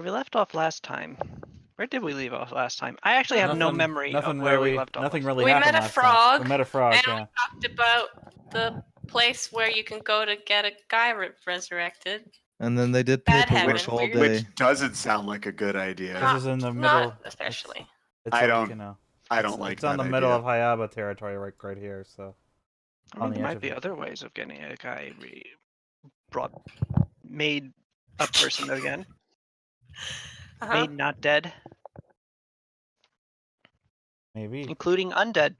we left off last time. Where did we leave off last time? I actually have no memory of Nothing where we really. left off. Nothing really We happened met a last time. frog. We met a frog. And Yeah. we talked about the place where you can go to get a guy resurrected. And then they did Bad paperwork heaven, all weird. day. Which doesn't sound like a good idea. This Not- is in the middle. Not especially. It's I like, don't- You know, I don't like It's on that the middle idea. of Hayaba territory, right here. So. I mean, on the there edge might of be it. other ways of getting a guy made a person again, made not dead, Maybe. including undead.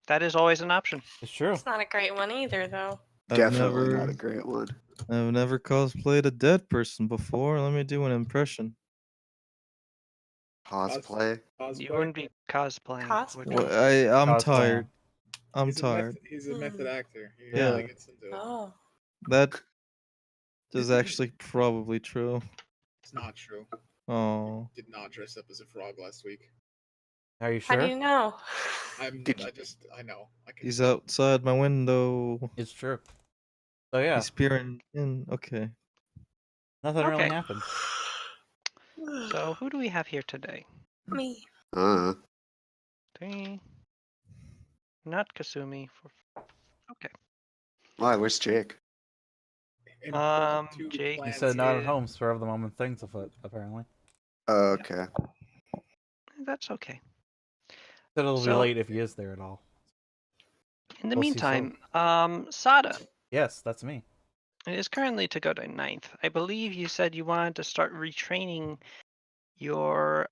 That is always an option. It's true. It's not a great one either, though. Definitely not a great one. I've never cosplayed a dead person before. Let me do an impression. Cosplay. You wouldn't be cosplaying. Cosplay. would you? Well, I'm Cosplaying. tired. I'm tired. He's a method actor. He Yeah. really gets into it. Oh. That is actually probably true. It's not true. Oh, Did not dress up as a frog last week. Are you How sure? do you know? I know. I can. he's outside my window. It's true. So yeah, He's peering in. Okay. nothing really Okay. happened. So who do we have here today? Me. Three. Not Kasumi. Okay. Why? Where's Jake? Impromptu Jake- He plans said not at here. home, spur of the moment things afoot. Apparently, Oh, okay. That's okay. said it'll be So- late if he is there at all. In the We'll see meantime, Sada Yes, that's me. is currently to go to 9th. I believe you said you wanted to start retraining your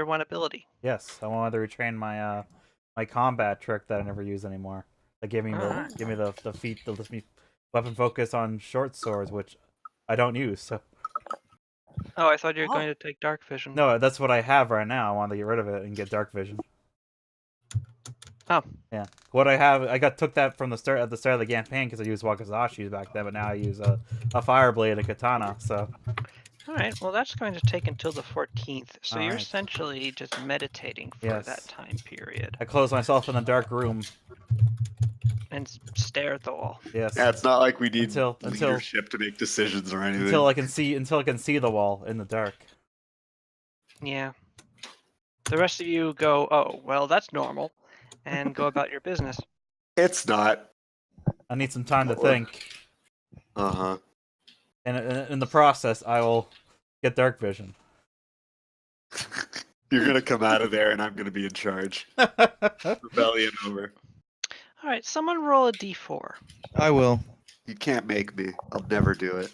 one ability. Yes, I wanted to retrain my my combat trick that I never use anymore. That gave me Alright. the feat that lets me weapon focus on short swords, which I don't use. So Oh, I thought you were Oh. going to take dark vision. no, that's what I have right now. I wanted to get rid of it and get dark vision. Oh. Yeah, what I have, took that from the start of the campaign because I used wakazashis back then, but now I use a fire blade and a katana. So All right. Well, that's going to take until the 14th. So you're Alright. essentially just meditating for Yes. that time period I close myself in a dark room. and stare at the wall. Yes, Yeah, it's not like we need Until- leadership to make decisions or anything. until I can see the wall in the dark. Yeah. The rest of you go, oh, well, that's normal, and go about your business. It's not. I need some time to Or- think, Uh-huh. and in the process, I will get dark vision. You're gonna come out of there and I'm gonna be in charge. Rebellion over. All right. Someone roll a d4. I will. You can't make me. I'll never do it.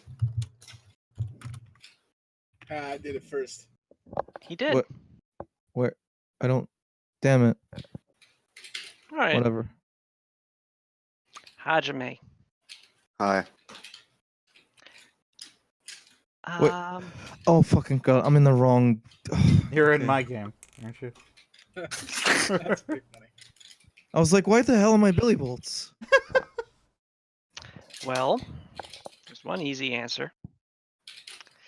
I did it first. He did. What? Where? I don't. Damn it. All right. Whatever. Hajime. Hi. Wait. Oh fucking god! I'm in the wrong. You're in Okay. my game, aren't you? That's big money. I was like, why the hell am I Billy Bolts? Well, there's one easy answer.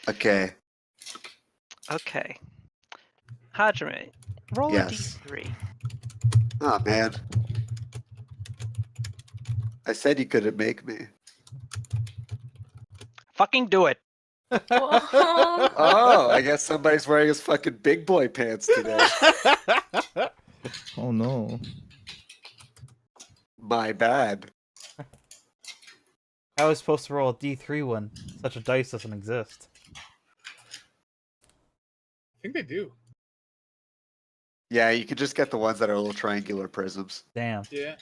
Okay. Okay. Hajime, roll Yes. a d3. Oh man. I said you couldn't make me. Fucking do it. Whoa. Oh, I guess somebody's wearing his fucking big boy pants today. Oh no. My bad. I was supposed to roll a D3 when such a dice doesn't exist. I think they do. Yeah, you could just get the ones that are little triangular prisms. Damn. Yeah.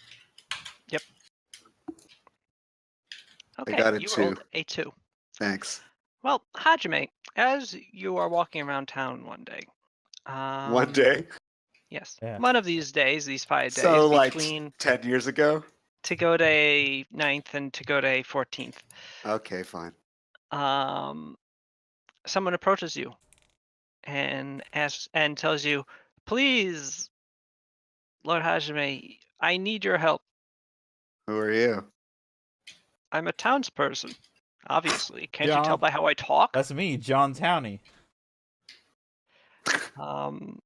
Okay, got a you 2. rolled a 2. Thanks. Well, Hajime, as you are walking around town one day. One day? Yes. Yeah. One of these days, these 5 days, So, like, between 10 years ago? Togode 9th and Togode 14th. Okay, fine. Someone approaches you and asks and tells you, please, Lord Hajime, I need your help. Who are you? I'm a townsperson, obviously. Can't you Yeah. tell by how I talk? That's me, John Towney. Um,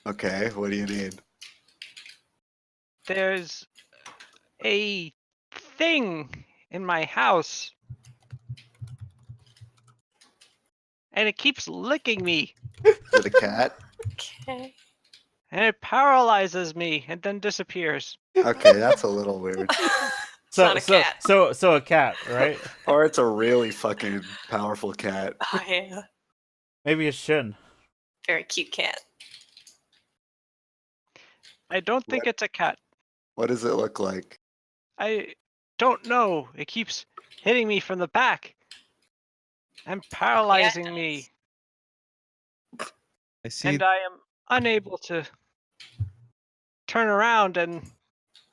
Okay, what do you need? there's a thing in my house and it keeps licking me, Is it a cat? Okay. and it paralyzes me, and then disappears. Okay, that's a little weird. It's not a cat. So a cat, right? Or it's a really fucking powerful cat. Oh yeah. Maybe a shin. Very cute cat. I don't think What? it's a cat. What does it look like? I don't know. It keeps hitting me from the back and paralyzing me, I see. and I am unable to turn around and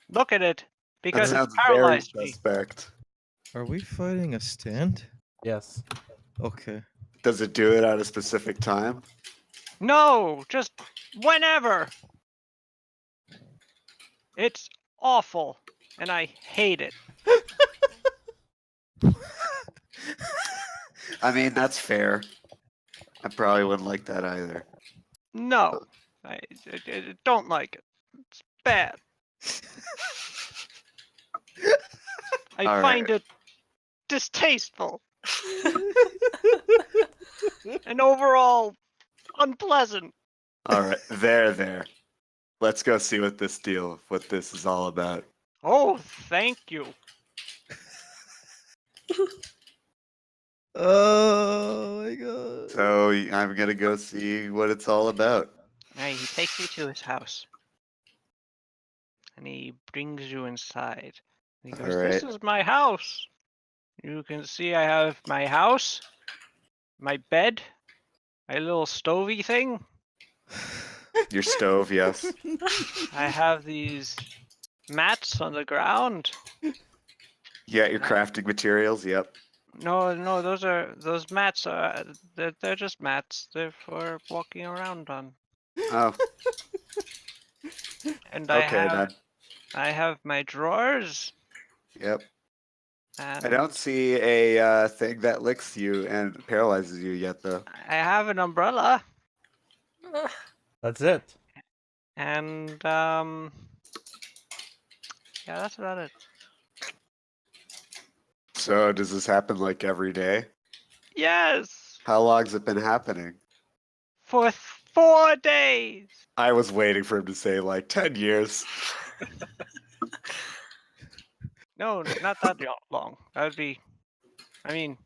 look at it That because it's sounds very paralyzed me. suspect. Are we fighting a stand? Yes. Okay. Does it do it at a specific time? No, just whenever. It's awful, and I hate it. I mean, that's fair. I probably wouldn't like that either. No, I don't like it. It's bad. I All find right. it distasteful and overall unpleasant. All right, there. Let's go see what this is all about. Oh, thank you. Oh my god. So I'm gonna go see what it's all about. Hey, he takes you to his house, and he brings you inside. He All goes, "This right. is my house. You can see I have my house, my bed, my little stovey thing. Your stove, yes. I have these mats on the ground. Yeah, your crafting materials, yep. No, those mats are they're just mats. They're for walking around on. Oh, And okay then. I have my drawers, Yep. and I don't see a thing that licks you and paralyzes you yet, though. I have an umbrella, That's it. and yeah, that's about it. So does this happen like every day? Yes, How long's it been happening? for 4 days. I was waiting for him to say like 10 years. No, not that long. That'd be, I mean,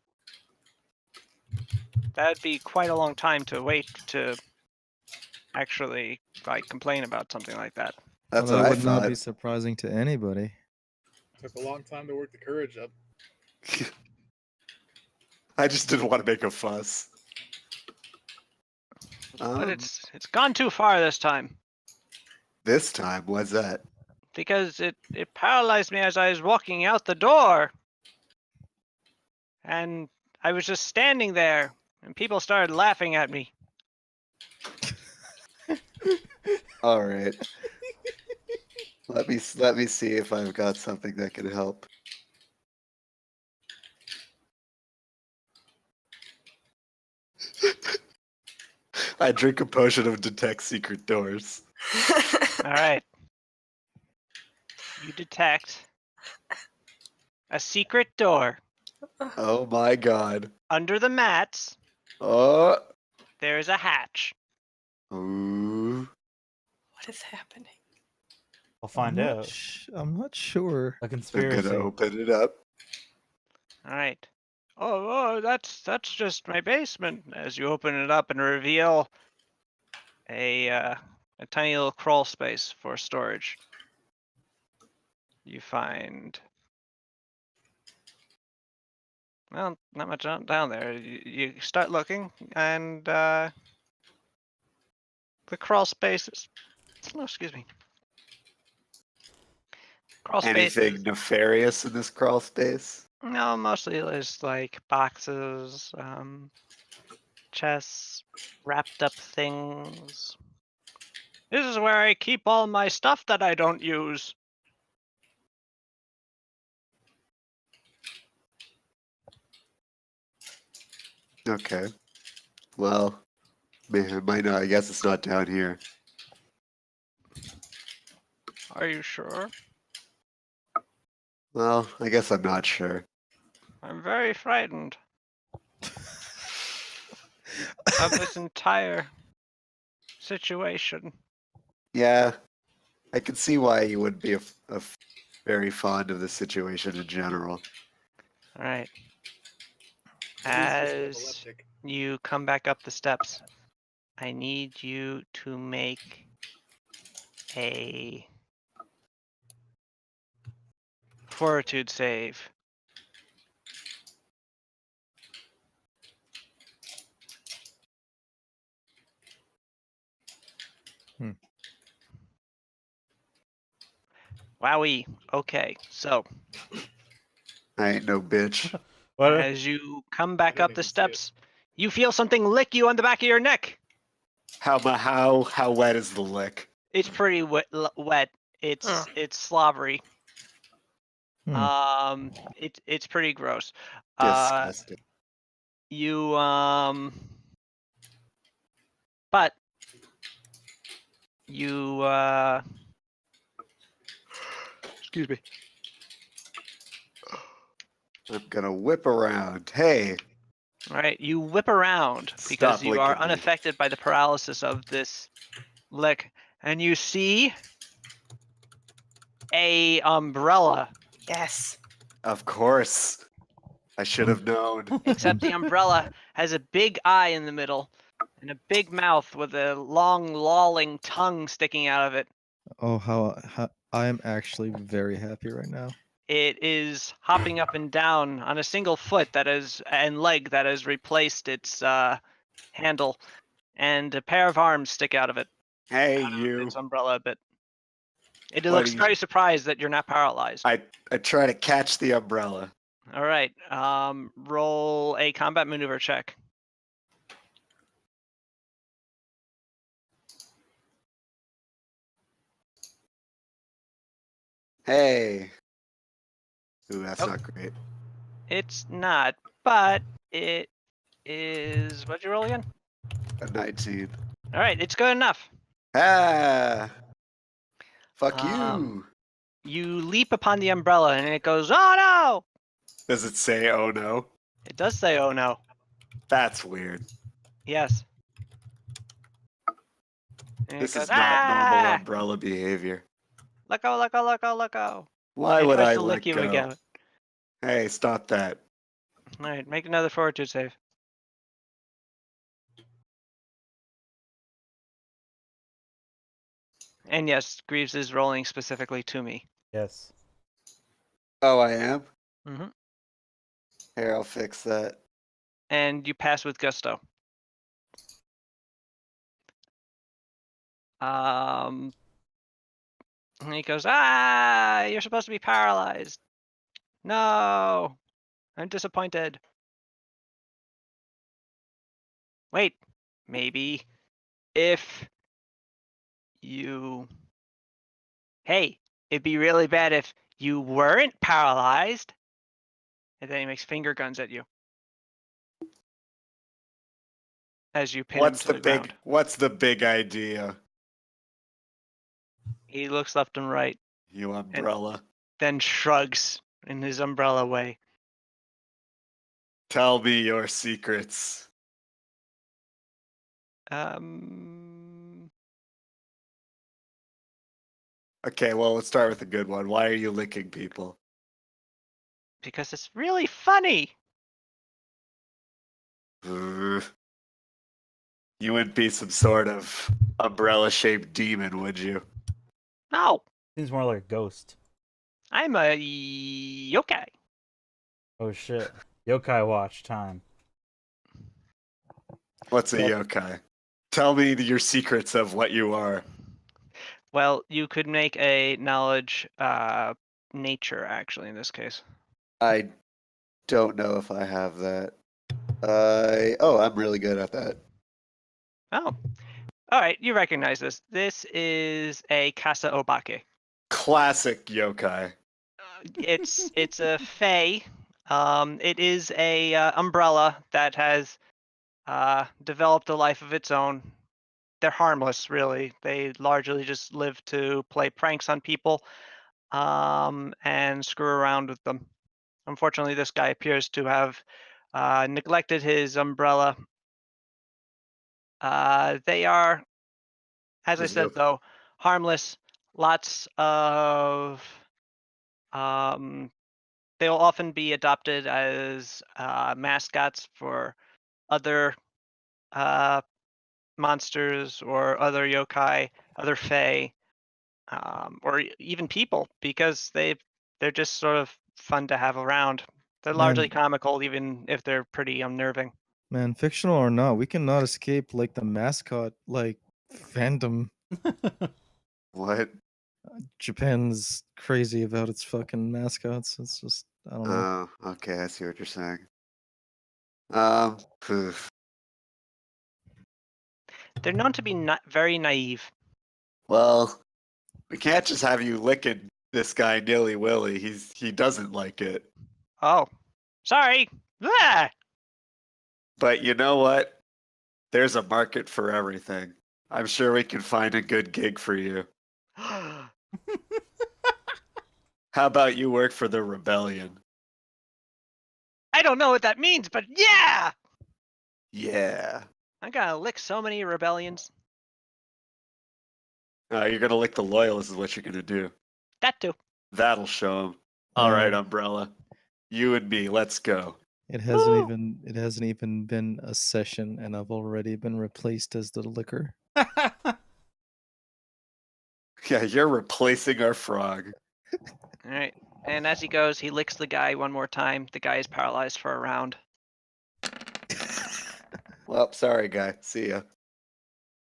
that'd be quite a long time to wait to actually like complain about something like that. That's Well, what that I would not be thought. surprising to anybody. Took a long time to work the courage up. I just didn't want to make a fuss. But it's gone too far this time This time, what's that? because it paralyzed me as I was walking out the door, and I was just standing there, and people started laughing at me. All right. Let me see if I've got something that can help. I drink a potion of detect secret doors. All right. You detect a secret door Oh my god. under the mats. Oh. There's a hatch. Ooh. What is happening? I'll find out. I'm not sure. A I'm conspiracy. gonna open it up. All right. Oh, that's just my basement. As you open it up and reveal a tiny little crawl space for storage, you find, well, not much down there. You start looking, and the crawl space is, oh, excuse me. Crawl space Anything is, nefarious in this crawl space? no, mostly there's like boxes, chests, wrapped up things. This is where I keep all my stuff that I don't use. Okay. Well, man, might not. I guess it's not down here. Are you sure? Well, I guess I'm not sure. I'm very frightened. of this entire situation. Yeah, I can see why you would be very fond of this situation in general. All right. He's just As epileptic. you come back up the steps, I need you to make a fortitude save. Hmm. Wowie. Okay, so I ain't no bitch. What? as you come back didn't up the even see it. steps, you feel something lick you on the back of your neck. How wet is the lick? It's pretty wet. Huh. It's slobbery. Hmm. It's pretty gross. Disgusting. You but you excuse me. I'm gonna whip around. Hey, All right, you whip around because Stop you are licking me. unaffected by the paralysis of this lick, and you see a umbrella. Yes. of course. I should have known. Except the umbrella has a big eye in the middle and a big mouth with a long lolling tongue sticking out of it. Oh, how I am actually very happy right now. It is hopping up and down on a single foot and leg that has replaced its handle, and a pair of arms stick out of it. Hey, Out of you. its umbrella a bit. It What looks do you- very surprised that you're not paralyzed. I try to catch the umbrella. All right, roll a combat maneuver check. Hey. Ooh, that's Oh. not great. It's not, but it is. What'd you roll again? A 19. All right, it's good enough. Ah. Fuck Um, you. You leap upon the umbrella, and it goes, "Oh no!" Does it say oh no? It does say, "Oh no." That's weird. Yes. And This it goes, is not normal "Ah! umbrella behavior. Let go! Let go! Let go! Let go!" Why And it would tries I to lick let you go? again. Hey, stop that. All right, make another fortitude save. And yes, Greaves is rolling specifically to me. Yes. Oh, I am? hmm Here, I'll fix that. And you pass with gusto. And he goes, "Ah, you're supposed to be paralyzed. No, I'm disappointed. Wait, maybe if you, hey, it'd be really bad if you weren't paralyzed." And then he makes finger guns at you as you pin him to the ground. What's the big idea? He looks left and right, You umbrella. then shrugs in his umbrella way. Tell me your secrets. Okay, well, let's start with a good one. Why are you licking people? Because it's really funny. You wouldn't be some sort of umbrella-shaped demon, would you? No, Seems more like a ghost. I'm a yokai. Oh shit. Yokai watch time. What's a yokai? Tell me your secrets of what you are. Well, you could make a knowledge nature, actually, in this case. I don't know if I have that. I'm really good at that. Oh. All right, you recognize this. This is a Kasa Obake. Classic yokai. It's a fae. It is a umbrella that has developed a life of its own. They're harmless, really. They largely just live to play pranks on people and screw around with them. Unfortunately, this guy appears to have neglected his umbrella They are, as I There's no- said, though, harmless. Lots of they'll often be adopted as mascots for other monsters or other yokai, other fae, or even people, because they're just sort of fun to have around. They're largely Man, comical, even if they're pretty unnerving. man, fictional or not, we cannot escape like the mascot like fandom. What? Japan's crazy about its fucking mascots. It's just I don't know. Oh, okay. I see what you're saying. Phew. They're known to be not very naive. Well, we can't just have you licking this guy nilly willy. He doesn't like it. Oh, sorry. Ah! But you know what? There's a market for everything. I'm sure we can find a good gig for you. How about you work for the rebellion? I don't know what that means, but yeah! Yeah. I'm gonna lick so many rebellions. You're gonna lick the loyalists is what you're gonna do. That too. That'll show them. All right, Um, Umbrella. You and me, let's go. It hasn't Woo! even been a session, and I've already been replaced as the liquor. Yeah, you're replacing our frog. All right. And as he goes, he licks the guy one more time. The guy is paralyzed for a round. Well, sorry, guy. See ya.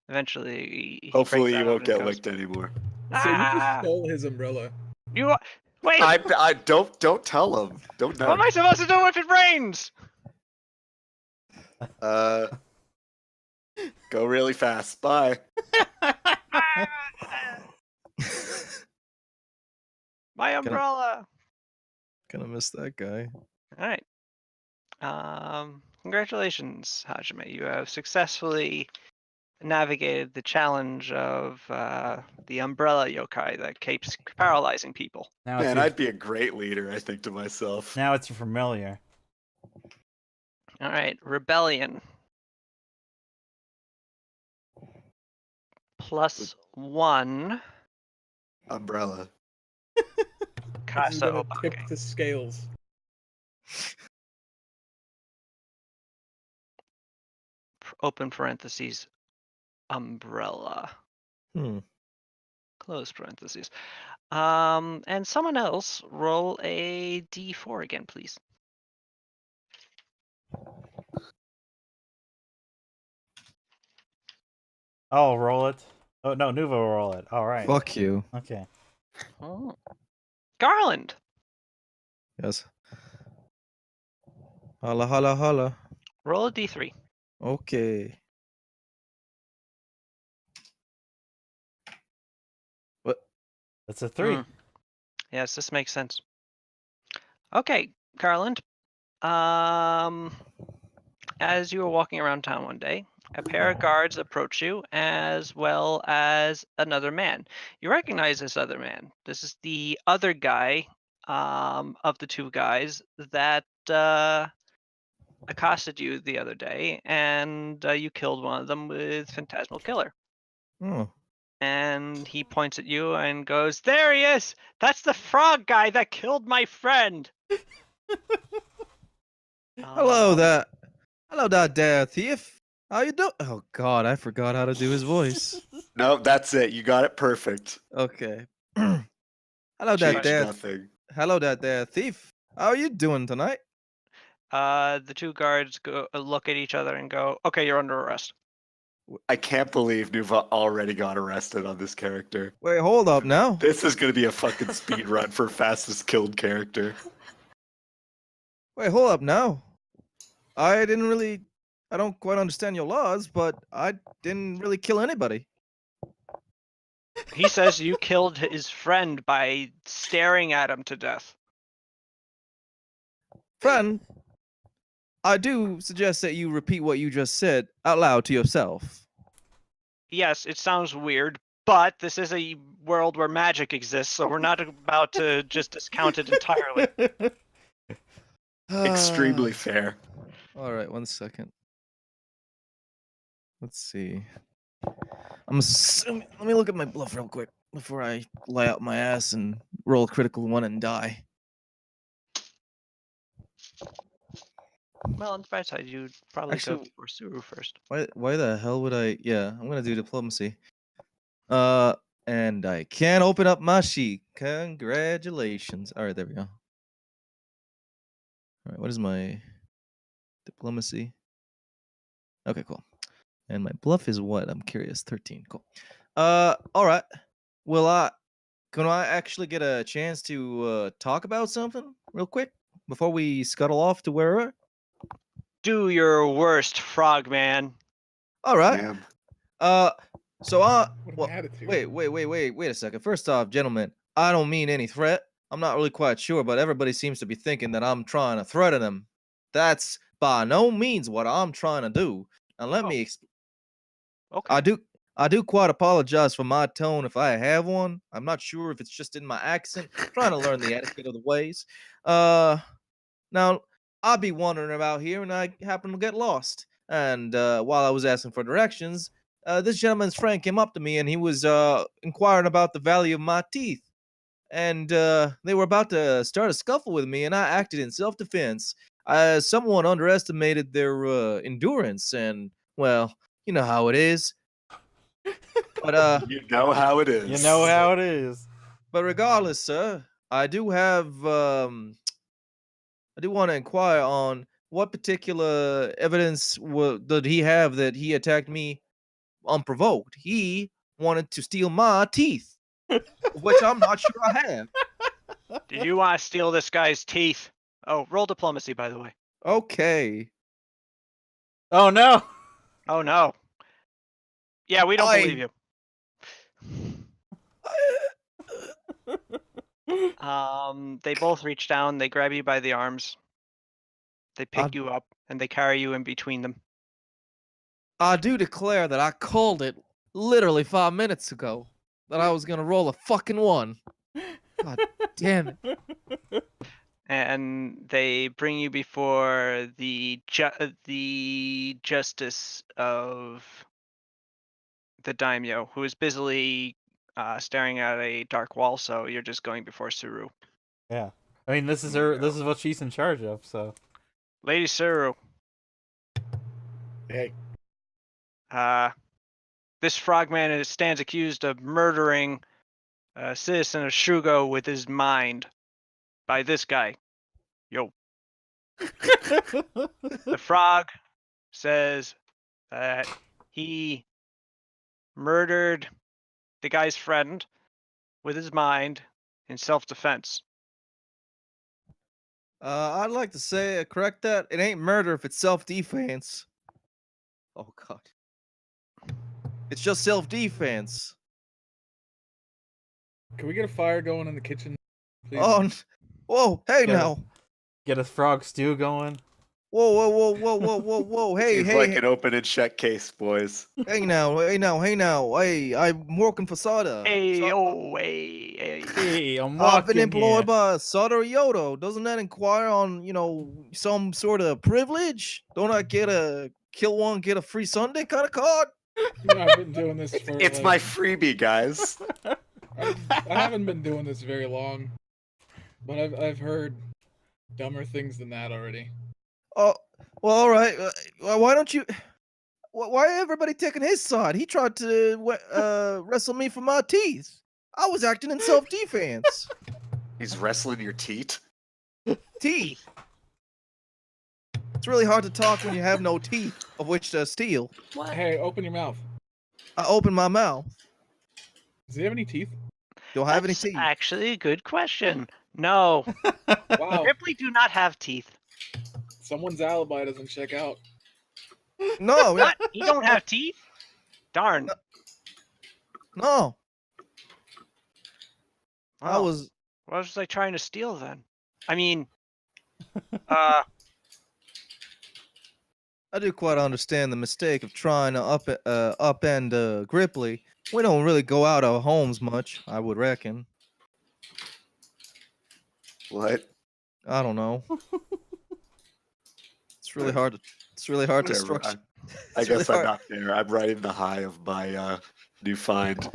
Eventually, he Hopefully, breaks you out won't and get goes, licked anymore. So you just Ah! stole his umbrella. You wait. I don't tell him. Don't What know. am I supposed to do if it rains? Go really fast. Bye. My umbrella. Gonna miss that guy. All right. Congratulations, Hajime. You have successfully navigated the challenge of the umbrella yokai that keeps paralyzing people. Now it's Man, your, I'd be a great leader, I think to myself. now it's your familiar. All right, rebellion. +1. Umbrella. This is Casa gonna tip Obake. the scales. Open parentheses. Umbrella. Close parentheses. And someone else roll a d4 again, please. Oh, roll it. Oh no, Nuvo will roll it. All right. Fuck you. Okay. Oh. Garland. Yes. Holla, holla, holla. Roll a d3. Okay. What? That's a 3. Mm. Yes, this makes sense. Okay, Garland. As you were walking around town one day, a pair of guards approach you, as well as another man. You recognize this other man. This is the other guy of the two guys that accosted you the other day, and you killed one of them with Phantasmal Killer. Oh. And he points at you and goes, "There he is! That's the frog guy that killed my friend!" Hello there. Hello there, thief. How you doing? Oh God, I forgot how to do his voice. No, that's it. You got it perfect. Okay. Hello there, Change there. nothing. Hello there, thief. How are you doing tonight? The two guards go look at each other and go, "Okay, you're under arrest." I can't believe Nuva already got arrested on this character. Wait, hold up now. This is gonna be a fucking speed run for fastest killed character. Wait, hold up now. I don't quite understand your laws, but I didn't really kill anybody. He says you killed his friend by staring at him to death. Friend, I do suggest that you repeat what you just said out loud to yourself. Yes, it sounds weird, but this is a world where magic exists, so we're not about to just discount it entirely. Extremely fair. All right, 1 second. Let's see. I'm assuming. Let me look at my bluff real quick before I lay out my ass and roll a critical one and die. Well, on the bright side, you'd probably go Actually- for Suru first. Why the hell would I? Yeah, I'm gonna do diplomacy. And I can't open up my sheet. Congratulations. All right, there we go. All right, what is my diplomacy? Okay, cool. And my bluff is what? I'm curious. 13. Cool. All right. Can I actually get a chance to talk about something real quick before we scuttle off to wherever? Do your worst, Frogman. All right. Damn. So What well, an attitude. wait a second. First off, gentlemen, I don't mean any threat. I'm not really quite sure, but everybody seems to be thinking that I'm trying to threaten them. That's by no means what I'm trying to do. And let Oh. me Okay. I do quite apologize for my tone if I have one. I'm not sure if it's just in my accent. Trying to learn the etiquette of the ways. Now I'll be wandering about here and I happen to get lost. And while I was asking for directions, this gentleman's friend came up to me and he was inquiring about the value of my teeth. And they were about to start a scuffle with me, and I acted in self-defense. Someone underestimated their endurance, and well, you know how it is. But You know how it is. You know how it is. but regardless, sir, I do want to inquire on what particular evidence did he have that he attacked me unprovoked. He wanted to steal my teeth, which I'm not sure I have. Did you want to steal this guy's teeth? Oh, roll diplomacy, by the way. Okay. Oh no. Oh no. Yeah, we don't believe you. They both reach down, they grab you by the arms, they pick you up, and they carry you in between them. I do declare that I called it literally 5 minutes ago that I was gonna roll a fucking one. God damn it. And they bring you before the justice of the daimyo, who is busily staring at a dark wall. So you're just going before Suru. Yeah. I mean, this is her. This is what she's in charge of. So. Lady Suru, Hey, this frogman stands accused of murdering a citizen of Shugo with his mind by this guy. Yo. The frog says that he murdered the guy's friend with his mind in self-defense. I'd like to say, correct that. It ain't murder if it's self-defense. Oh god. It's just self-defense. can we get a fire going in the kitchen, please? Oh, whoa, hey Get it. now. Get a frog stew going. Whoa, hey, Seems hey, like hey, an open and shut case, boys. hey now, hey, I'm working for Sada. Hey, oh, hey. Hey, I'm I've been walking employed here. by Sada Yodo. Doesn't that inquire on, some sort of privilege? Don't I get a kill one, get a free Sunday kind of card? You know, I've been doing this for. It's like, my freebie, guys. I haven't been doing this very long, but I've heard dumber things than that already. Oh, well, all right. Why don't you? Why everybody taking his side? He tried to wrestle me for my teeth. I was acting in self-defense. He's wrestling your teat. Teeth. It's really hard to talk when you have no teeth of which to steal. What? Hey, open your mouth. I open my mouth. Does he have any teeth? Do I have any That's teeth? actually a good question. No, Wow, Ripley do not have teeth. someone's alibi doesn't check out. No, What? You don't have teeth? Darn. no. I Wow. was. What was I trying to steal then? I mean, I do quite understand the mistake of trying to upend Gripply. We don't really go out our homes much, I would reckon. What? I don't know. It's really hard to. It's really hard to Whatever. structure. I It's guess really I'm hard. not there. I'm riding the high of my new find.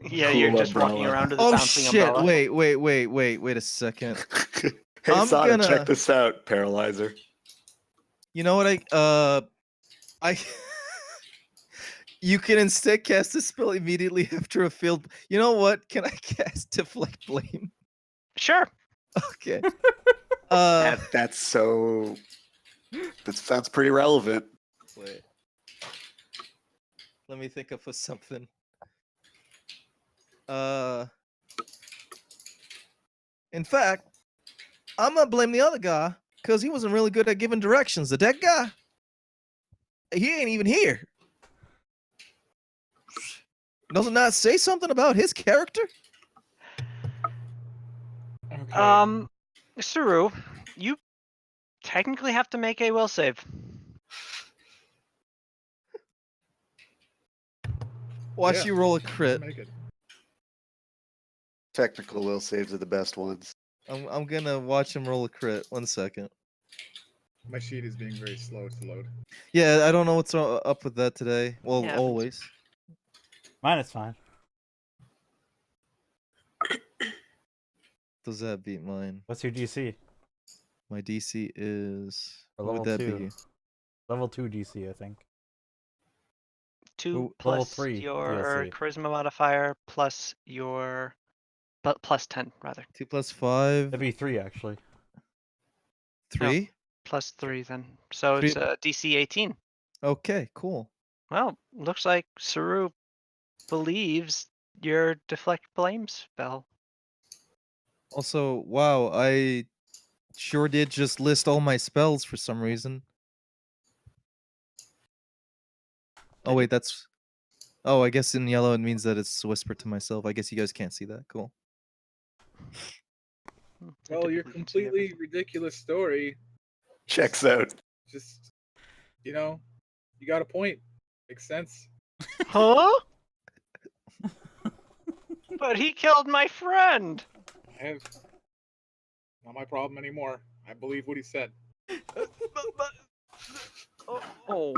Yeah, you're Cool just walking umbrella. around with a Oh bouncing shit! umbrella. Wait a second. Hey, I'm Sada, gonna- check this out, Paralyzer. You know what? I you can instead cast a spell immediately after a field. You know what? Can I cast Deflect Blame? Sure. Okay. That's so. That sounds pretty relevant. Wait. Let me think of something. In fact, I'm gonna blame the other guy because he wasn't really good at giving directions. The dead guy, he ain't even here. Doesn't that say something about his character? Okay. Saru, you technically have to make a will save. Watch Yeah, you roll a just crit. make it. Technical will saves are the best ones. I'm gonna watch him roll a crit. 1 second. My sheet is being very slow to load. Yeah, I don't know what's up with that today. Well, Yeah, always. Mine is fine. Does that beat mine? What's your DC? My DC is. Or What would level that 2? be? Level 2 DC, I think. 2 Level plus 3 your DLC. charisma modifier plus your plus 10 rather. 2 plus 5. That'd be 3 actually. 3. Plus 3 then. So Three- it's DC 18. Okay, cool. Well, looks like Saru believes your deflect blame spell. Also, wow, I sure did just list all my spells for some reason. Oh wait, that's. Oh, I guess in yellow it means that it's whispered to myself. I guess you guys can't see that. Cool. I Well, your typically can see completely everything. ridiculous story. Checks out. Just, you got a point. Makes sense. Huh? But he killed my friend. I have not my problem anymore. I believe what he said. Oh.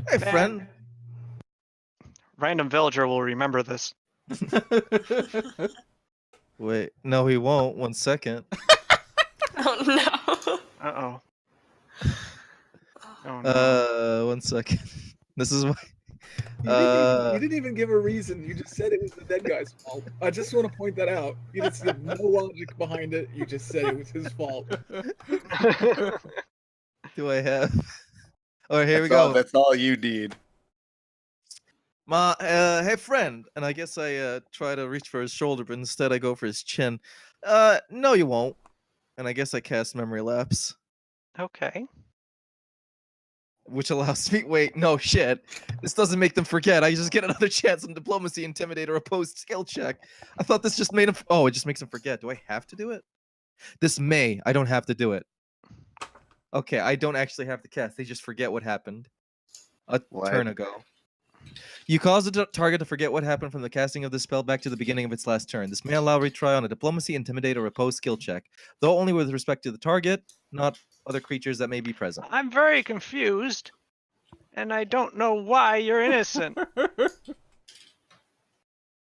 Hey, Man. friend. Random villager will remember this. Wait, no, he won't. 1 second. Oh no. Uh-oh. Oh no. 1 second. This is why. You didn't even give a reason. You just said it was the dead guy's fault. I just want to point that out. You just have no logic behind it. You just said it was his fault. Do I have? Oh, here we That's all- go. That's all you need. Hey friend, and I guess I try to reach for his shoulder, but instead I go for his chin. No, you won't. And I guess I cast Memory Lapse, Okay. which allows me. Wait, no shit. This doesn't make them forget. I just get another chance on Diplomacy, Intimidate, or Opposed skill check. I thought this just made him. Oh, it just makes him forget. Do I have to do it? This may. I don't have to do it. Okay, I don't actually have to cast. They just forget what happened a What? turn ago. You cause the target to forget what happened from the casting of the spell back to the beginning of its last turn. This may allow retry on a Diplomacy, Intimidate, or Oppose skill check, though only with respect to the target, not other creatures that may be present. I'm very confused, and I don't know why you're innocent.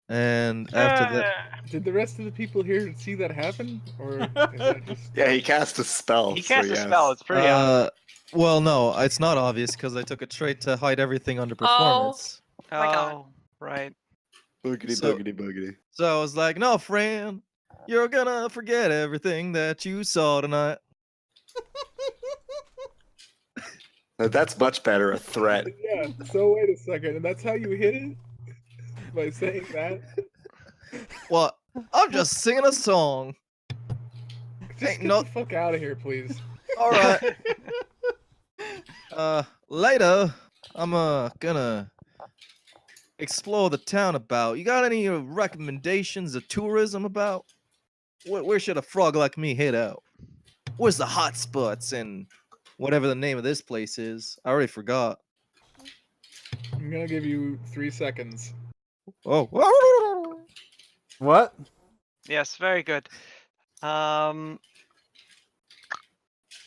And after that, Did the rest of the people here see that happen, or is that just? Yeah, he cast a spell. He so cast a yes. spell. It's pretty obvious. well, no, it's not obvious because I took a trait to hide everything under performance. my God. Oh, right. Boogity, So- boogity, boogity. So I was like, no, friend, you're gonna forget everything that you saw tonight. Now, that's much better. A threat. Yeah. So wait a second, and that's how you hit it by saying that. Well, I'm just singing a song. Just Ain't get no- the fuck out of here, please. All right. Later, I'm gonna explore the town about. You got any recommendations of tourism about? Where should a frog like me head out? Where's the hot spots and whatever the name of this place is? I already forgot. I'm gonna give you 3 seconds. Oh. What? Yes, very good.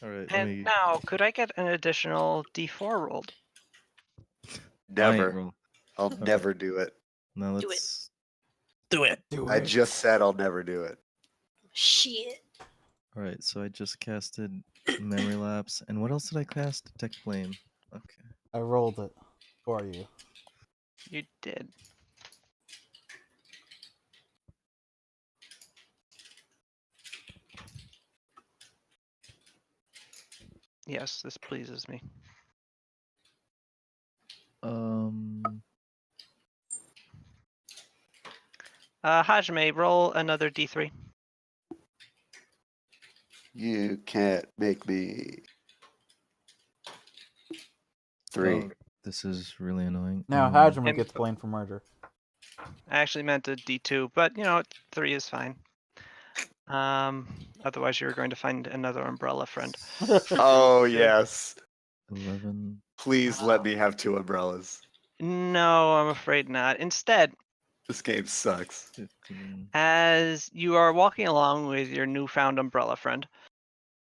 All right, let And me. now, could I get an additional D4 rolled? I ain't Never. roll. I'll never do it. Now Do it. let's do it. I just said I'll never do it. Shit. All right, so I just casted Memory Lapse, and what else did I cast? Detect Flame. Okay. I rolled it for you. You did. Yes, this pleases me. Hajime, roll another D3. You can't make me. 3. Oh, this is really annoying. Now Hajime gets blamed for murder. I actually meant a D2, but 3 is fine. Otherwise you're going to find another umbrella friend. Oh, yes. 11. Please let me have 2 umbrellas. No, I'm afraid not. Instead, This game sucks. 15. as you are walking along with your newfound umbrella friend,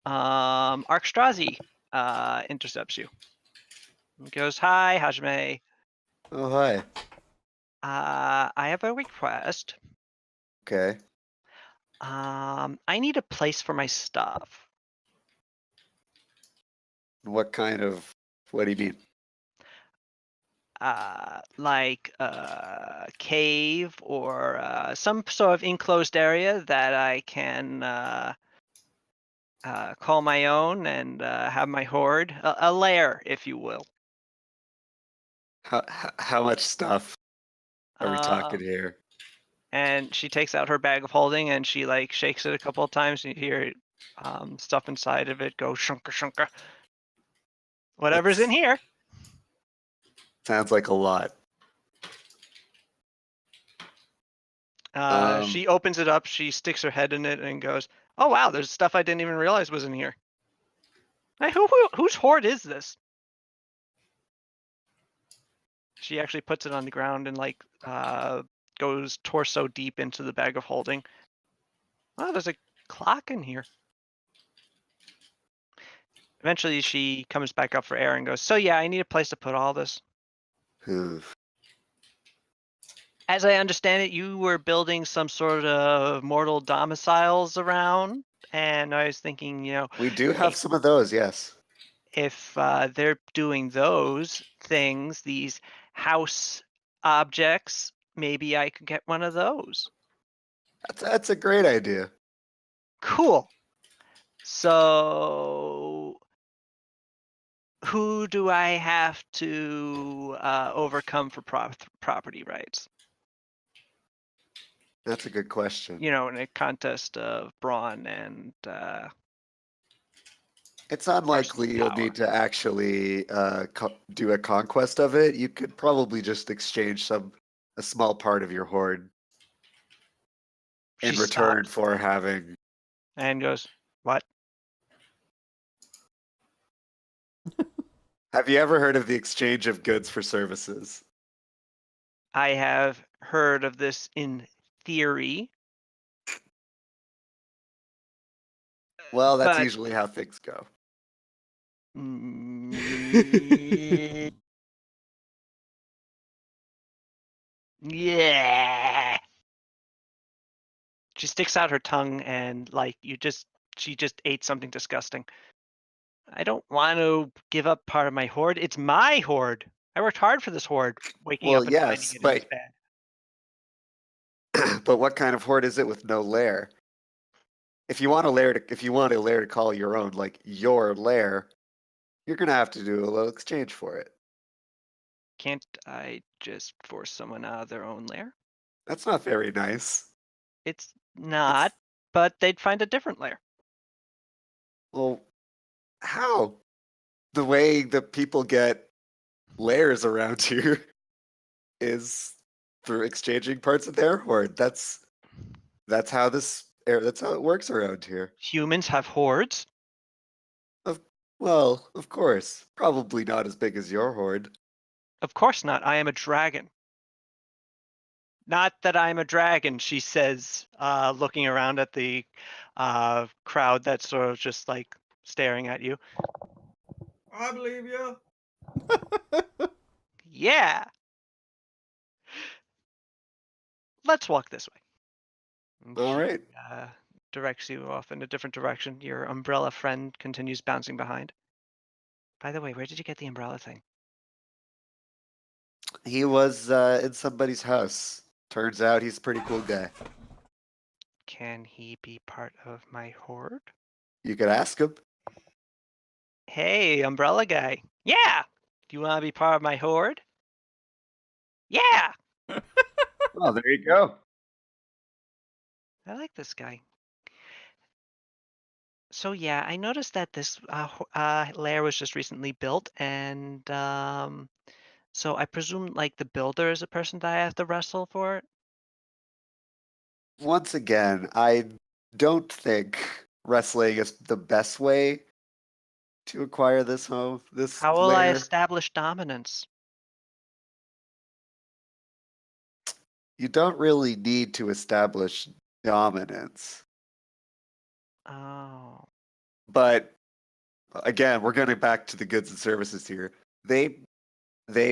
Arkstrazi intercepts you. He goes, "Hi, Hajime. Oh, hi. I have a request. Okay. I need a place for my stuff. What do you mean? Like a cave or some sort of enclosed area that I can call my own and have my hoard, a lair, if you will." How much stuff are we talking here? And she takes out her bag of holding and she like shakes it a couple of times, and you hear stuff inside of it go shunka shunka. Whatever's in here. Sounds like a lot. She opens it up, she sticks her head in it and goes, "Oh wow, there's stuff I didn't even realize was in here. Hey, whose hoard is this?" She actually puts it on the ground and like goes torso deep into the bag of holding. Oh, there's a clock in here. Eventually she comes back up for air and goes, "So yeah, I need a place to put all this. As I understand it, you were building some sort of mortal domiciles around, and I was thinking, We do have some of those, yes. if they're doing those things, these house objects, maybe I could get one of those." That's a great idea. Cool. So who do I have to overcome for property rights? That's a good question. In a contest of brawn and It's unlikely you'll power. need to actually do a conquest of it. You could probably just exchange a small part of your hoard in She return stops for having. and goes, "What?" Have you ever heard of the exchange of goods for services? I have heard of this in theory. Well, that's But usually how things go. Yeah. She sticks out her tongue and like she just ate something disgusting. I don't want to give up part of my hoard. It's my hoard. I worked hard for this hoard. Waking Well, up and finding yes, it in its bed. but what kind of hoard is it with no lair? If you want a lair to call your own, like your lair, you're gonna have to do a little exchange for it. Can't I just force someone out of their own lair? That's not very nice. It's not, but they'd find a different lair. Well, how? The way that people get lairs around here is through exchanging parts of their hoard. That's how it works around here. Humans have hoards. Well, of course, probably not as big as your hoard. Of course not. I am a dragon. Not that I'm a dragon, she says, looking around at the crowd that's sort of just like staring at you. I believe you. Yeah. Let's walk this way. And All she, right. directs you off in a different direction. Your umbrella friend continues bouncing behind. By the way, where did you get the umbrella thing? He was in somebody's house. Turns out he's a pretty cool guy. Can he be part of my horde? You could ask him. Hey, umbrella guy. Yeah. Do you want to be part of my horde? Yeah. Oh, there you go. I like this guy. So yeah, I noticed that this lair was just recently built, and so I presume like the builder is a person that I have to wrestle for it. Once again, I don't think wrestling is the best way to acquire this home, this How will I lair. establish dominance? You don't really need to establish dominance. Oh, But again, we're getting back to the goods and services here. They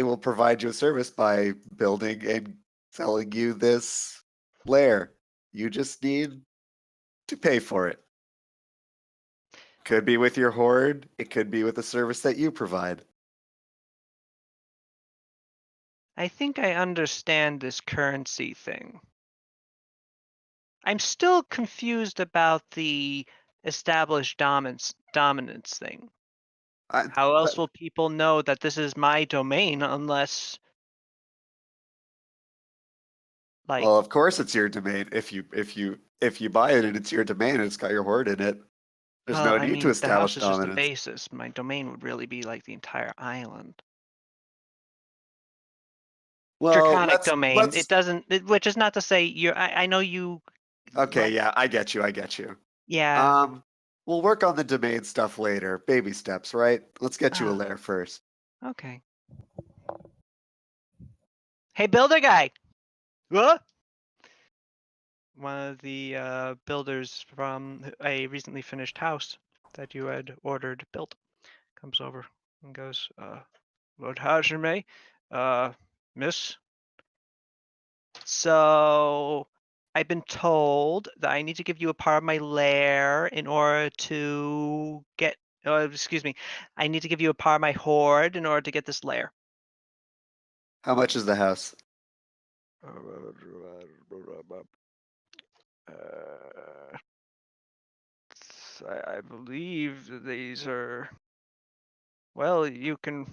will provide you a service by building and selling you this lair. You just need to pay for it. Could be with your horde, it could be with a service that you provide. I think I understand this currency thing. I'm still confused about the established dominance thing. I, How else but- will people know that this is my domain unless, like, well, of course it's your domain. If you buy it and it's your domain and it's got your horde in it, there's well, no I need to mean, the house establish is just the dominance. basis. My domain would really be like the entire island. Well, Draconic domain. let's It doesn't, which is not to say you're. I know you. okay, like- yeah, I get you. Yeah. We'll work on the domain stuff later. Baby steps, right? Let's get you a Ah. lair first. Okay. Hey, builder guy. What? One of the builders from a recently finished house that you had ordered built comes over and goes, Lord Hajime, miss. So I've been told that I need to give you a part of my lair in order to get, excuse me, I need to give you a part of my horde in order to get this lair. How much is the house? I believe these are, well, you can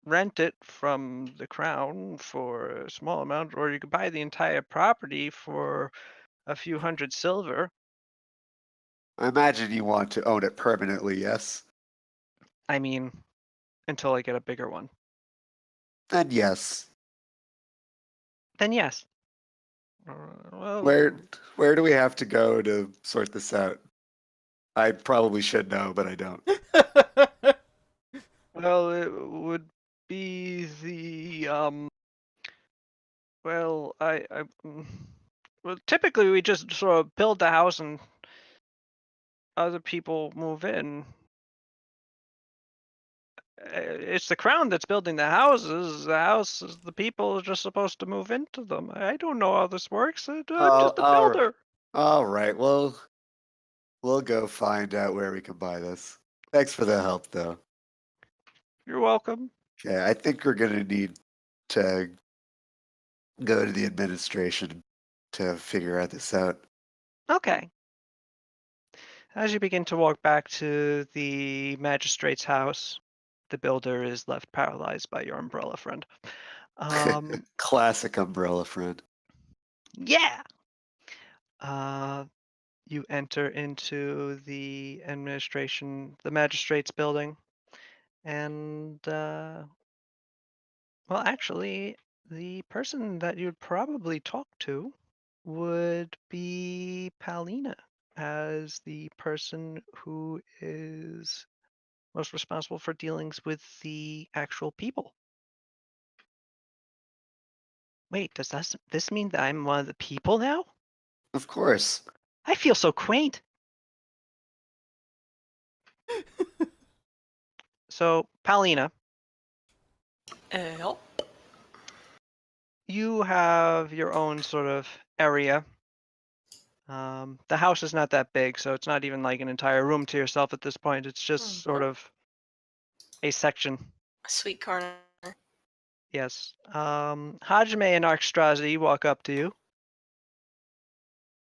rent it from the crown for a small amount, or you could buy the entire property for a few hundred silver. I imagine you want to own it permanently, yes? I mean, until I get a bigger one. Then yes. Then yes. Well, Where do we have to go to sort this out? I probably should know, but I don't. well, it would be the well, well, typically we just sort of build the house and other people move in. It's the crown that's building the houses. The houses, the people are just supposed to move into them. I don't know how this works. I'm just a all builder. all right. Well, we'll go find out where we can buy this. Thanks for the help, though. You're welcome. Okay, I think we're gonna need to go to the administration to figure out this out. Okay. As you begin to walk back to the magistrate's house, the builder is left paralyzed by your umbrella friend. Classic umbrella friend. Yeah. You enter into the the magistrate's building, and well, actually, the person that you'd probably talk to would be Palina, as the person who is most responsible for dealings with the actual people. Wait, does this mean that I'm one of the people now? Of course. I feel so quaint. So, Paulina, Oh. you have your own sort of area. The house is not that big, so it's not even like an entire room to yourself at this point. It's just sort of a section. A sweet corner. Yes. Hajime and Arkstrazi walk up to you.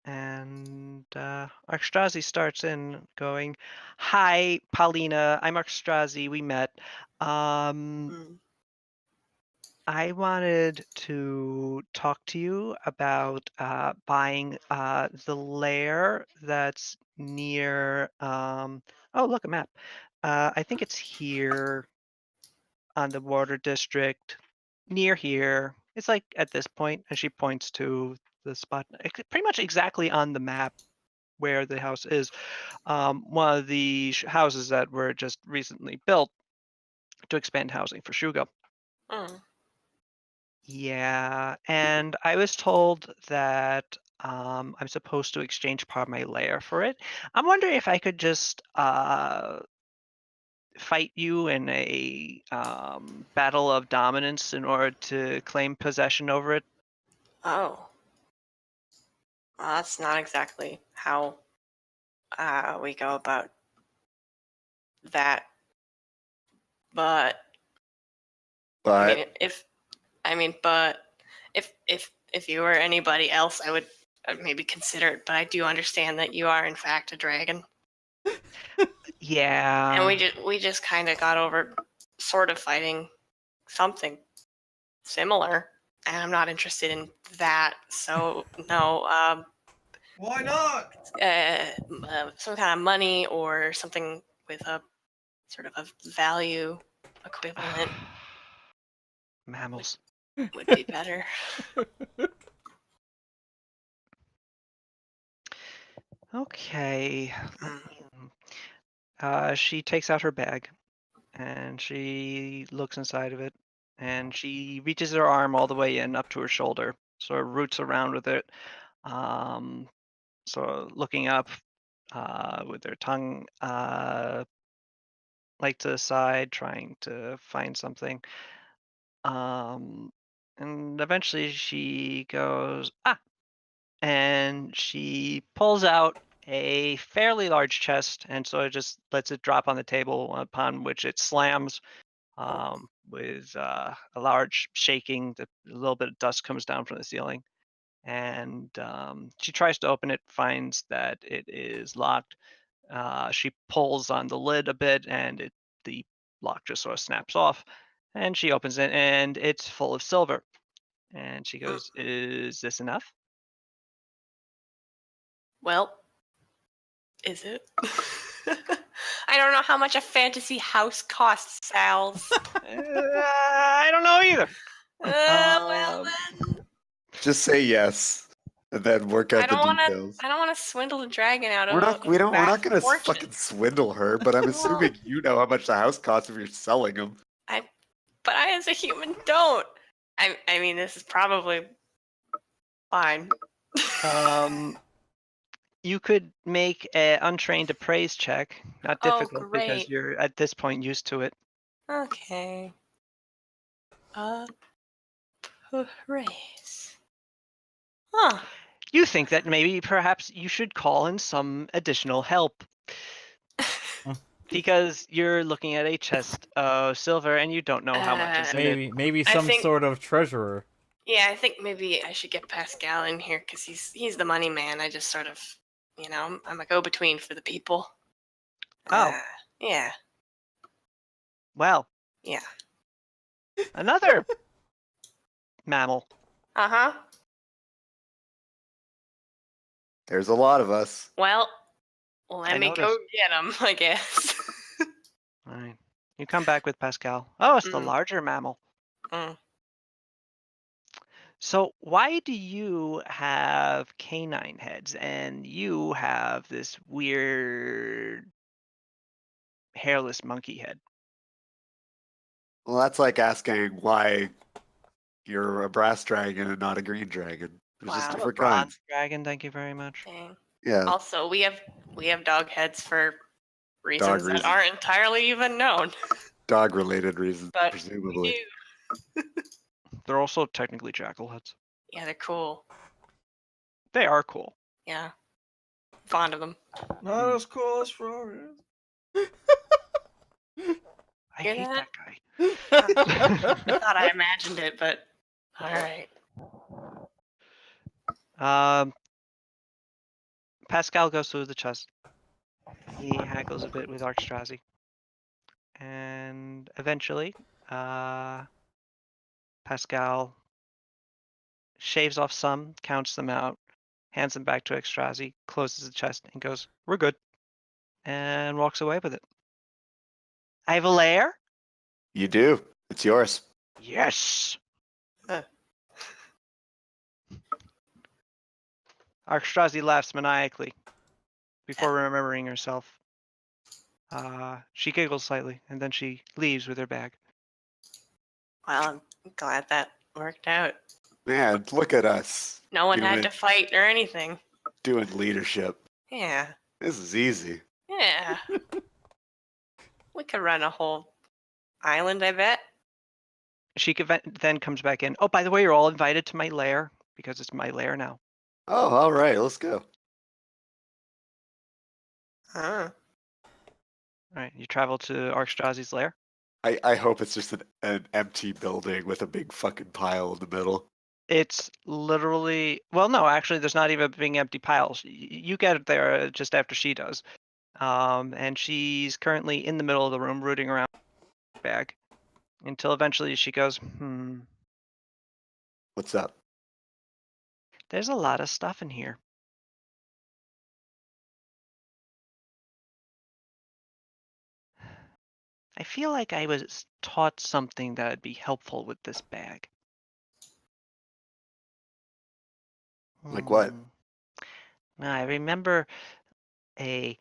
And Arkstrazi starts in going, "Hi, Paulina. I'm Arkstrazi. We met. Mm. I wanted to talk to you about buying the lair that's near. Oh, look, a map. I think it's here on the Water District, near here. It's like at this point, and she points to the spot, pretty much exactly on the map where the house is. One of the houses that were just recently built to expand housing for Shugo. Mm. Yeah, and I was told that I'm supposed to exchange part of my lair for it. I'm wondering if I could just fight you in a battle of dominance in order to claim possession over it. Oh. Well, that's not exactly how we go about that. But But if you were anybody else, I'd maybe consider it. But I do understand that you are in fact a dragon, Yeah. and we just kind of got over sort of fighting something similar, and I'm not interested in that. So no, Why not? some kind of money or something with a sort of a value equivalent Mammals. would be better. Okay. Mm. She takes out her bag and she looks inside of it and she reaches her arm all the way in up to her shoulder, sort of roots around with it, sort of looking up with her tongue like to the side, trying to find something. And eventually she goes, ah, and she pulls out a fairly large chest and sort of just lets it drop on the table, upon which it slams with a large shaking. A little bit of dust comes down from the ceiling. And she tries to open it, finds that it is locked. She pulls on the lid a bit and the lock just sort of snaps off. And she opens it and it's full of silver. And she goes, "Is this enough?" Well, is it? I don't know how much a fantasy house costs, Sal's. I don't know either. Well then, just say yes, and then work out the details. I don't want to swindle the dragon out of We're not vast gonna fortune. fucking swindle her, but I'm assuming you know how much the house costs if you're selling them. But I, as a human, don't. I mean, this is probably fine. You could make an untrained appraise check. Not Oh, difficult because great. you're at this point used to it. Okay. Raise. Huh. You think that maybe perhaps you should call in some additional help. Because you're looking at a chest of silver and you don't know how much is in it. Maybe I some think- sort of treasurer. Yeah, I think maybe I should get Pascal in here because he's the money man. I just sort of, I'm a go-between for the people. Oh. Yeah. Well, Yeah. another mammal. Uh-huh. There's a lot of us. Well, I let me go noticed. get him, I guess. All right. You come back with Pascal. Oh, it's the Mm. larger mammal. Mm. So why do you have canine heads and you have this weird hairless monkey head? Well, that's like asking why you're a brass dragon and not a green dragon. There's just Wow. different Bronze kinds. dragon, thank you very much. Dang. Yeah. Also, we have dog heads for reasons that reasons. aren't entirely even known. dog-related reasons, but presumably. we do. They're also technically jackalheads. Yeah, they're cool. They are cool. Yeah, fond of them. Not as cool as Florian. I Hear hate that? that I thought I imagined it, but all right. guy. Pascal goes through the chest. He haggles a bit with Archstrazi. And eventually, Pascal shaves off some, counts them out, hands them back to Archstrazi, closes the chest, and goes, "We're good," and walks away with it. I have a lair? You do. It's yours. Yes! Huh. Archstrazi laughs maniacally before remembering herself. She giggles slightly, and then she leaves with her bag. Well, I'm glad that worked out. Man, look at us. No one had doing, to fight or anything. doing leadership. Yeah, This is easy. yeah. We could run a whole island, I bet. She then comes back in. Oh, by the way, you're all invited to my lair, because it's my lair now. Oh, all right. Let's go. Huh. All right, you travel to Archstrazi's lair. I hope it's just an empty building with a big fucking pile in the middle. It's literally, well, no, actually, there's not even a big empty pile. You get there just after she does. And she's currently in the middle of the room, rooting around her bag, until eventually she goes, What's up? there's a lot of stuff in here. I feel like I was taught something that would be helpful with this bag. Like what? Now, I remember a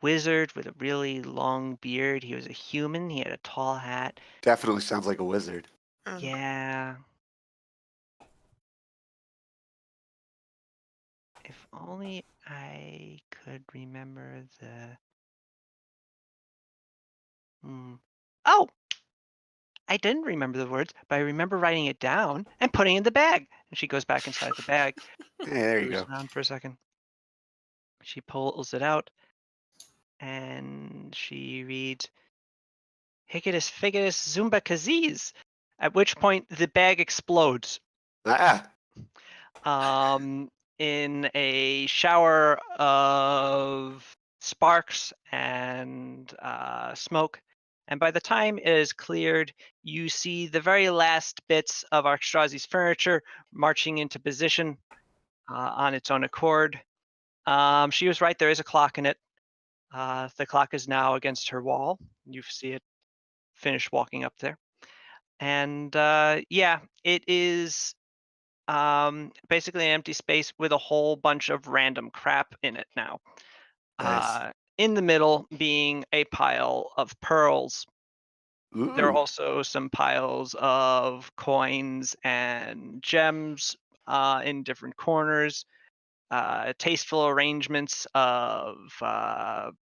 wizard with a really long beard. He was a human. He had a tall hat. Definitely sounds like a wizard. Mm. Yeah. If only I could remember the. Oh! I didn't remember the words, but I remember writing it down and putting it in the bag. And she goes back inside the bag. Hey, there you Moves go. around for a second. She pulls it out and she reads Hicketus Figgis Zumba Kaziz. At which point the bag explodes. Ah, In a shower of sparks and smoke. And by the time it is cleared, you see the very last bits of Archstrazi's furniture marching into position on its own accord. She was right, there is a clock in it. The clock is now against her wall. You see it finish walking up there. And yeah, it is basically an empty space with a whole bunch of random crap in it now. nice. In the middle being a pile of pearls. There are Ooh, also some piles of coins and gems in different corners. Tasteful arrangements of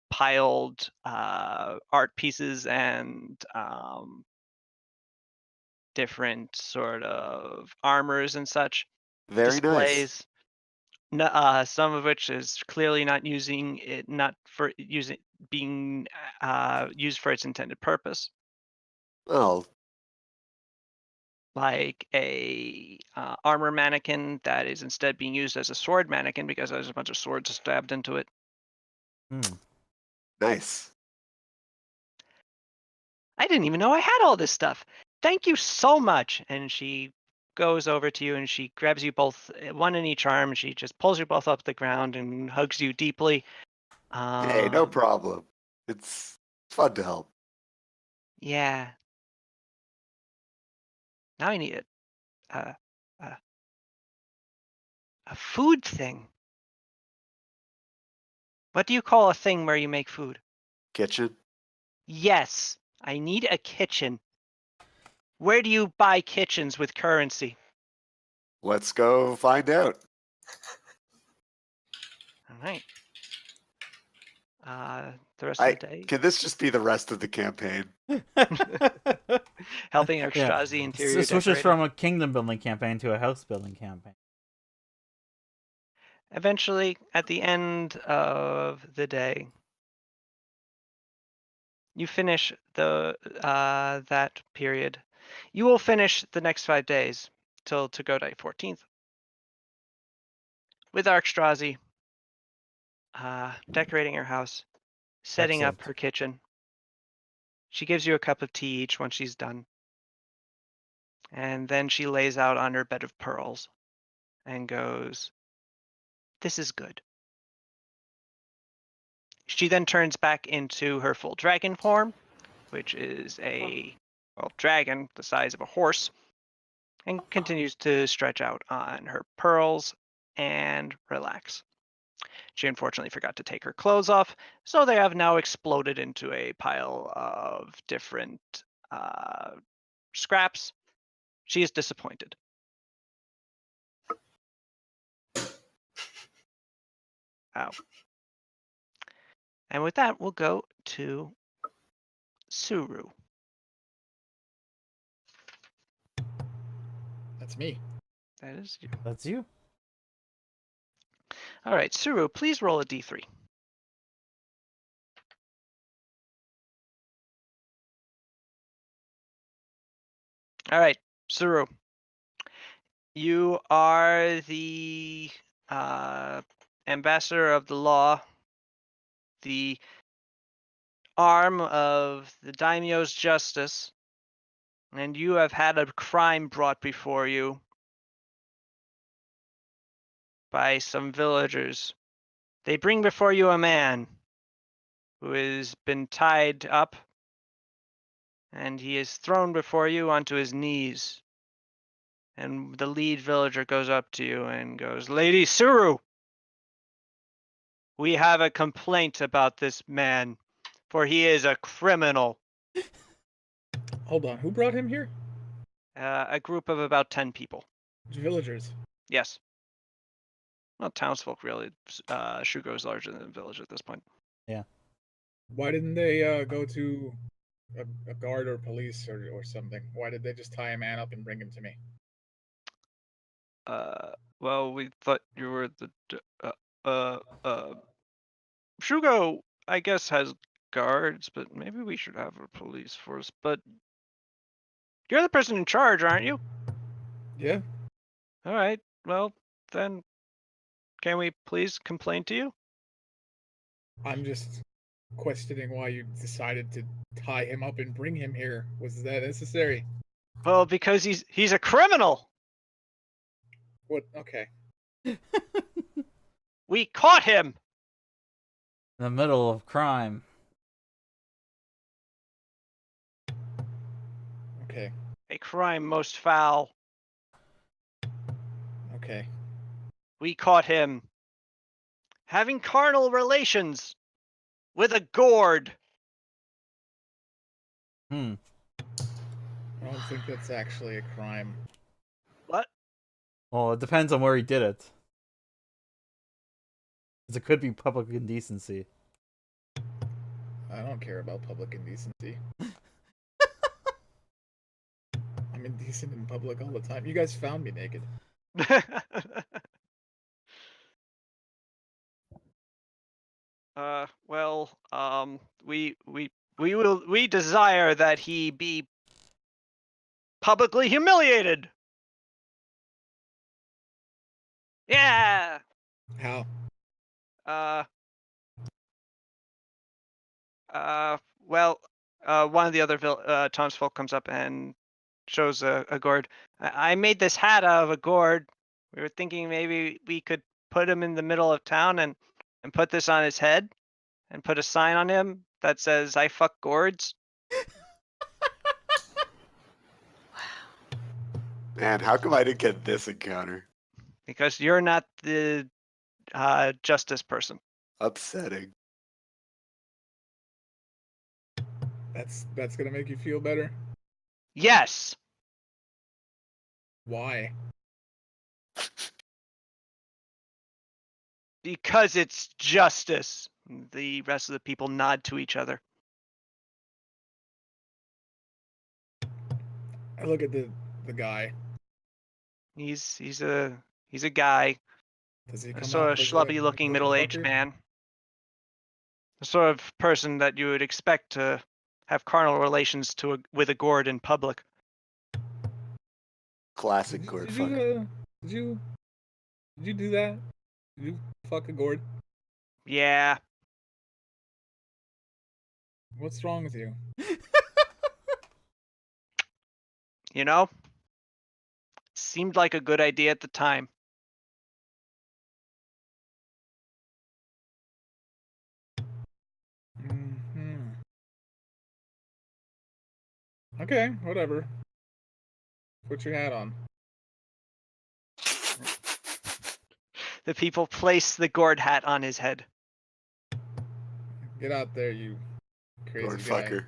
piled art pieces and different sort of armors and such. very nice. Displays. Some of which is clearly not using it, not for using being used for its intended purpose, Well, like a armor mannequin that is instead being used as a sword mannequin because there's a bunch of swords stabbed into it. nice. I didn't even know I had all this stuff. Thank you so much. And she goes over to you and she grabs you both, one in each arm. She just pulls you both up the ground and hugs you deeply. Hey, no problem. It's fun to help. Yeah. Now I need a food thing. What do you call a thing where you make food? Kitchen? Yes, I need a kitchen. Where do you buy kitchens with currency? Let's go find out. All right. the rest of the day, Can this just be the rest of the campaign? helping Yeah. Extrazi interior It switches decorating. from a kingdom building campaign to a house building campaign. Eventually, at the end of the day, you finish that period. You will finish the next 5 days till to go day 14th with Archstrazi, decorating her house, setting up Excellent. her kitchen. She gives you a cup of tea each when she's done, and then she lays out on her bed of pearls and goes, "This is good." She then turns back into her full dragon form, which is a dragon the size of a horse, and continues to stretch out on her pearls and relax. She unfortunately forgot to take her clothes off, so they have now exploded into a pile of different scraps. She is disappointed. Ow. And with that, we'll go to Suru. That's me. That is you. That's you. All right, Suru, please roll a d3. All right, Suru. You are the ambassador of the law, the arm of the daimyo's justice, and you have had a crime brought before you by some villagers. They bring before you a man who has been tied up, and he is thrown before you onto his knees. And the lead villager goes up to you and goes, "Lady Suru, we have a complaint about this man, for he is a criminal." Hold on. Who brought him here? A group of about 10 people. Villagers. Yes. Well, townsfolk, really. Shugo is larger than a village at this point. Why didn't they go to a guard or police or something? Why did they just tie a man up and bring him to me? Well, we thought you were Shugo, I guess, has guards, but maybe we should have a police force. But you're the person in charge, aren't you? Yeah. All right. Well, then, can we please complain to you? I'm just questioning why you decided to tie him up and bring him here. Was that necessary? Well, because he's a criminal. What? Okay. We caught him. In the middle of crime. Okay. A crime most foul. Okay. We caught him having carnal relations with a gourd. Hmm. I don't think that's actually a crime. What? Well, it depends on where he did it. 'Cause it could be public indecency. I don't care about public indecency. I'm indecent in public all the time. You guys found me naked. Well, we desire that he be publicly humiliated. Yeah. How? Uh. Well, one of the other townsfolk comes up and shows a gourd. I made this hat out of a gourd. We were thinking maybe we could put him in the middle of town and put this on his head and put a sign on him that says, "I fuck gourds." Man, how come I didn't get this encounter? Because you're not the justice person. Upsetting. That's gonna make you feel better? Yes. Why? Because it's justice. The rest of the people nod to each other. I look at the guy. He's a guy, Does he a come sort off of as schlubby-looking a middle-aged fucker? man. The sort of person that you would expect to have carnal relations with a gourd in public. Classic Did, gourd did fuck. you, did you did you do that? Did you fuck a gourd? Yeah, What's wrong with you? you know, seemed like a good idea at the time. Hmm. Okay, whatever. Put your hat on. The people place the gourd hat on his head. Get out there, you crazy Gourd guy. fucker.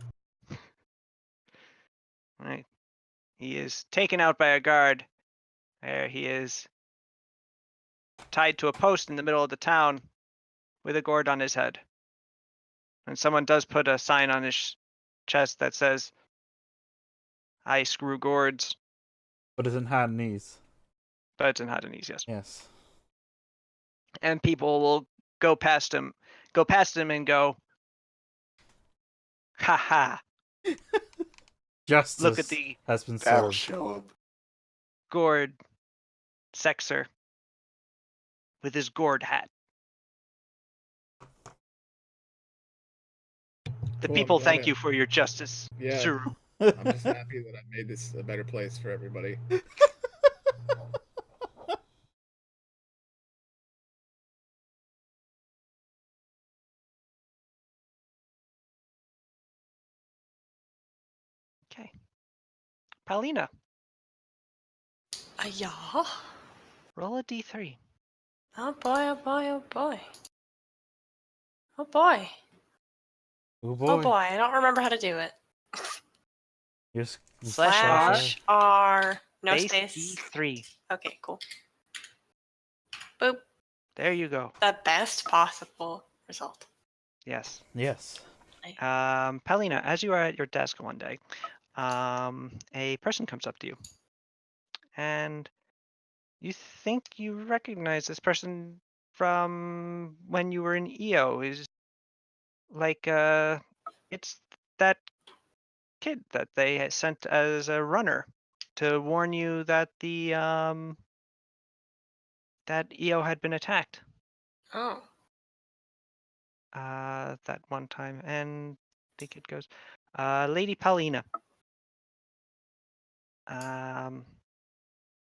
Right. He is taken out by a guard. There he is, tied to a post in the middle of the town with a gourd on his head. And someone does put a sign on his chest that says, "I screw gourds," But it's in Hadanese. but it's in Hadanese, yes. Yes. And people will go past him and go, "Ha ha! Justice Look at the has been That'll served. show him. gourd sexer with his gourd hat." The Cool, I'm people glad thank you for your justice, Yeah. Suru. I'm just happy that I made this a better place for everybody. Okay. Paulina, Yeah. roll a d3. Oh boy, oh boy, oh boy. Oh boy. Oh boy. Oh boy, I don't remember how to do it. Just Slash R. No Base space. d3. Okay, cool. Boop. There you go. The best possible result. Yes. Yes. Paulina, as you are at your desk one day, a person comes up to you, and you think you recognize this person from when you were in EO. Is like it's that kid that they had sent as a runner to warn you that the that EO had been attacked Oh. that one time. And the kid goes, Lady Paulina,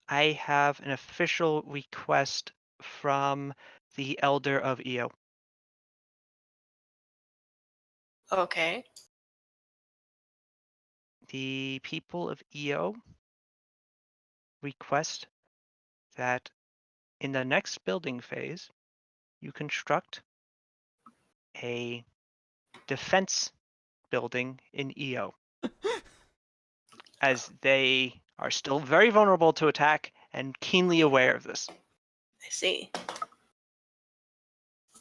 I have an official request from the Elder of EO. Okay. The people of EO request that in the next building phase, you construct a defense building in EO, as they are still very vulnerable to attack and keenly aware of this. I see.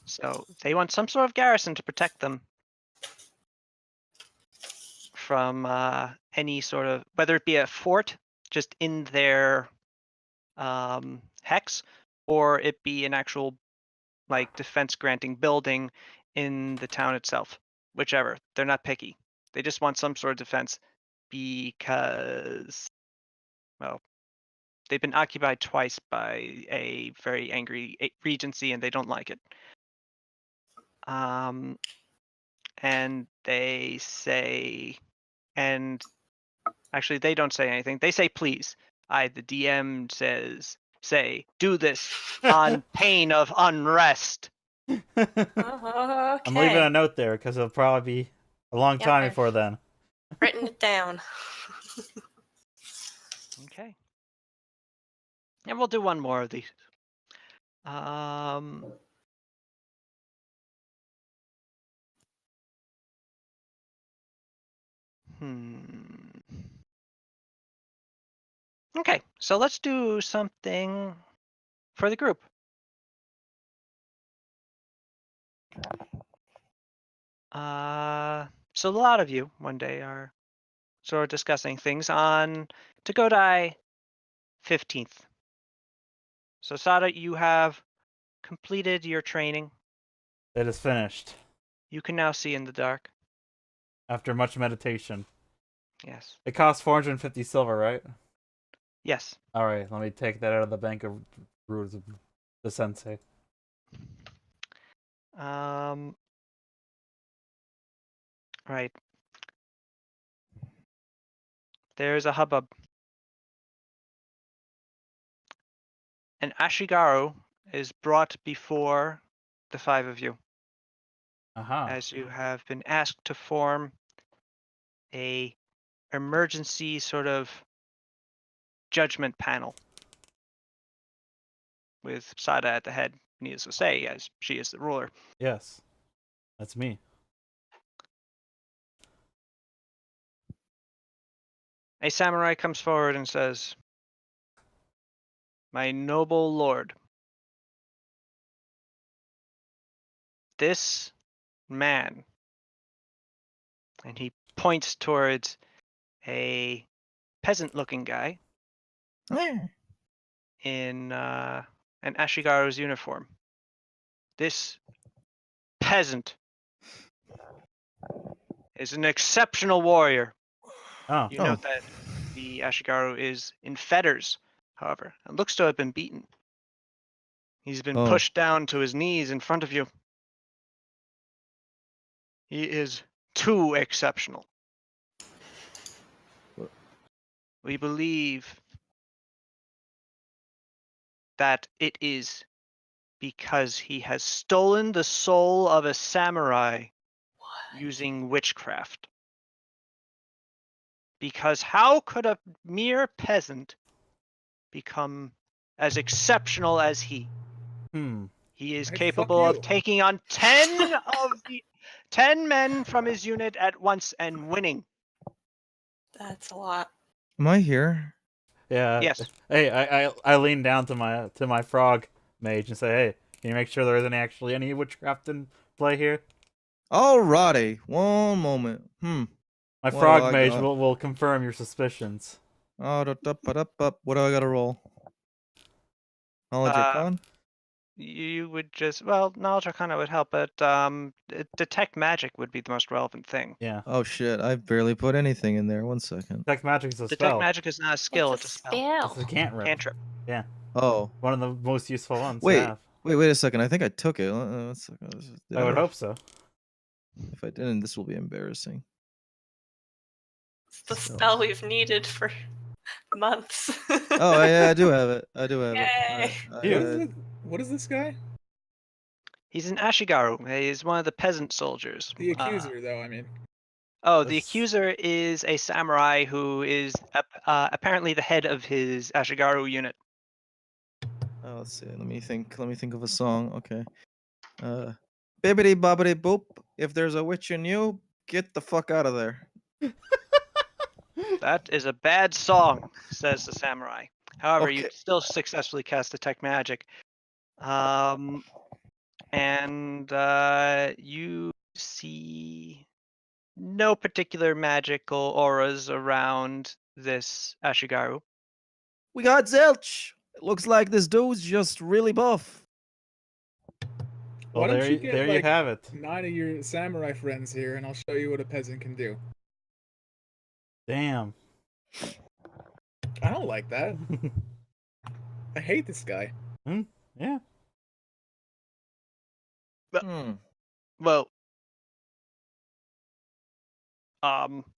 So they want some sort of garrison to protect them from any sort of, whether it be a fort just in their hex, or it be an actual like defense granting building in the town itself. Whichever. They're not picky. They just want some sort of defense because, well, they've been occupied twice by a very angry regency and they don't like it. And they say, and actually they don't say anything. They say please. The DM say do this on pain of unrest. Okay. I'm leaving a note there because it'll probably be a long Yep, time I've before then. Written it down. Okay. And we'll do one more of these. Okay, so let's do something for the group. So a lot of you one day are sort of discussing things on Tagodai 15th. So Sada, you have completed your training. It is finished You can now see in the dark. after much meditation. Yes. It costs 450 silver, right? Yes. All right, let me take that out of the bank of rules of the sensei. Right. There's a hubbub. And Ashigaru is brought before the five of you, Aha. as you have been asked to form a emergency sort of judgment panel with Sada at the head, needless to say, as she is the ruler. Yes. That's me. A samurai comes forward and says, "My noble lord, this man," and he points towards a peasant-looking guy in an Ashigaru's uniform. "This peasant is an exceptional warrior." Oh. You note that the Ashigaru is in fetters, however, and looks to have been beaten. He's been pushed down to his knees in front of you. He is too exceptional. We believe that it is because he has stolen the soul of a samurai using witchcraft. Because how could a mere peasant become as exceptional as he? He is Hey, fuck capable of you. taking on 10 men from his unit at once and winning. That's a lot. Am I here? Yeah. Yes. Hey, I lean down to my frog mage and say, "Hey, can you make sure there isn't actually any witchcraft in play here?" Alrighty, one moment. My What do frog I mage got? will confirm your suspicions. What do I gotta roll? Knowledge Arcana? You would just, well, knowledge arcana would help, but detect magic would be the most relevant thing. Yeah. Oh shit, I barely put anything in there. 1 second. Detect magic is a Detect spell. magic is not a skill, it's a spell. It's a cantrip. Cantrip. Yeah. Oh. One of the most useful ones to Wait, have. wait a second. I think I took it. Did I would hope so. If I didn't, this will be embarrassing. It's the spell we've needed for months. Oh, yeah, I do have it. I do have Yay. it. What is this guy? He's an Ashigaru. He's one of the peasant soldiers. The accuser, though, I mean. Oh, the accuser is a samurai who is apparently the head of his Ashigaru unit. Oh, let's see. Let me think of a song. Okay. Bibbidi bobbidi boop. If there's a witch in you, get the fuck out of there. That is a bad song, says the samurai. However, you Okay. still successfully cast Detect Magic. And you see no particular magical auras around this Ashigaru. We got Zelch. It looks like this dude's just really buff. Well, Why don't you there get you have it. 9 of your samurai friends here, and I'll show you what a peasant can do. Damn. I don't like that. I hate this guy. Yeah. Well,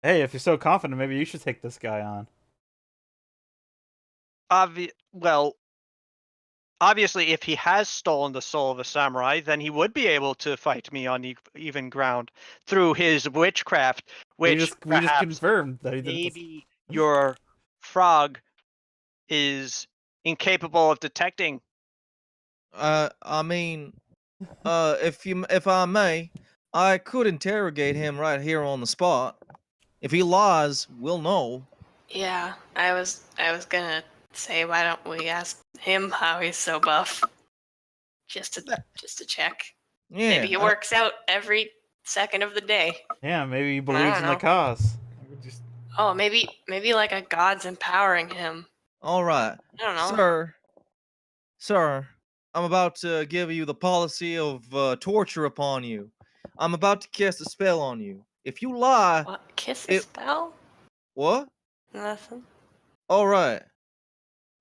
Hey, if you're so confident, maybe you should take this guy on. Obviously, if he has stolen the soul of a samurai, then he would be able to fight me on even ground through his witchcraft, which we just perhaps confirmed that he did maybe your frog is incapable of detecting. I mean, if I may, I could interrogate him right here on the spot. If he lies, we'll know. Yeah, I was gonna say, why don't we ask him how he's so buff? Just to check. Yeah. Maybe he works out every Second of the day. Yeah, maybe he believes in the know. cause. I would just Oh, maybe like a god's empowering him. All right, I don't know. sir, I'm about to give you the policy of torture upon you. I'm about to cast a spell on you. If you lie, What? Kiss a It- spell? what? Nothing. All right,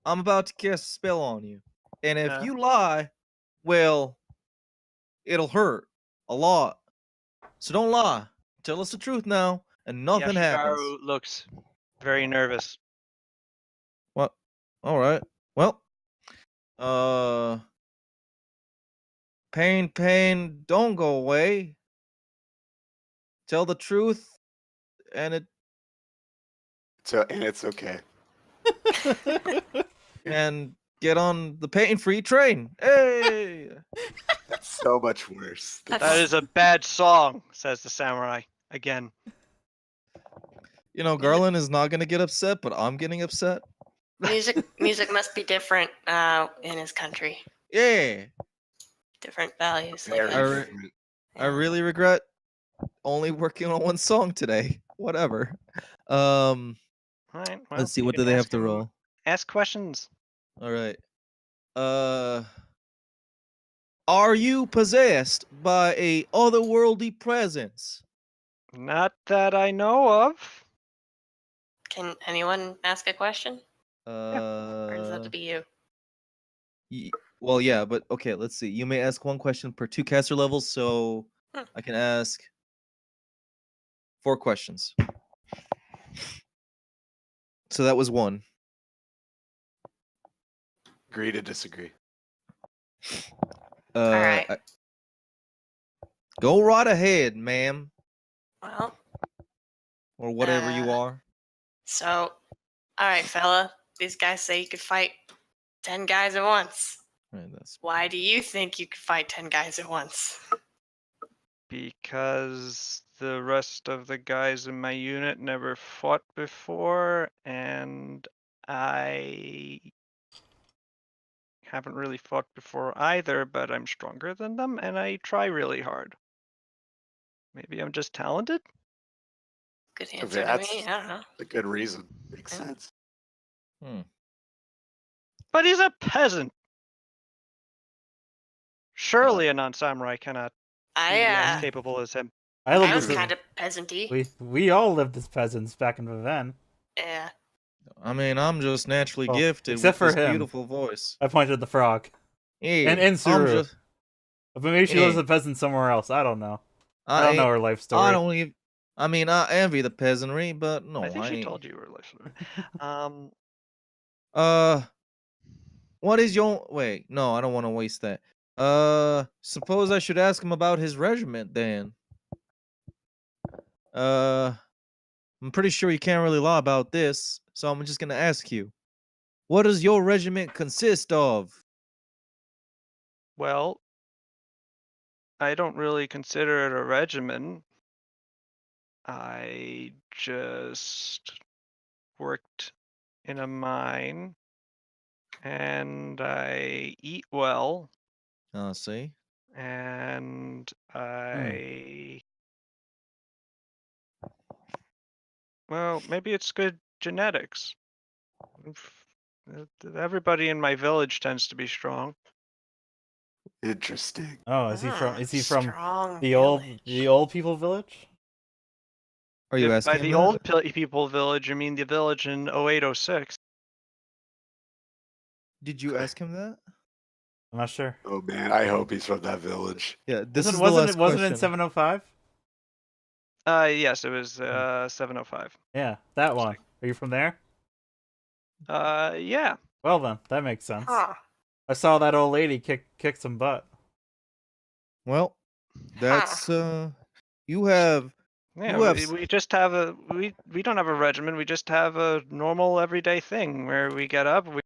I'm about to cast a spell on you, and if Uh. you lie, well, it'll hurt a lot. So don't lie. Tell us the truth now, and nothing happens. Yashigaru looks very nervous. What? All right. Well, uh, pain, don't go away. Tell the truth, and It's okay. and get on the pain-free train. Hey! That's so much worse. That is a bad song, says the samurai again. You know, Garland is not gonna get upset, but I'm getting upset. Music must be different in his country. Yeah, Different values. I very guess. different. I really regret only working on one song today. Whatever. Um, All right. Well, let's see. you What do can they have ask to him- roll? Ask questions. All right. Are you possessed by a otherworldly presence? Not that I know of. Can anyone ask a question? Or does that have to Uh, be you? well, yeah, but okay. Let's see. You may ask one question per 2 caster levels, so Hmm. I can ask 4 questions. So that was 1. Agree to disagree. right. Go right ahead, ma'am, Well, or whatever you are. so, all right, fella. These guys say you could fight 10 guys at once. Right, that's Why do you think you could fight 10 guys at once? Because the rest of the guys in my unit never fought before, and I haven't really fought before either, but I'm stronger than them, and I try really hard. Maybe I'm just talented? Good answer to That's me. I don't know. a good reason. Makes Yeah. sense. But he's a peasant. Surely a non-samurai cannot be as I capable as him. I I lived was as kind of peasanty. we all lived as peasants back in Viven. Yeah. I mean, I'm just naturally Well, gifted except with for this him. beautiful voice. I pointed at the frog. Yeah, And I'm Suru. just. But maybe she lives Yeah. as a peasant somewhere else. I don't know. I don't know her life story. I don't even. I mean, I envy the peasantry, but no, I think she ain't. told you were listening. What is your wait? No, I don't want to waste that. Suppose I should ask him about his regiment then. I'm pretty sure you can't really lie about this, so I'm just gonna ask you. What does your regiment consist of? Well, I don't really consider it a regimen. I just worked in a mine and I eat well See. and I well, maybe it's good genetics. Everybody in my village tends to be strong. Interesting. Oh, is he from strong the village. old people village? Are you If asking by him the that? old people village, you mean the village in 0806. Did you ask him that? I'm not sure. Oh man, I hope he's from that village. Yeah, this is the wasn't last it wasn't it question. in 705? Yes, it was 705. Yeah, that one. Are you from there? Yeah. Well then, that makes sense. Huh. I saw that old lady kick some butt. Well, that's you have Yeah, You have we just have we don't have a regimen. We just have a normal everyday thing where we get up, we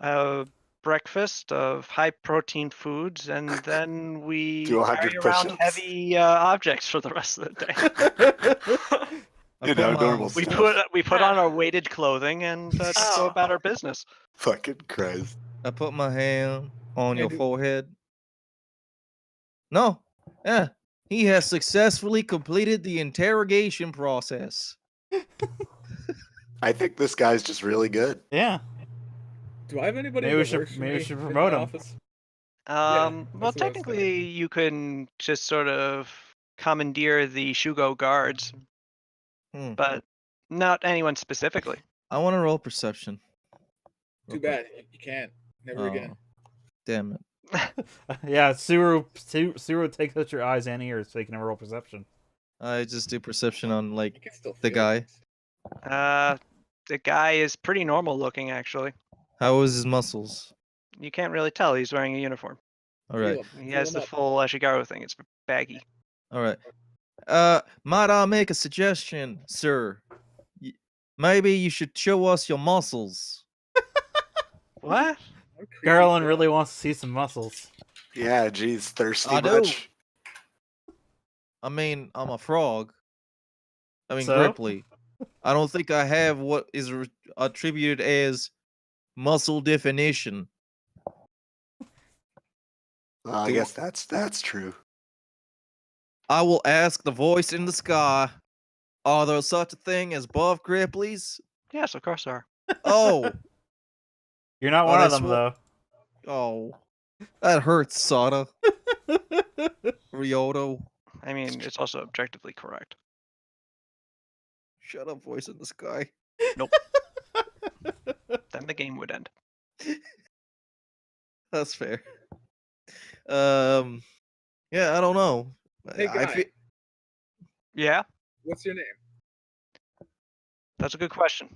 have breakfast of high protein foods, and then we Do 100 carry around push-ups. heavy objects for the rest of the day. You know, normal we stuff. put on our weighted clothing and just go Oh. about our business. Fucking Christ. I put my hand on Yeah, your dude. forehead. No. Yeah. He has successfully completed the interrogation process. I think this guy's just really good. Yeah. Do I have anybody Maybe we that should- works for maybe we me should in promote my him. office? Well, that's what I was thinking. technically, you can just sort of commandeer the Shugo guards, Hmm. but not anyone specifically. I want to roll perception. Too bad you can't. Never again. Damn it. Yeah, Suru takes out your eyes and ears so you can roll perception. I just do perception on like You can still the feel guy. things. The guy is pretty normal looking, actually. How is his muscles? You can't really tell. He's wearing a uniform. All right. Feel 'em, He feel has 'em the up. full Ashigaru thing. It's baggy. All right. Might I make a suggestion, sir? Maybe you should show us your muscles. What? What a creepy Garland thought. really wants to see some muscles. Yeah, geez, thirsty I do. much? I mean, I'm a frog. I mean, So? Gripply. I don't think I have what is attributed as muscle definition. Well, I Do- guess that's true. I will ask the voice in the sky. Are there such a thing as buff Gripplies? Yes, of course there are. Oh, You're not Oh, one of that's them, what- oh, that hurts, Sada. though. Ryoto. I mean, it's also objectively correct. Shut up, voice in the sky. Then the game would end. That's fair. Yeah, I don't know. Hey, I guy. feel Yeah, What's your name? that's a good question.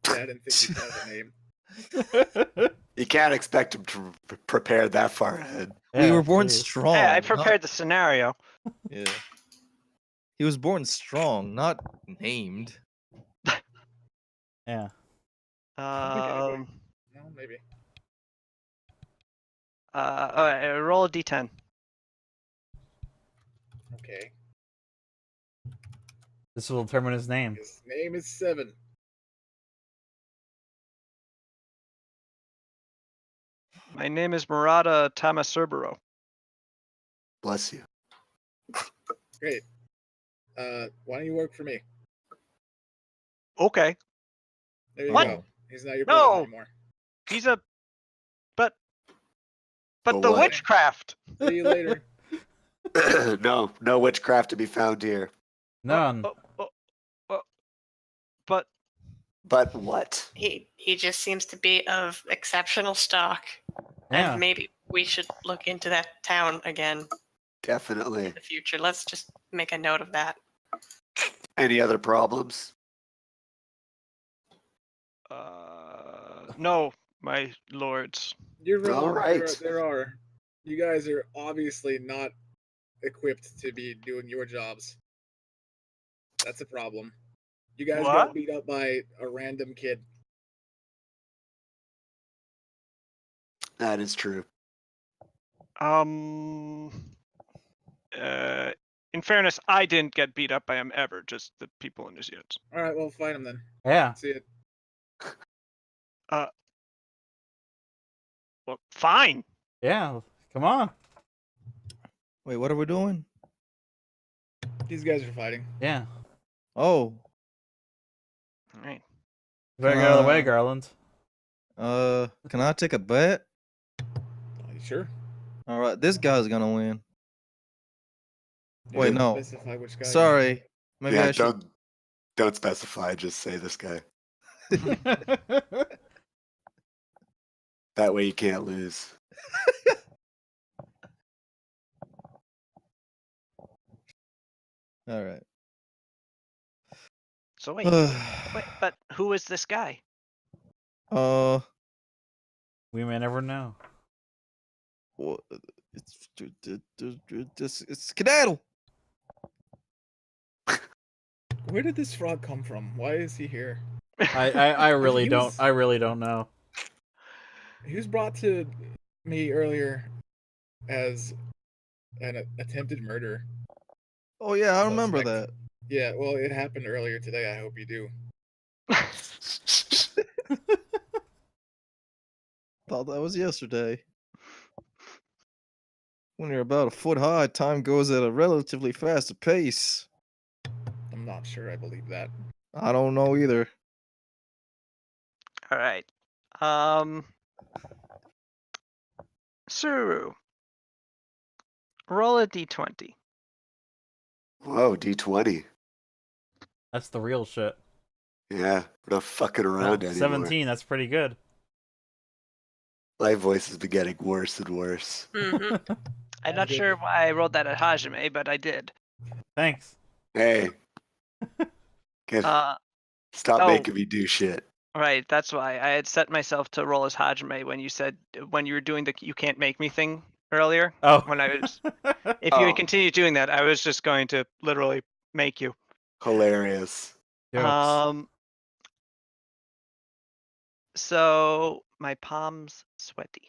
Yeah, I didn't think you had a name. You can't expect him to prepare that far ahead. we Yeah, were born please. strong. Yeah, I not- prepared the scenario. Yeah. He was born strong, not named. Yeah. Um. No, maybe. All right, roll a d10. Okay. This will determine his name. His name is 7. My name is Murata Tamasurubaro. Bless you. Great. Why don't you work for me? Okay, There you What? go. He's not your No. brother anymore. he's a. But But the what? witchcraft. See you later. No witchcraft to be found here. None. But But what? He just seems to be of exceptional stock. Yeah. And maybe we should look into that town again Definitely. in the future. Let's just make a note of that. Any other problems? no, my lords. You're wrong. All right. There are. You guys are obviously not equipped to be doing your jobs. That's a problem. You guys What? got beat up by a random kid. That is true. In fairness, I didn't get beat up by him ever. Just the people in his units. All right, well, find him then. Yeah. See it. Well, fine. Yeah. Come on. Wait, what are we doing? These guys are fighting. Yeah. Oh, All right. Better get out of the way, Uh, Garland. can I take a bet? Are you sure? All right, this guy's gonna win. You Wait, didn't no. specify which guy. Sorry. Maybe Yeah, I should. don't specify. Just say this guy. That way you can't lose. All right. So wait, but who is this guy? We may never know. Well, it's skedaddle. Where did this frog come from? Why is he here? I really He don't. was- I really don't know. He was brought to me earlier as an attempted murder. Oh yeah, I remember Suspect. that. Yeah, well, it happened earlier today. I hope you do. Thought that was yesterday. When you're about a foot high, time goes at a relatively fast pace. I'm not sure I believe that. I don't know either. All right. Suru, roll a d20. Whoa, D20. That's the real shit. Yeah, we're not fucking Oh, around anymore. 17, that's pretty good. My voice has been getting worse and worse. Hmm. I'm not sure why I rolled that at Hajime, but I did. Thanks. Hey, stop oh. making me do shit. Right, that's why I had set myself to roll as Hajime when you said when you were doing the "you can't make me" thing earlier. Oh. When I was, if you had continued doing that, I was just going to literally make you. Hilarious. Jokes. So my palms sweaty.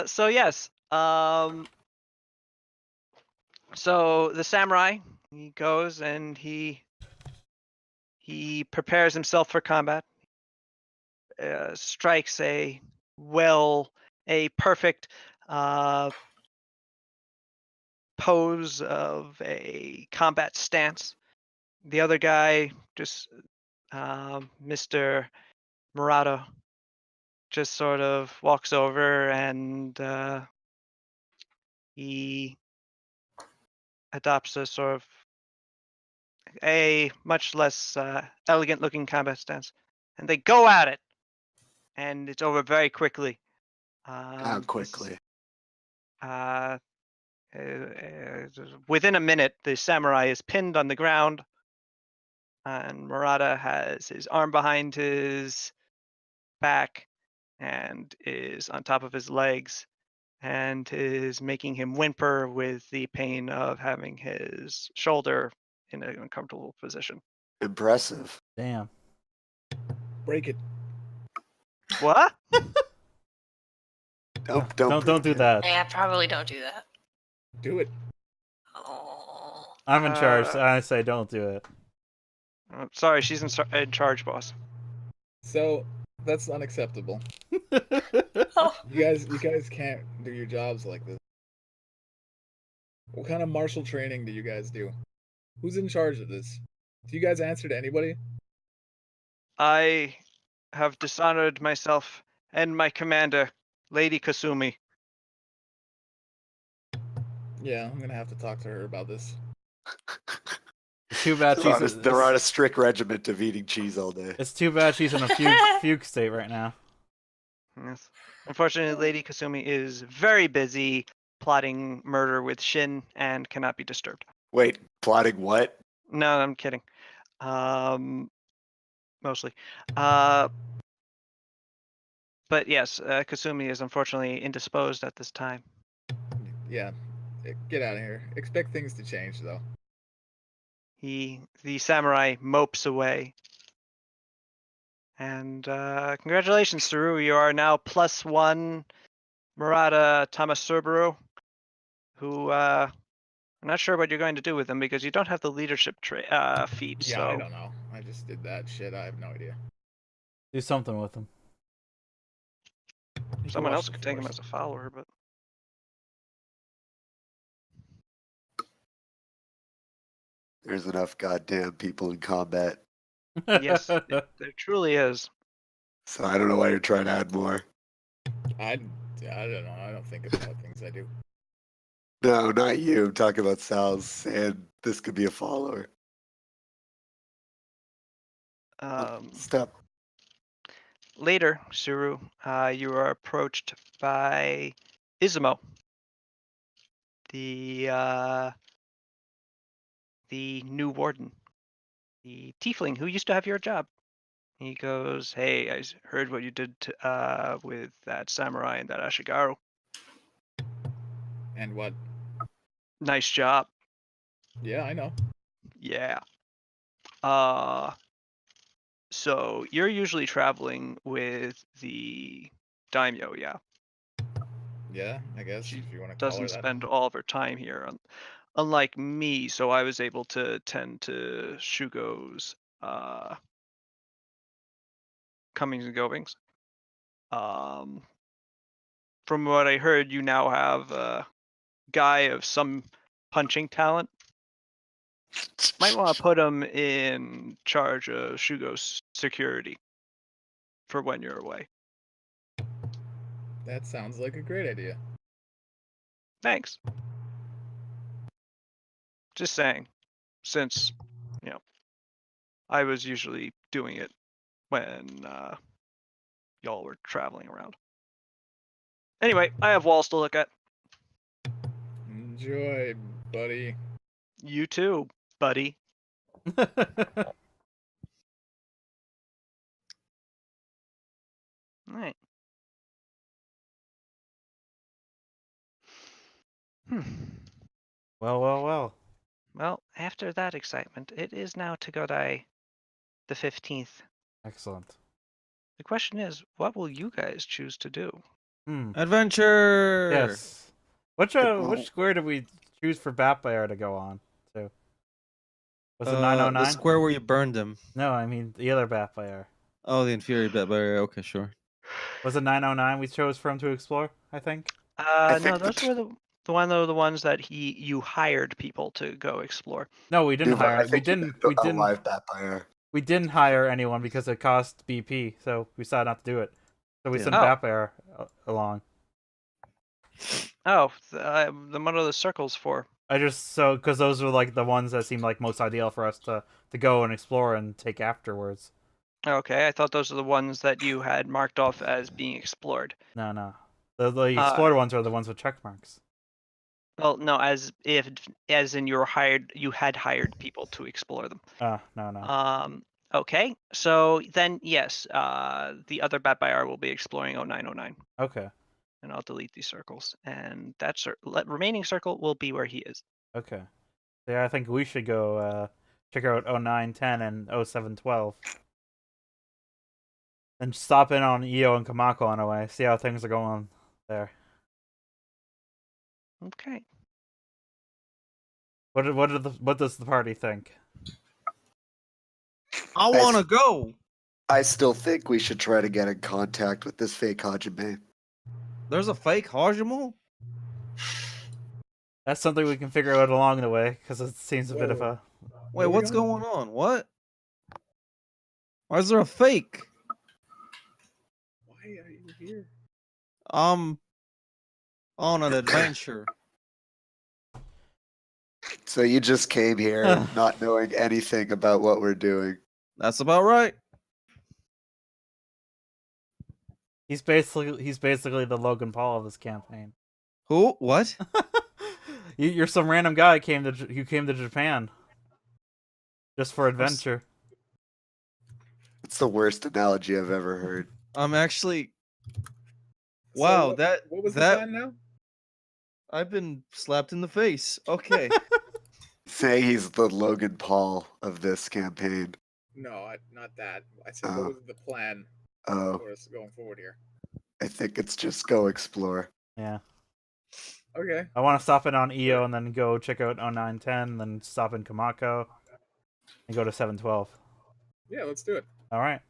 So yes. So the samurai, he goes and he prepares himself for combat. Strikes a perfect pose of a combat stance. The other guy, just Mr. Murata, just sort of walks over and he adopts a sort of a much less elegant looking combat stance, and they go at it, and it's over very quickly. How quickly? Within a minute, the samurai is pinned on the ground, and Murata has his arm behind his back and is on top of his legs and is making him whimper with the pain of having his shoulder in an uncomfortable position. Impressive. Damn. Break it. What? Don't do that. Yeah, probably don't do that. Do it. Oh. I'm in charge, so I say don't do it. Sorry, she's in charge, boss. So that's unacceptable. Oh. You guys can't do your jobs like this. What kind of martial training do you guys do? Who's in charge of this? Do you guys answer to anybody? I have dishonored myself and my commander, Lady Kasumi. Yeah, I'm gonna have to talk to her about this. It's too bad they're on a strict regiment of eating cheese all day. It's too bad she's in a fugue state right now. Yes. Unfortunately, Lady Kasumi is very busy plotting murder with Shin and cannot be disturbed. Wait, plotting what? No, I'm kidding. Mostly. But yes, Kasumi is unfortunately indisposed at this time. Yeah, get out of here. Expect things to change, though. The samurai mopes away. And congratulations, Saru. You are now +1 Murata Tamasurburu, who I'm not sure what you're going to do with him because you don't have the leadership feat. Yeah, so I don't know. I just did that shit. I have no idea. Do something with him. You someone watch else the could take him Force. as a follower, but There's enough goddamn people in combat. yes, there truly is. So I don't know why you're trying to add more. I don't know. I don't think about things I do. No, not you. I'm talking about Sal's saying this could be a follower. Stop. Later, Suru, you are approached by Izumo, the new warden, the tiefling who used to have your job. He goes, "Hey, I heard what you did with that samurai and that Ashigaru. And what? Nice job. Yeah, I know. Yeah. So you're usually traveling with the daimyo, yeah? Yeah, I guess She if you want to call her doesn't that. spend all of her time here, unlike me. So I was able to tend to Shugo's comings and goings. From what I heard, you now have a guy of some punching talent. Might want to put him in charge of Shugo's security for when you're away. That sounds like a great idea. Thanks. Just saying, since, I was usually doing it when y'all were traveling around. Anyway, I have walls to look at. Enjoy, buddy. You too, buddy. All right. Well. Well, after that excitement, it is now Togodai the 15th. Excellent. The question is, what will you guys choose to do? Adventure. Yes. Which square did we choose for Batbear to go on to? Was it The 909? square where you burned him. No, I mean the other Batbear. Oh, the inferior bat barrier. Okay, sure. Was it 909 we chose for him to explore? I think. No, think those were the ones that you hired people to go explore. No, we didn't hire. I think we didn't. Live Batfire. We didn't hire anyone because it cost BP, so we decided not to do it. So we Yeah. sent Oh. Batbear along. Oh, the what are the circles for? Because those were like the ones that seemed like most ideal for us to go and explore and take afterwards. Okay, I thought those are the ones that you had marked off as being explored. No. The explored ones are the ones with check marks. Well, no, as in you had hired people to explore them. No. Okay, so then yes, the other Batbyar will be exploring 0909, Okay. and I'll delete these circles, and that remaining circle will be where he is. Okay. Yeah, I think we should go check out 0910 and 0712. And stop in on Io and Kamako on our way. See how things are going there. Okay. What does the party think? I want to go. I still think we should try to get in contact with this fake Hajime. There's a fake Hajime? That's something we can figure out along the way, because it seems a bit of a... Wait, what's going on? What? Why is there a fake? Why are you here? On an adventure. So you just came here not knowing anything about what we're doing. That's about right. He's basically the Logan Paul of this campaign. Who? What? You're some random guy who came to Japan just for adventure. It's the worst analogy I've ever heard. I'm actually. Wow, So what was the plan now? I've been slapped in the face. Okay. Say he's the Logan Paul of this campaign. No, not that. I said, what was the plan for us going forward here? I think it's just go explore. Yeah. Okay. I want to stop in on Io and then go check out 0910, and then stop in Kamako and go to 712. Yeah, let's do it. All right.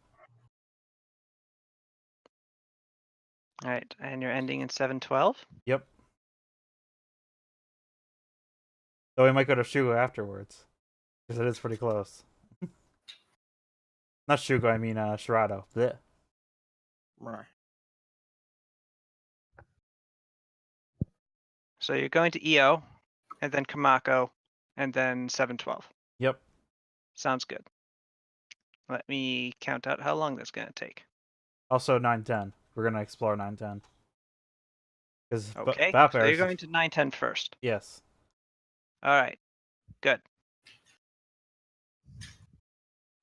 All right, and you're ending in 712. Yep. So we might go to Shugo afterwards, because it is pretty close. Not Shugo, I mean Shirado. Blech. Right. So you're going to EO, and then Kamako, and then 712. Yep. Sounds good. Let me count out how long that's going to take. Also 910. We're going to explore 910. Okay, so you're going to 910 first. Yes. All right, good.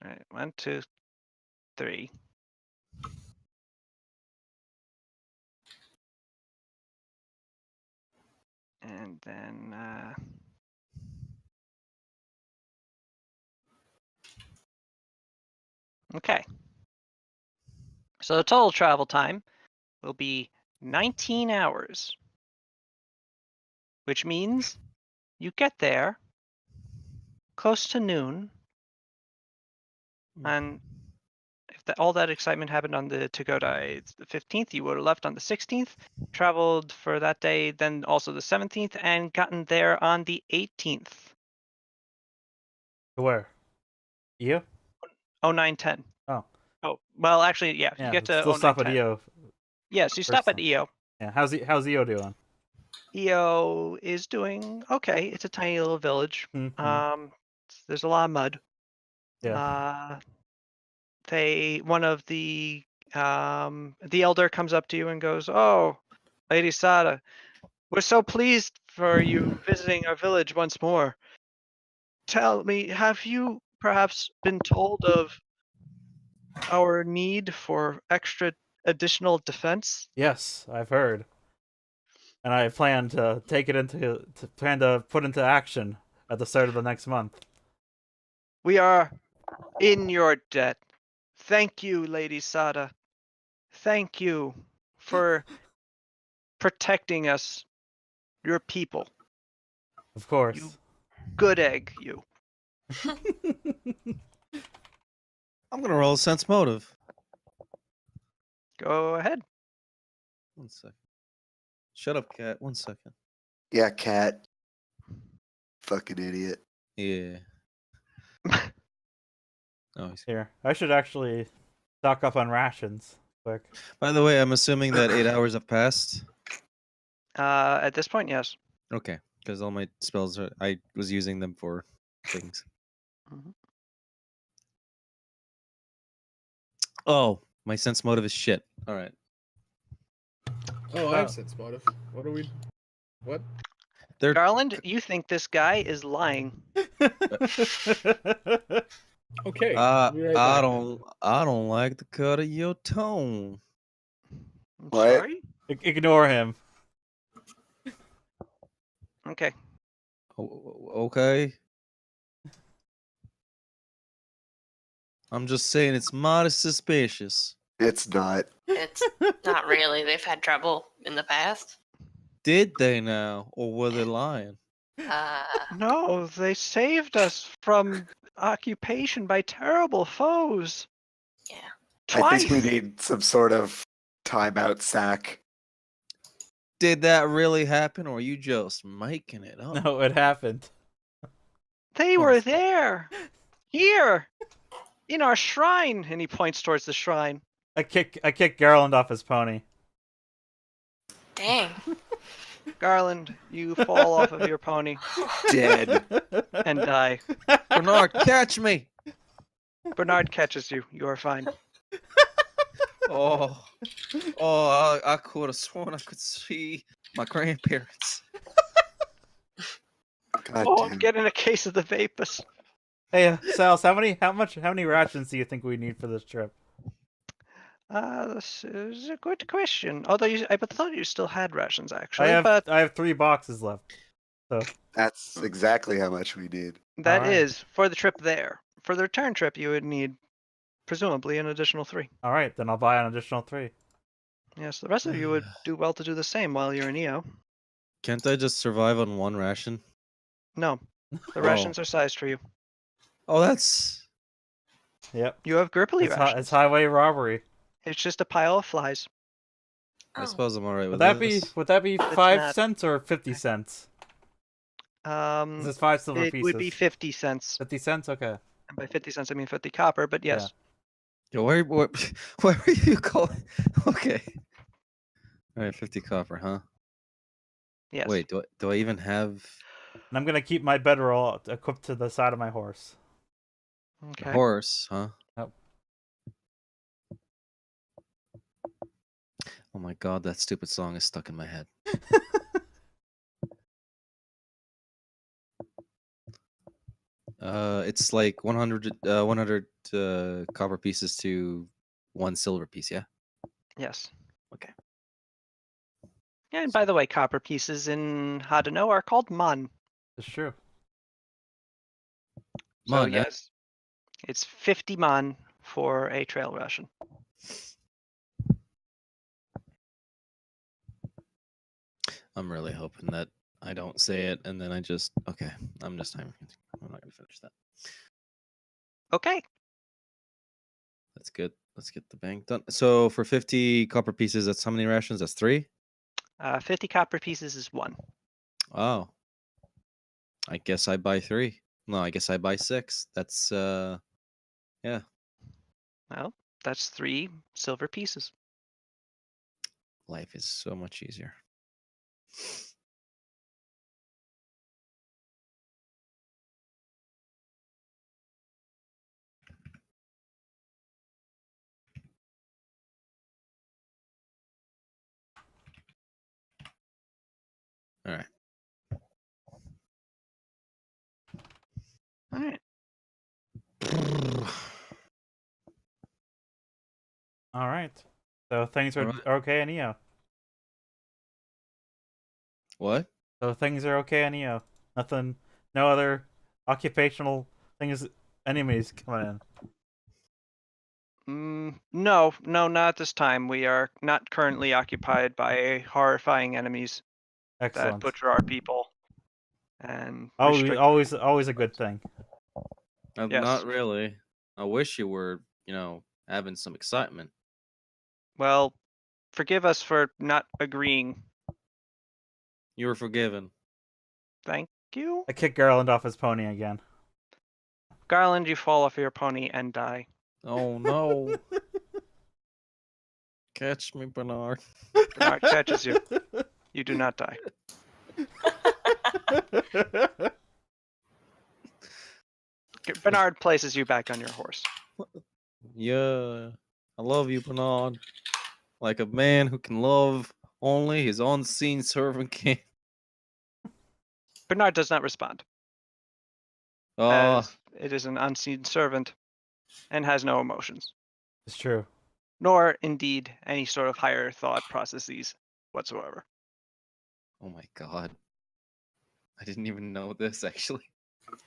All right, 1, 2, 3. And then okay. So the total travel time will be 19 hours, which means you get there close to noon. And if all that excitement happened on the Togodai the 15th. You would have left on the 16th, traveled for that day, then also the 17th, and gotten there on the 18th. Where? You? 0910. Oh. Oh, well, actually, yeah. Yeah. You get to Still stop at 0910. EO. Yes, you first stop at time. EO. Yeah. How's EO doing? EO is doing okay. It's a tiny little village. Mhm. There's a lot of mud. Yeah. One of the elder comes up to you and goes, "Oh, Lady Sada, we're so pleased for you visiting our village once more. Tell me, have you perhaps been told of our need for extra additional defense? Yes, I've heard. And I plan to put into action at the start of the next month. We are in your debt. Thank you, Lady Sada. Thank you for protecting us, your people. Of course. You good egg, you." I'm gonna roll a sense motive. Go ahead. 1 second. Shut up, cat. 1 second. Yeah, cat. Fucking idiot. Yeah. Oh, Here, I should actually stock up on rations quick. by the way, I'm assuming that 8 hours have passed. At this point, yes. Okay, because all my spells I was using them for things. Mhm. Oh, my sense motive is shit. All right. Oh, I have sense motive. What are we? What? They're Garland, you think this guy is lying. Okay. I'll be right back then. I don't like the cut of your tone. I'm What? sorry? Ignore him. Okay. Okay. I'm just saying it's mighty suspicious. It's not. It's not really. They've had trouble in the past. Did they now, or were they lying? No, they saved us from occupation by terrible foes. Yeah. I Twice. think we need some sort of timeout sack. Did that really happen, or are you just making it up? No, it happened. They were there. Here. In our shrine. And he points towards the shrine. I kick Garland off his pony. Dang. Garland, you fall off of your pony Dead. and die. Bernard, catch me! Bernard catches you. You are fine. Oh, I could have sworn I could see my grandparents. God Oh, damn. I'm getting a case of the vapus. Hey, Sals, how many rations do you think we need for this trip? This is a good question. Although I thought you still had rations actually, I but have 3 boxes left. So That's exactly how much we need. that Alright. is for the trip there. For the return trip, you would need presumably an additional 3. all right, then I'll buy an additional 3. Yes, the rest of you would do well to do the same while you're in EO. Can't I just survive on 1 ration? No, the Oh. rations are sized for you. Oh, that's... Yep. You have Gerpily rations. It's highway robbery. It's just a pile of flies. I Oh. suppose I'm alright with Would that be 5 not- cents or 50 cents? Is this 5 silver It pieces? would be 50 cents. 50 cents? Okay. And by 50 cents, I mean 50 copper, but yes. Yo, where are you going? Okay. Alright, 50 copper, huh? Yes. Wait, do I even have And I'm gonna keep my bedroll equipped to the side of my horse. a Okay. horse, huh? Yep. Oh my god, that stupid song is stuck in my head. It's like 100 copper pieces to 1 silver piece, yeah? Yes. Okay. Yeah, and by the way, copper pieces in Hadano are called mon. It's true. So Mon, eh? yes, it's 50 mon for a trail ration. I'm really hoping that I don't say it and then I just okay. I'm not gonna finish that. Okay. That's good. Let's get the bank done. So for 50 copper pieces, that's how many rations? That's 3? 50 copper pieces is 1. Oh. I guess I buy 3. No, I guess I buy 6. That's yeah. Well, that's 3 silver pieces. Life is so much easier. All right. All right. All right. So things are Alright. okay in EO. What? So things are okay in EO. Nothing. No other occupational things. Enemies coming in. No, not at this time. We are not currently occupied by horrifying enemies that Excellent. butcher our people and Always, restrict. always a good thing. Yes. Not really. I wish you were, having some excitement. Well, forgive us for not agreeing. You were forgiven. Thank you. I kick Garland off his pony again. Garland, you fall off your pony and die. Oh no. Catch me, Bernard. Bernard catches you. You do not die. Bernard places you back on your horse. Yeah. I love you, Bernard. Like a man who can love only his unseen servant can. Bernard does not respond, Ah, as it is an unseen servant and has no emotions, It's true. nor indeed any sort of higher thought processes whatsoever. oh my god. I didn't even know this actually.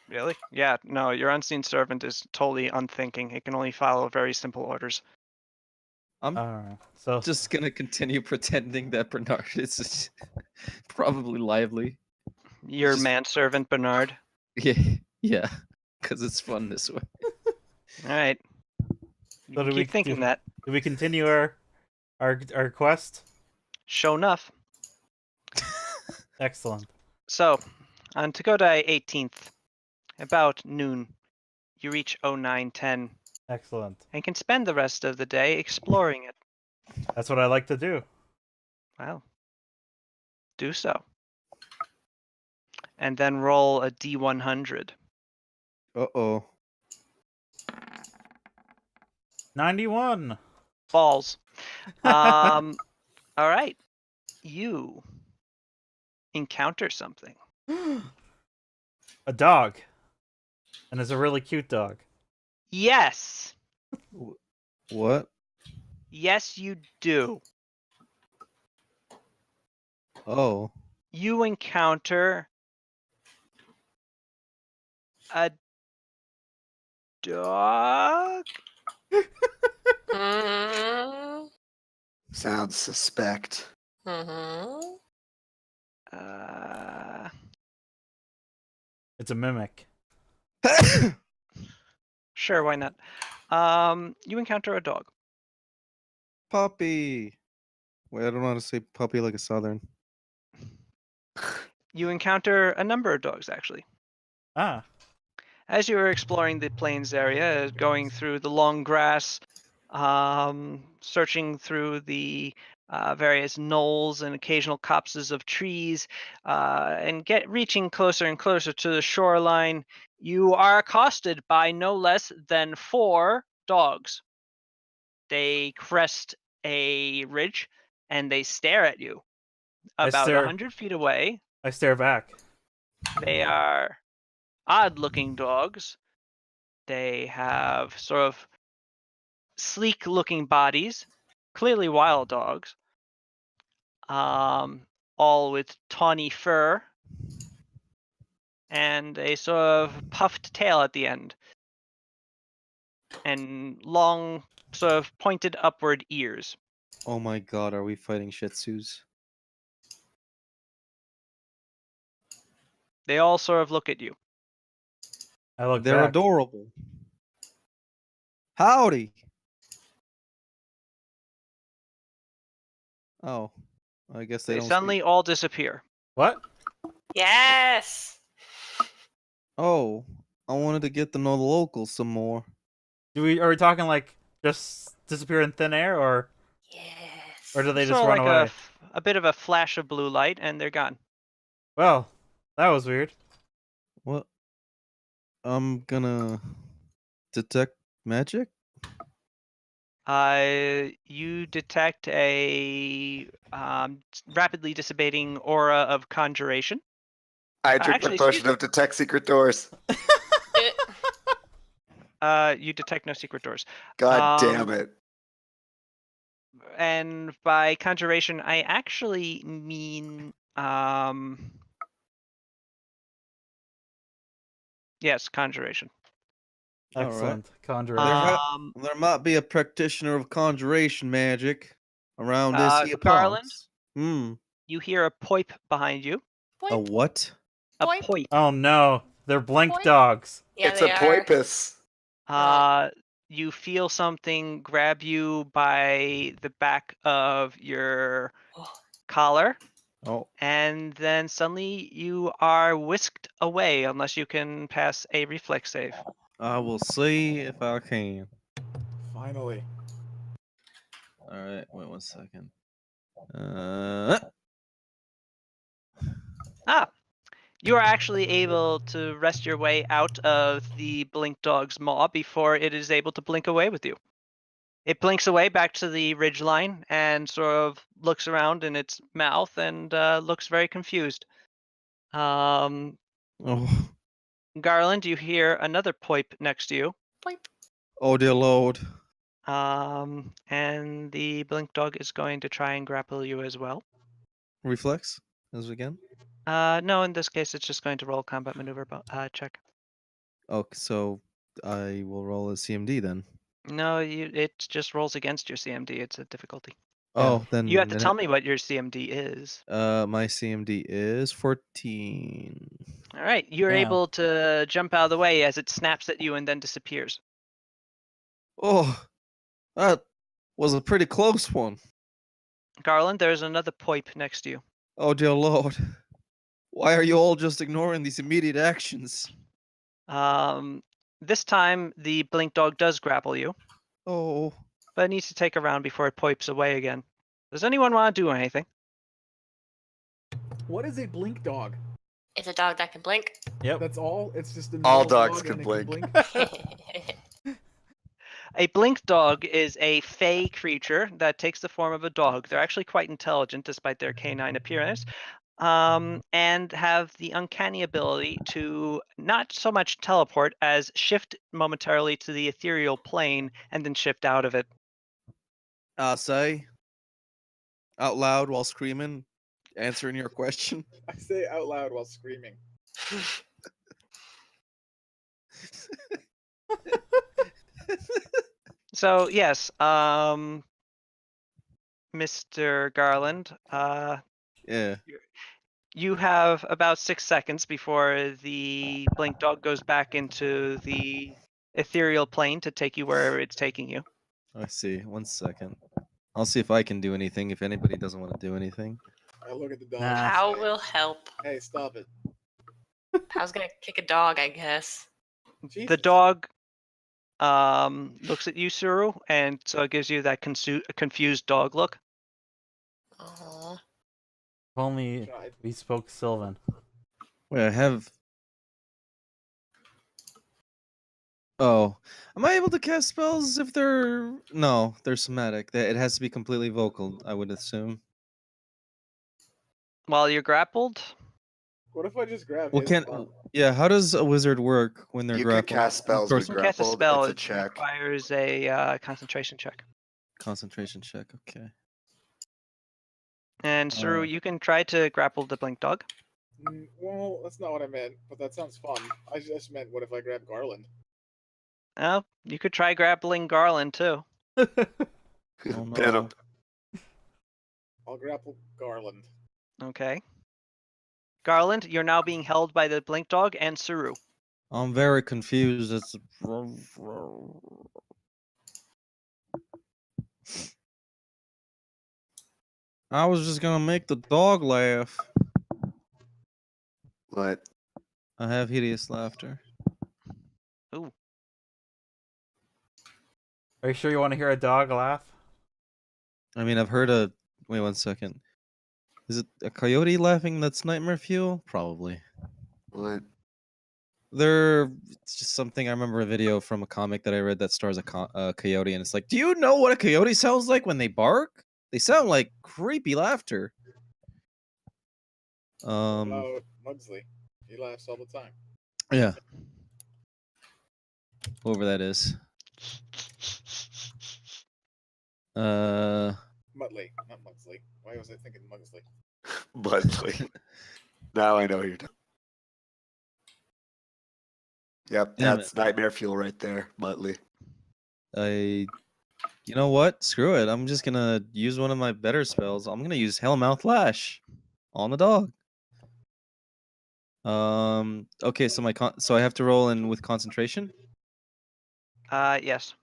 Really? Yeah, no, your unseen servant is totally unthinking. It can only follow very simple orders. I'm Alright. So just gonna continue pretending that Bernard is probably lively. Your Just- manservant, Bernard. Yeah, because it's fun this way. All right. You So can keep thinking that. do we continue our quest? Show enough. Excellent. So, on Takodai 18th, about noon, you reach 0910 Excellent. and can spend the rest of the day exploring it. That's what I like to do. Well, do so. And then roll a D100. Uh-oh. 91. Balls. All right. You encounter something. A dog. And it's a really cute dog. Yes. What? Yes, you do. Oh. You encounter a dog. Mm-hmm. Sounds suspect. Mm-hmm. It's a mimic. Sure, why not? You encounter a dog. Puppy. Wait, I don't know how to say puppy like a southern. You encounter a number of dogs, actually. Ah. As you are exploring the plains area, going through the long grass, searching through the various knolls and occasional copses of trees, and reaching closer and closer to the shoreline, you are accosted by no less than 4 dogs. They crest a ridge and they stare at you. About 100 feet away, I stare back. they are odd-looking dogs. They have sort of sleek-looking bodies, clearly wild dogs, all with tawny fur and a sort of puffed tail at the end, and long, sort of pointed upward ears. Oh my god, are we fighting Shih Tzus? They all sort of look at you. I look They're back. adorable. Howdy. Oh, I guess they They don't suddenly speak. all disappear. What? Yes. Oh, I wanted to get to know the locals some more. Are we talking like just disappear in thin air, or Yes. do they just Sort of run like away? a bit of a flash of blue light, and they're gone. Well, that was weird. What? I'm gonna detect magic. You detect a rapidly dissipating aura of conjuration. I drink my Actually, excuse potion of detect secret doors. you detect no secret doors. God damn it. And by conjuration, I actually mean yes, conjuration. All right. Excellent There, conjuration. there might be a practitioner of conjuration magic around this here Garland, parts. Hmm. you hear a poip behind you. A what? A Poip. poip. Oh no, they're blink Boy. dogs. Yeah, It's they a are. poipus. You feel something grab you by the back of your collar, Oh, and then suddenly you are whisked away unless you can pass a reflex save. I will see if I can. Finally. All right. Wait 1 second. Uh. You are actually able to wrest your way out of the blink dog's maw before it is able to blink away with you. It blinks away back to the ridgeline and sort of looks around in its mouth and looks very confused. Oh. Garland, you hear another poip next to you. Poip. Oh dear lord. And the blink dog is going to try and grapple you as well. Reflex. As again. No, in this case, it's just going to roll a combat maneuver check. Oh, so I will roll a CMD then. No, it just rolls against your CMD. It's a difficulty. Oh, then You have to tell me what your CMD is. my CMD is 14. All right, you're Damn. able to jump out of the way as it snaps at you and then disappears. Oh, that was a pretty close one. Garland, there's another poip next to you. Oh dear lord. Why are you all just ignoring these immediate actions? This time the blink dog does grapple you, Oh. but it needs to take a round before it poips away again. Does anyone want to do anything? What is a blink dog? It's a dog that can blink. Yep. That's all? It's just a All normal dogs dog can and blink. it A blink dog is a fey creature that takes the form of a dog. They're actually quite intelligent despite their canine appearance, and have the uncanny ability to not so much teleport as shift momentarily to the ethereal plane and then shift out of it. Say out loud while screaming, answering your question. I say out loud while screaming. So yes, Mr. Garland, Yeah. you have about 6 seconds before the blink dog goes back into the ethereal plane to take you wherever it's taking you. I see. 1 second. I'll see if I can do anything. If anybody doesn't want to do anything. I look at the dog. Nah. and Pow say, will help. Hey, stop it. Pow's gonna kick a dog, I guess. The Jesus. dog looks at you, Suru, and so it gives you that confused dog look. Aw. If only Tried. we spoke Sylvan. Wait, I have. Oh, am I able to cast spells if they're no? They're somatic. It has to be completely vocal. I would assume. While you're grappled, What if I just grab Well, his can arm? yeah? How does a wizard work when they're You can grappled? cast Of spells course, you with can cast a grappled. spell. It's a It check. requires a concentration check. concentration check. Okay. And Suru, you can try to grapple the blink dog. Well, that's not what I meant, but that sounds fun. I just meant, what if I grab Garland? Oh, you could try grappling Garland too. Oh, Pin no. him. I'll grapple Garland. Okay. Garland, you're now being held by the blink dog and Suru. I'm very confused. It's I was just gonna make the dog laugh. What? I have hideous laughter. Ooh. Are you sure you want to hear a dog laugh? I mean, I've heard a. Wait 1 second. Is it a coyote laughing that's nightmare fuel? Probably. What? It's just something. I remember a video from a comic that I read that stars a coyote, and it's like, do you know what a coyote sounds like when they bark? They sound like creepy laughter. What about Mugsley? He laughs all the time. Yeah. Whoever that is. Muttley, not Mugsley. Why was I thinking Mugsley? Mudsley. Now I know who you're talking. Yep, Damn that's nightmare fuel right there, Muttley. You know what? Screw it. I'm just gonna use one of my better spells. I'm gonna use Hellmouth Lash on the dog. Okay, so so I have to roll in with concentration. Yes.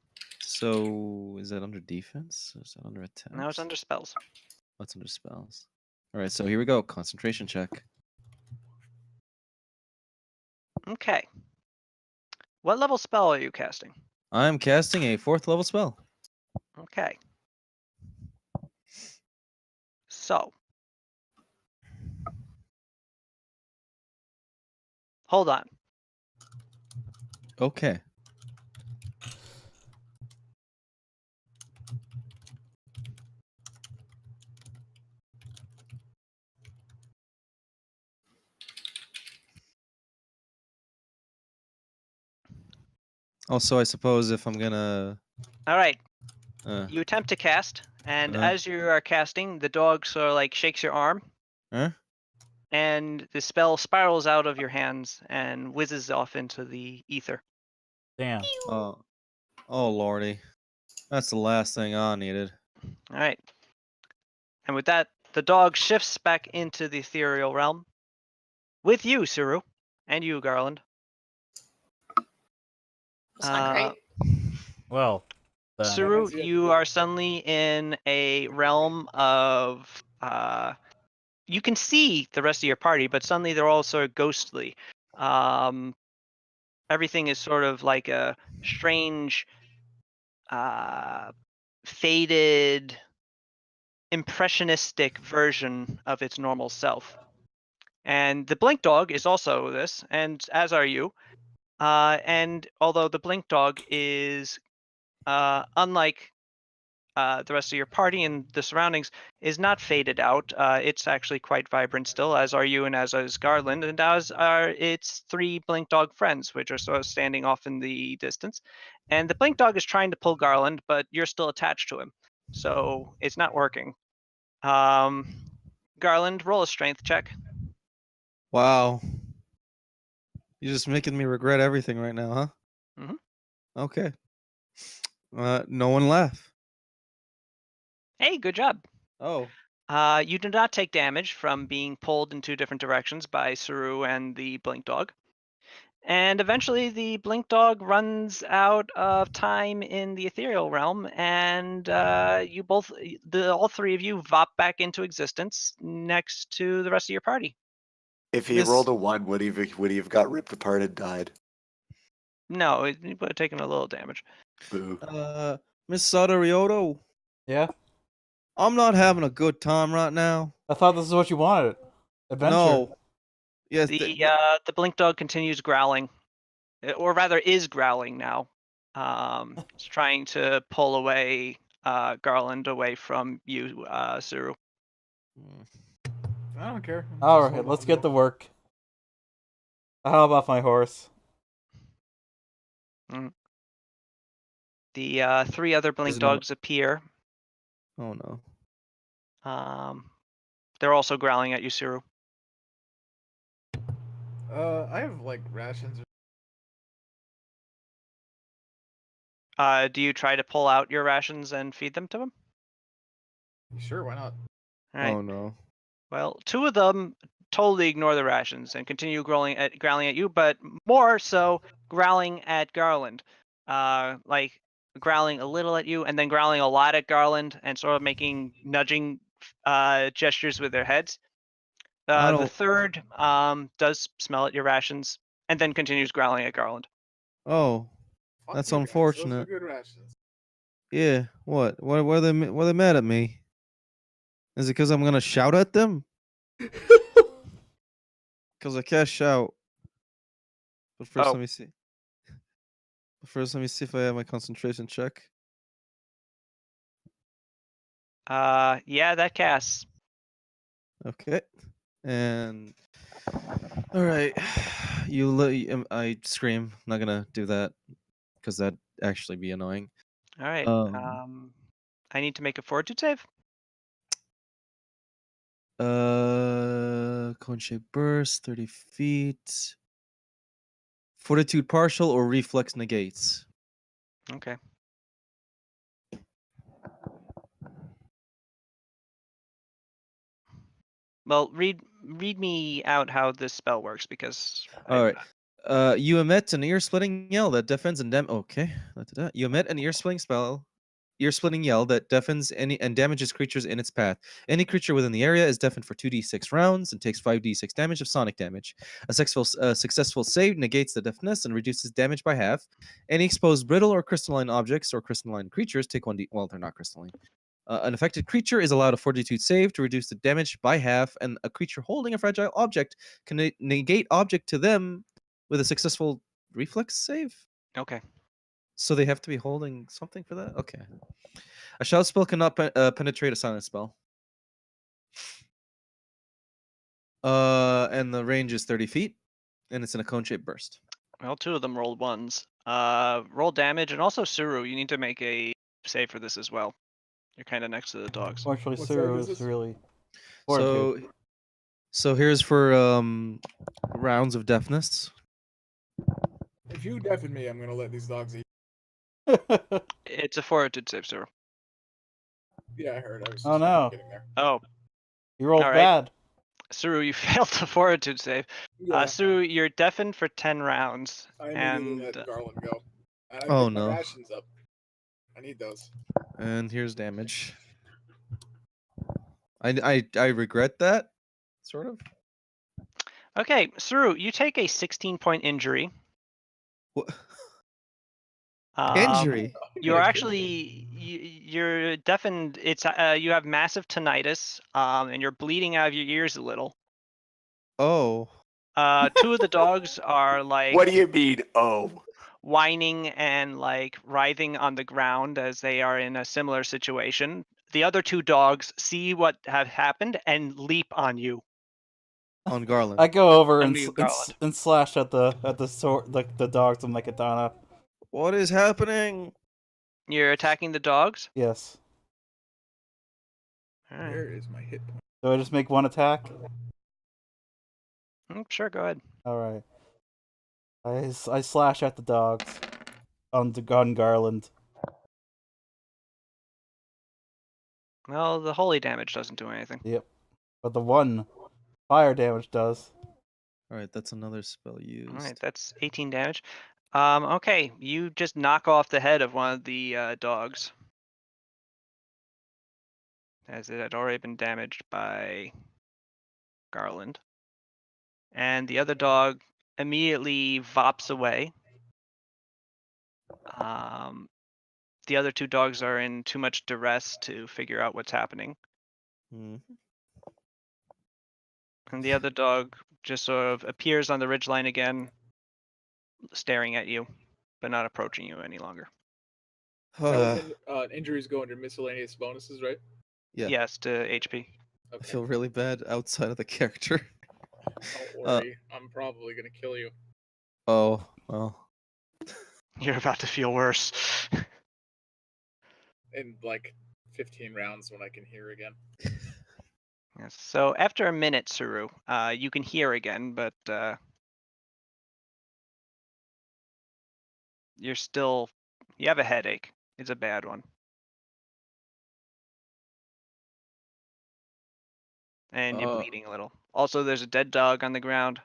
So is that under defense? Or is that under attack? Now it's under spells. What's under spells? All right, so here we go. Concentration check. Okay. What level spell are you casting? I'm casting a 4th level spell. Okay. So. Hold on. Okay. Also, I suppose if I'm gonna. All right. Uh, You attempt to cast, and Uh-huh. as you are casting, the dog sort of like shakes your arm, huh? and the spell spirals out of your hands and whizzes off into the ether. Damn. Oh lordy. That's the last thing I needed. All right. And with that, the dog shifts back into the ethereal realm with you, Suru, and you, Garland. It's not great. Well, then. Suru, Reminds you of you the- are suddenly in a realm of you can see the rest of your party, but suddenly they're all sort of ghostly. Everything is sort of like a strange, faded, impressionistic version of its normal self. And the blink dog is also this, and as are you. And although the blink dog is unlike the rest of your party and the surroundings, is not faded out. It's actually quite vibrant still, as are you and as is Garland, and as are its 3 blink dog friends, which are sort of standing off in the distance. And the blink dog is trying to pull Garland, but you're still attached to him, so it's not working. Garland, roll a strength check. Wow. You're just making me regret everything right now, huh? Mhm. Okay. No one laugh. Hey, good job. Oh. You do not take damage from being pulled in 2 different directions by Saru and the blink dog. And eventually the blink dog runs out of time in the ethereal realm, and you both, all 3 of you, vop back into existence next to the rest of your party. If he Miss- rolled a 1, would he have got ripped apart and died? No, it would have taken a little damage. Boo. Miss Sadarioto, Yeah? I'm not having a good time right now. I thought this is what you wanted. Adventure. No. Yes. The blink dog continues growling, or rather is growling now. It's trying to pull away Garland away from you, Saru. I don't care. I'm All just right, holding let's on get to to work. How about my horse? The 3 other blink There's no- dogs appear. Oh no. They're also growling at you, Suru. I have like rations. Do you try to pull out your rations and feed them to them? Sure, why not? All right. Oh no. Well, 2 of them totally ignore the rations and continue growling at you, but more so growling at Garland. Like growling a little at you and then growling a lot at Garland and sort of making nudging gestures with their heads. I The don't- third does smell at your rations and then continues growling at Garland. Oh, Fuck That's you guys, unfortunate. Those are good rations. yeah. What? Why are they mad at me? Is it because I'm gonna shout at them? Because I can't shout. But first, Oh. let me see. First, let me see if I have my concentration check. Yeah, that casts. Okay. And all right, I scream. I'm not gonna do that because that'd actually be annoying. All right. I need to make a fortitude save. Cone shape burst, 30 feet. Fortitude partial or reflex negates. Okay. Well, read me out how this spell works because All right. You emit an ear-splitting yell that deafens and Okay. You emit an ear-splitting yell that deafens and damages creatures in its path. Any creature within the area is deafened for 2d6 rounds and takes 5d6 damage of sonic damage. A successful save negates the deafness and reduces damage by half. Any exposed brittle or crystalline objects or crystalline creatures take 1d. Well, they're not crystalline. An affected creature is allowed a fortitude save to reduce the damage by half, and a creature holding a fragile object can negate object to them with a successful reflex save. Okay. So they have to be holding something for that? Okay. A shout spell cannot penetrate a silent spell. And the range is 30 feet, and it's in a cone-shaped burst. Well, two of them rolled ones. Roll damage, and also Suru, you need to make a save for this as well. You're kind of next to the dogs. Actually, What Suru save is is this? really. So here's for rounds of deafness. If you deafen me, I'm gonna let these dogs eat. It's a fortitude save, Suru. Yeah, I heard. I was Oh, just no. getting there. Oh, You rolled All right. bad. Suru, you failed the fortitude save. Yeah, Suru, you're deafened for 10 rounds. I immediately And let Garland go. And I Oh, picked my no. rations up. I need those. And here's damage. I regret that, sort of. okay, Suru, you take a 16-point injury. What? Um, Injury. You're actually you're deafened. It's you have massive tinnitus, and you're bleeding out of your ears a little. Oh. Two of the dogs are like What do you mean? Oh, whining and like writhing on the ground as they are in a similar situation. The other two dogs see what have happened and leap on you. On Garland. I go over On and, you, and, Garland. and slash at the sword, the dogs with my katana. What is happening? You're attacking the dogs. Yes. All right. Where is my hit point? Do I just make one attack? Sure, go ahead. All right. I slash at the dogs on the gun Garland. Well, the holy damage doesn't do anything. Yep. But the one fire damage does. All right, that's another spell used. All right, that's 18 damage. Okay, you just knock off the head of one of the dogs, as it had already been damaged by Garland. And the other dog immediately vops away. The other two dogs are in too much duress to figure out what's happening. Mhm. And the other dog just sort of appears on the ridgeline again, staring at you, but not approaching you any longer. That was injuries go under miscellaneous bonuses, right? Yeah. Yes, to HP. I Okay. feel really bad outside of the character. Don't worry. I'm probably gonna kill you. Oh, well. You're about to feel worse. In like 15 rounds when I can hear again. Yes. So after a minute, Suru, you can hear again, but you have a headache. It's a bad one. And you're bleeding a little. Also, there's a dead dog on the ground.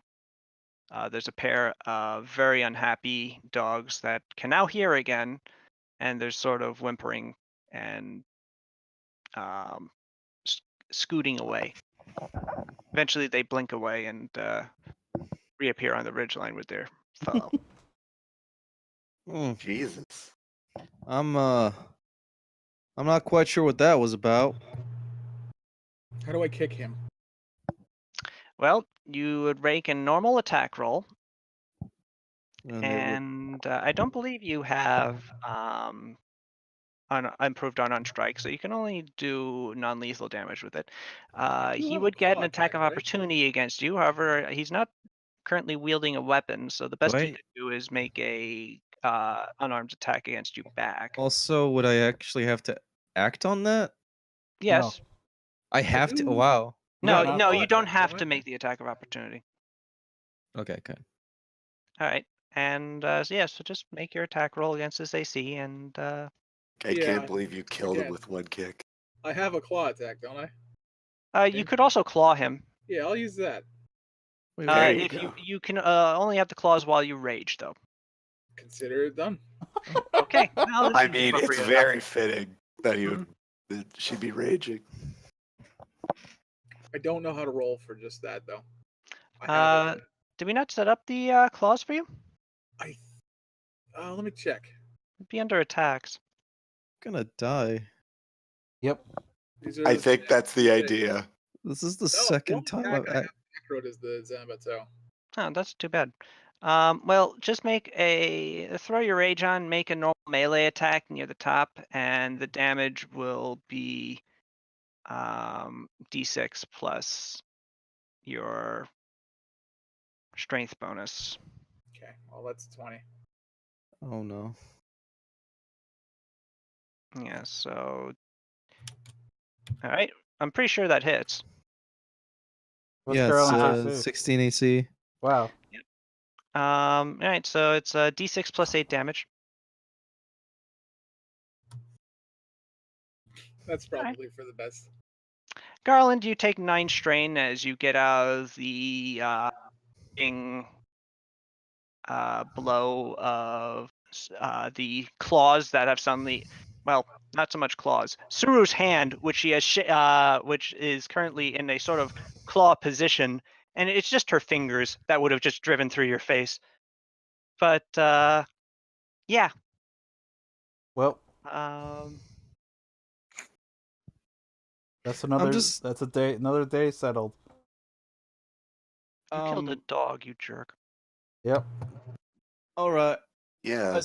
There's a pair of very unhappy dogs that can now hear again, and there's sort of whimpering and scooting away. Eventually, they blink away and reappear on the ridgeline with their foe. Hmm, Jesus. I'm not quite sure what that was about. How do I kick him? Well, you would make a normal attack roll, And it would- and I don't believe you have improved on strike, so you can only do non-lethal damage with it. do He have would get claw an attack attack, of right? opportunity against you. However, he's not currently wielding a weapon, so the best he Wait. could do is make a unarmed attack against you back. Also, would I actually have to act on that? Yes. I have to. do- Wow. No, Yeah, no, claw you don't attack, have don't to I? make the attack of opportunity. Okay. Okay. All right, and so yeah, so just make your attack roll against this AC, and I Yeah, can't believe you killed him again. with one kick. I have a claw attack, don't I? you could also claw him. Yeah, I'll use that. Wait, There wait. you If go. you can only have the claws while you rage, though. Consider it done. Okay. Well, this I seems mean, it's appropriate enough. very fitting that he Mhm. would that she'd be raging. I don't know how to roll for just that though. I have it. Did we not set up the claws for you? Let me check. It'd be under attacks. I'm gonna die. Yep. These are I the think same that's the thing. idea. This is the No, second one time attack I've. I have macroed is the Zambato. Oh, that's too bad. Well, just make throw your rage on, make a normal melee attack near the top, and the damage will be d6 plus your strength bonus. Okay, well that's 20. Oh no. Yeah, so all right. I'm pretty sure that hits. What's Yeah, it's Garland's AC? 16 AC. Wow. All right, so it's d6 plus 8 damage. That's Alright. probably for the best. Garland, you take 9 strain as you get out of the blow of the claws that have suddenly, well, not so much claws. Suru's hand, which she has, which is currently in a sort of claw position, and it's just her fingers that would have just driven through your face. But yeah. Well, that's another. just- That's another day settled. You killed a dog, you jerk. Yep. All right. Yeah.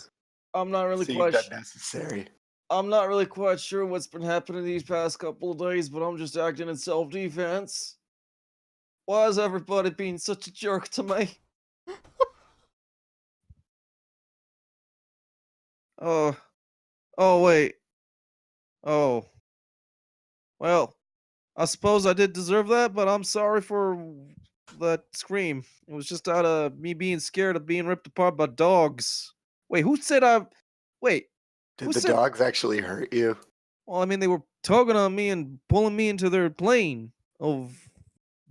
I'm not really Seemed unnecessary. I'm not really quite sure what's been happening these past couple of days, but I'm just acting in self-defense. Why is everybody being such a jerk to me? Oh wait. Oh. Well, I suppose I did deserve that, but I'm sorry for that scream. It was just out of me being scared of being ripped apart by dogs. Wait, who said Wait. Did Who the said- dogs actually hurt you? Well, I mean, they were tugging on me and pulling me into their plane of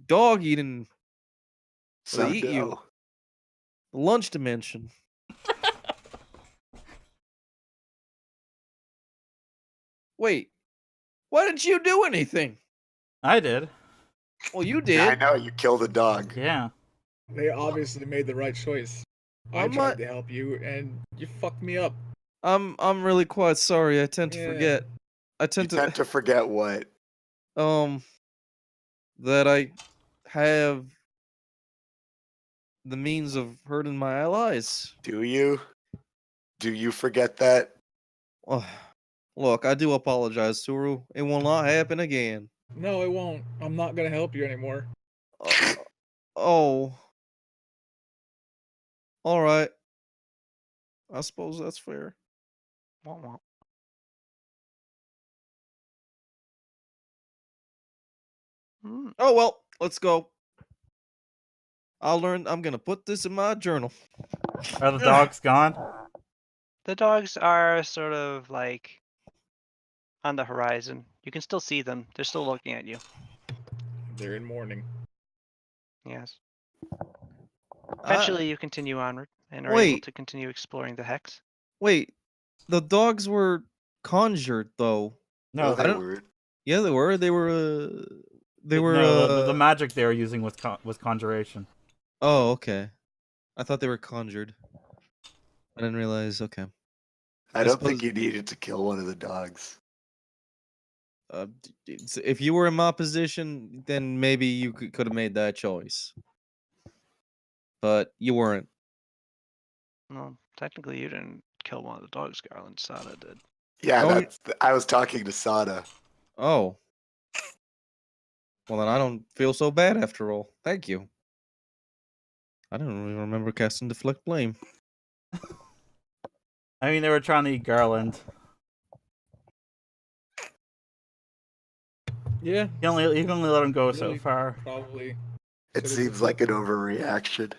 dog eating So eat you. no. the lunch dimension. Wait, why didn't you do anything? I did. Well, you I did. know you killed a dog. Yeah. They obviously made the right choice. I I'm tried not- to help you and you fucked me up. I'm really quite sorry. I tend to Yeah. forget. I You tend tend to forget what? that I have the means of hurting my allies. Do you? Do you forget that? Oh, look, I do apologize, Suru. It will not happen again. No, it won't. I'm not gonna help you anymore. Oh. All right. I suppose that's fair. Womp womp. Mm. Oh well, let's go. I'm gonna put this in my journal. Are the dogs gone? The dogs are sort of like on the horizon. You can still see them. They're still looking at you. They're in mourning. Yes. Eventually, you continue onward and are able wait. to continue exploring the hex. Wait, the dogs were conjured though. No, No. they don't- weren't. Yeah, they were. They were. They were. No, the magic they were using was conjuration. Oh, okay. I thought they were conjured. I didn't realize. Okay. I I don't think suppose- you needed to kill one of the dogs. If you were in my position, then maybe you could have made that choice. But you weren't. Well, technically, you didn't kill one of the dogs. Garland Sada did. Yeah, Oh, I was talking to Sada. Oh. Well, then I don't feel so bad after all. Thank you. I don't really remember casting deflect blame. I mean, they were trying to eat Garland. Yeah. You can only let him go so Really far. Probably. It should've seems just like an let them- overreaction.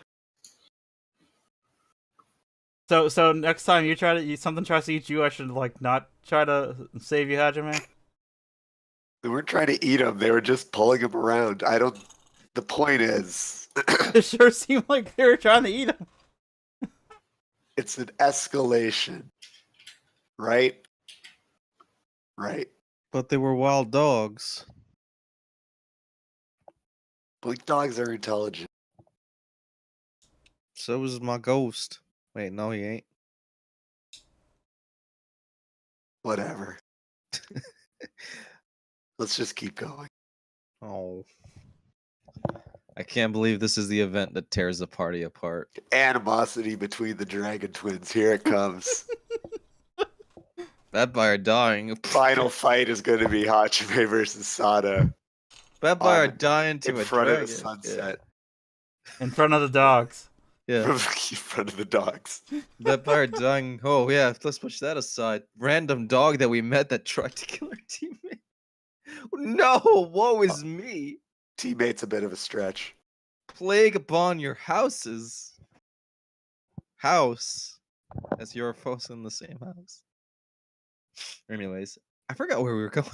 So next time something tries to eat you, I should like not try to save you, Hajime. They weren't trying to eat him. They were just pulling him around. I don't. The point is, It sure seemed like they were trying to eat him. it's an escalation, right? Right. But they were wild dogs. Blink dogs are intelligent. So was my ghost. Wait, no, he ain't. Whatever. Let's just keep going. Oh. I can't believe this is the event that tears the party apart. Animosity between the dragon twins. Here it comes. Vampire dying. Final fight is going to be Hachime versus Sada Vampire on- dying to in a front dragon. of the sunset. In front of the dogs. Yeah. In front of the dogs. Vampire dying. Oh yeah, let's push that aside. Random dog that we met that tried to kill our teammate. No, woe is me. Teammate's a bit of a stretch. Plague upon your houses. House. As you're both in the same house. Anyways, I forgot where we were going.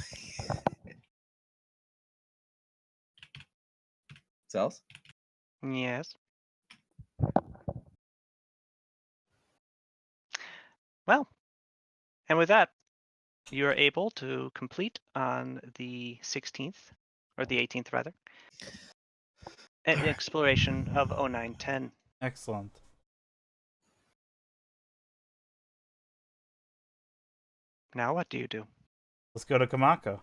Cells? Yes. Well, and with that, you are able to complete on the 16th, or the 18th rather, an exploration of 0910. Excellent. Now what do you do? Let's go to Kamako.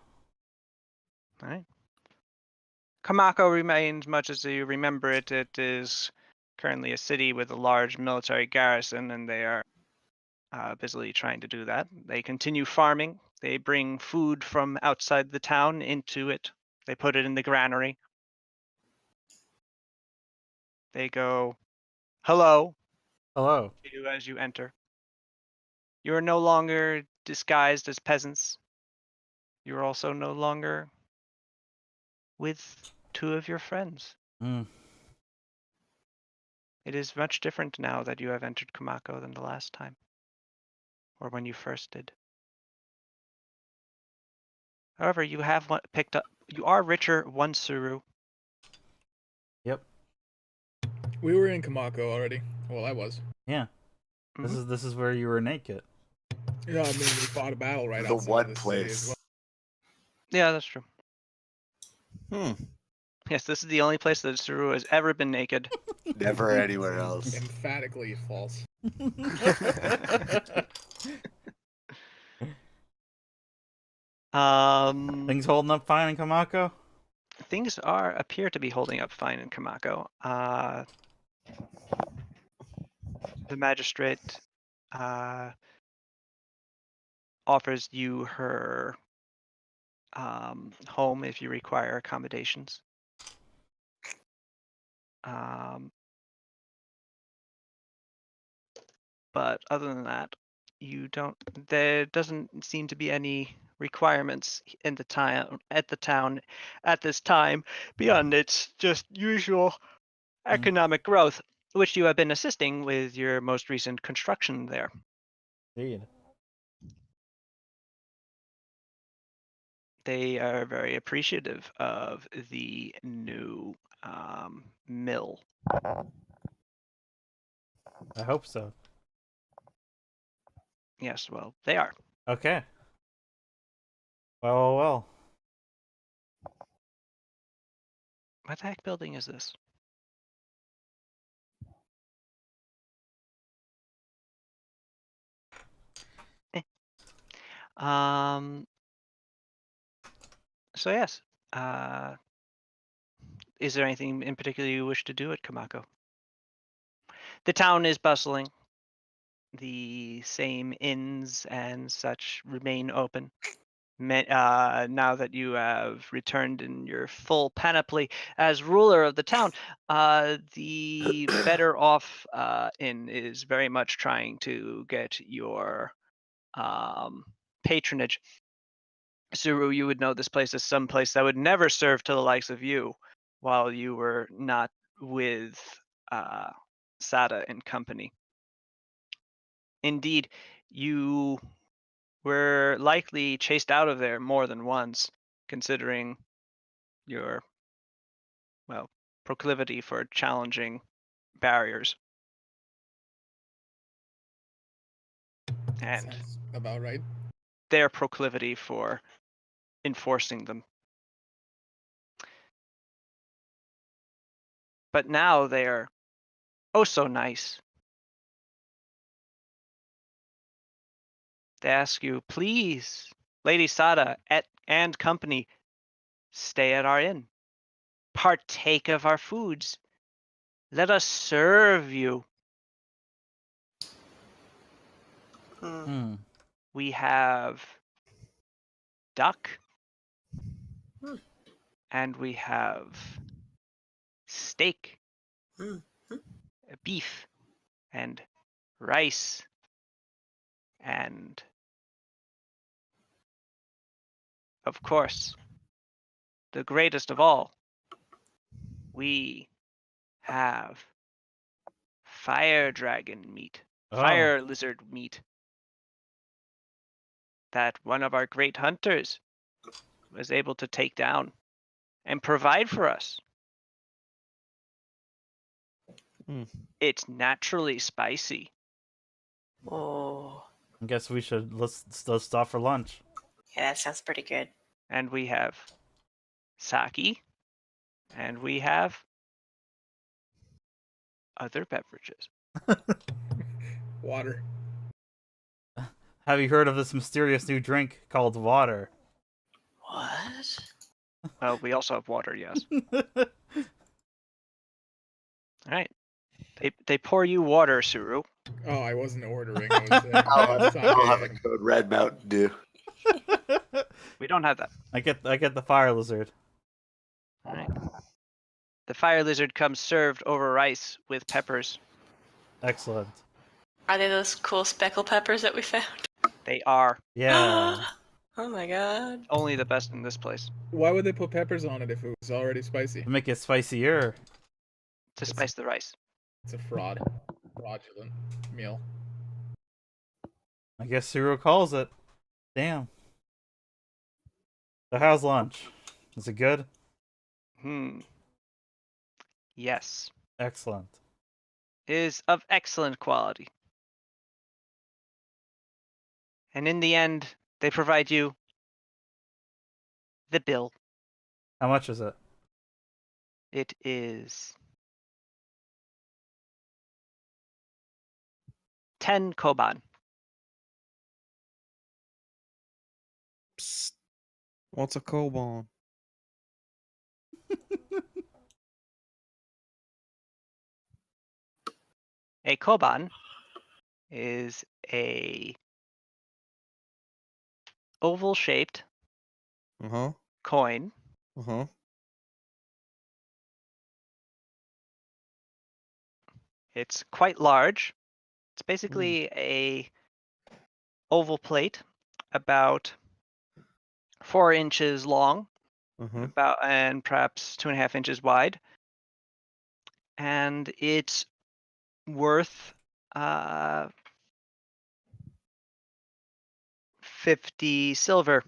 All right. Kamako remains much as you remember it. It is currently a city with a large military garrison, and they are busily trying to do that. They continue farming. They bring food from outside the town into it. They put it in the granary. They go, hello, Hello. to you as you enter. You are no longer disguised as peasants. You are also no longer with two of your friends. Mm. It is much different now that you have entered Kamako than the last time, or when you first did. However, you have picked up. You are richer one Suru. Yep. We were in Kamako already. Well, I was. Yeah. This is where you were naked. You know, I mean, we fought a battle right The outside one of the city place. as well. Yeah, that's true. Hmm. Yes, this is the only place that Suru has ever been naked. Never anywhere else. Emphatically false. Things holding up fine in Kamako? Things appear to be holding up fine in Kamako. The magistrate offers you her home if you require accommodations. But other than that, you don't. There doesn't seem to be any requirements in the town at this time beyond its just usual economic growth, which you have been assisting with your most recent construction there. Indeed. They are very appreciative of the new mill. I hope so. Yes, well, they are. Okay. Well. What the heck building is this? Eh. So yes. Is there anything in particular you wish to do at Kamako? The town is bustling. The same inns and such remain open. Now that you have returned in your full panoply as ruler of the town, the better off inn is very much trying to get your patronage. Suru, you would know this place as some place that would never serve to the likes of you while you were not with Sada and company. Indeed, you were likely chased out of there more than once, considering your, well, proclivity for challenging barriers. And Sounds about right. their proclivity for enforcing them. But now they are oh so nice. They ask you, please, Lady Sada and company, stay at our inn. Partake of our foods. Let us serve you. Hmm. Hmm. We have duck. Hmm. And we have steak, Hmm. beef, and rice, and of course, the greatest of all, we have fire dragon meat, Oh. fire lizard meat that one of our great hunters was able to take down and provide for us. Hmm. It's naturally spicy. Oh, I guess we should let's stop for lunch. yeah, that sounds pretty good. And we have sake, and we have other beverages. Water. Have you heard of this mysterious new drink called water? What? Well, we also have water, yes. All right. They pour you water, Suru. Oh, I wasn't ordering. I was saying I'll have a sake. code red Mountain Dew. We don't have that. I get the fire lizard. All right. The fire lizard comes served over rice with peppers. Excellent. Are they those cool speckle peppers that we found? They are Yeah. Oh my god. only the best in this place Why would they put peppers on it if it was already spicy? To make it spicier. to spice the rice. It's a fraudulent meal. I guess Cyril calls it. Damn. So how's lunch? Is it good? Yes. Excellent. It is of excellent quality. And in the end, they provide you the bill. How much is it? It is 10 koban. Psst. What's a koban? A koban is a oval-shaped Uh-huh. coin. Uh-huh. It's quite large. It's basically a oval plate about 4 inches long, Uh-huh. and perhaps 2.5 inches wide. And it's worth 50 silver.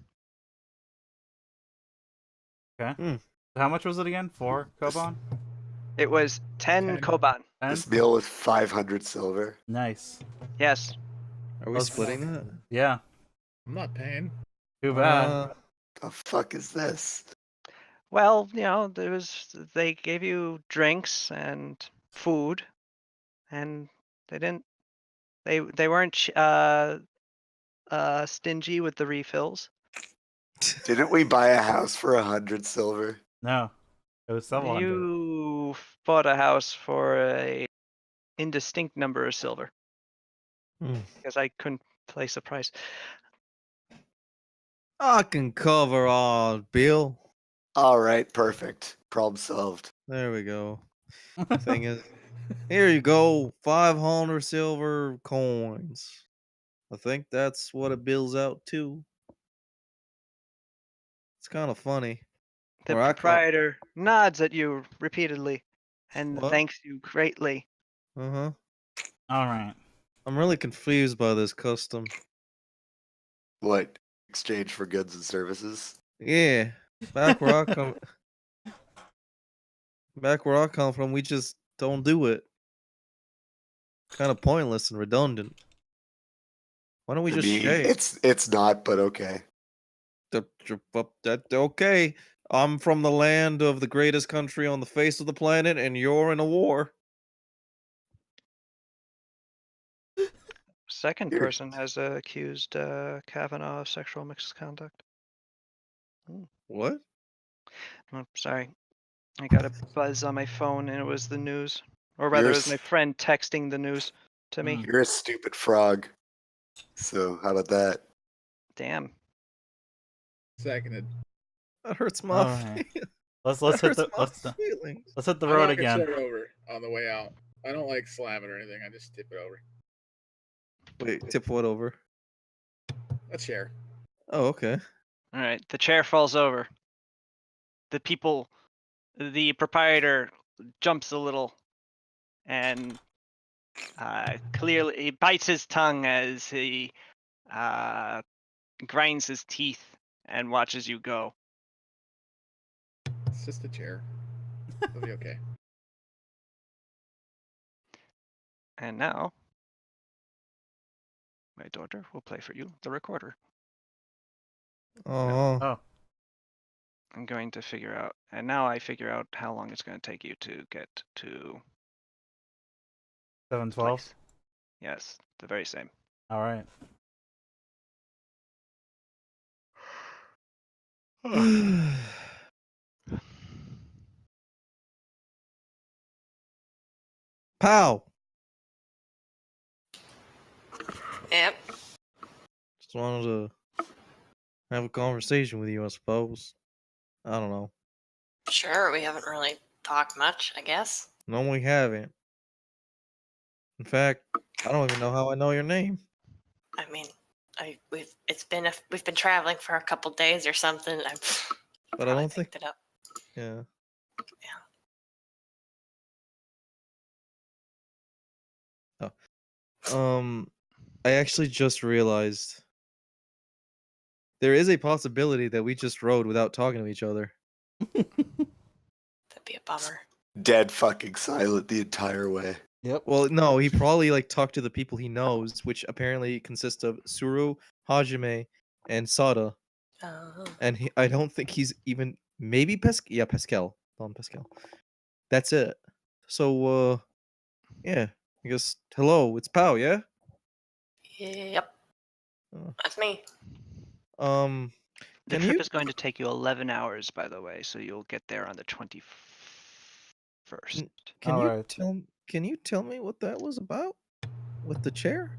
Okay. How much was it again? 4 koban? It was 10 10. koban. 10? This meal was 500 silver. Nice. Yes. Are we Let's- splitting that? Yeah. I'm not paying. Too bad. The fuck is this? Well, they gave you drinks and food, and they weren't stingy with the refills. Didn't we buy a house for 100 silver? No, it was several hundred. You bought a house for a indistinct number of silver Hmm. because I couldn't place a price. I can cover all, Bill. All right, perfect. Problem solved. There we go. Thing is, here you go, 500 silver coins. I think that's what it bills out to. It's kind of funny. The Where I come, proprietor nods at you repeatedly and what? thanks you greatly. Uh huh. All right. I'm really confused by this custom. What? Exchange for goods and services? Yeah, back where I come, back where I come from, we just don't do it. Kind of pointless and redundant. Why don't we To just me, share? it's not, but okay. That okay? I'm from the land of the greatest country on the face of the planet, and you're in a war. Second Here. person has accused Kavanaugh of sexual misconduct. What? Oh, sorry. I got a buzz on my phone and it was the news. Or rather, You're, it was my friend texting the news to me. Mm. you're a stupid frog. So how about that? Damn. Seconded. That hurts my All right. feelings. Let's That hit hurts my the feelings. let's hit the I road knock a again. chair over on the way out. I don't like slam it or anything. I just tip it over. Wait, tip what over? A chair. Oh, okay. All right. The chair falls over. The proprietor jumps a little and clearly he bites his tongue as he grinds his teeth and watches you go. It's just a chair. It'll be okay. And now, my daughter will play for you the recorder. Oh, Oh, I'm going to figure out, and now I figure out how long it's going to take you to get to 712. place. Yes, the very same. All right. pow! Yep. Just wanted to have a conversation with you, I suppose. I don't know. Sure, we haven't really talked much, I guess. No, we haven't. In fact, I don't even know how I know your name. I mean, we've been traveling for a couple days or something. I But I probably don't think. picked it up. Yeah. I actually just realized there is a possibility that we just rode without talking to each other. That'd be a bummer. Dead fucking silent the entire way. Yep. Well, no, he probably like talked to the people he knows, which apparently consist of Suru, Hajime, and Sada. Oh. And I don't think he's even maybe Pascal. Don Pascal. That's it. So yeah, I guess hello, it's Pow, yeah? Yep. Oh. That's me. Um The Can trip you- is going to take you 11 hours, by the way, so you'll get there on the 21st. Alright. Can you tell me what that was about with the chair?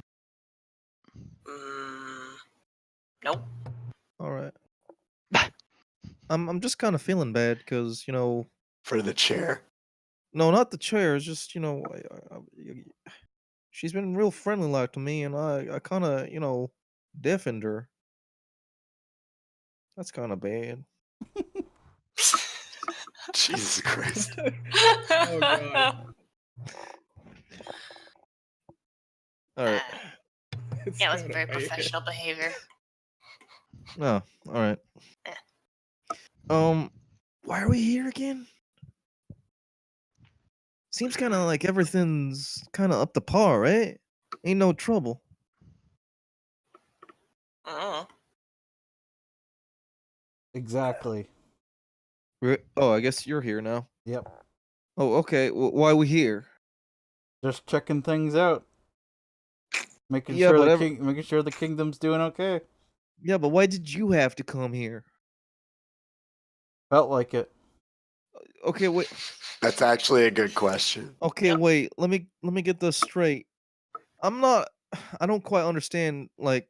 Nope. All right. I'm just kind of feeling bad because For the chair. no, not the chair. It's just she's been real friendly like to me, and I kind of deafened her. That's kind of bad. Jesus Christ. Oh, God. All right. It's Yeah, it was not very okay. professional behavior. No. All right. Why are we here again? Seems kind of like everything's kind of up to par, right? Ain't no trouble. Oh. Exactly. Oh, I guess you're here now. Yep. Oh, okay. Why are we here? Just checking things out. Making Yeah, sure but making sure the kingdom's doing okay. yeah, but why did you have to come here? Felt like it. Okay, wait. That's actually a good question. Okay, Yep. wait. Let me get this straight. I'm not. I don't quite understand like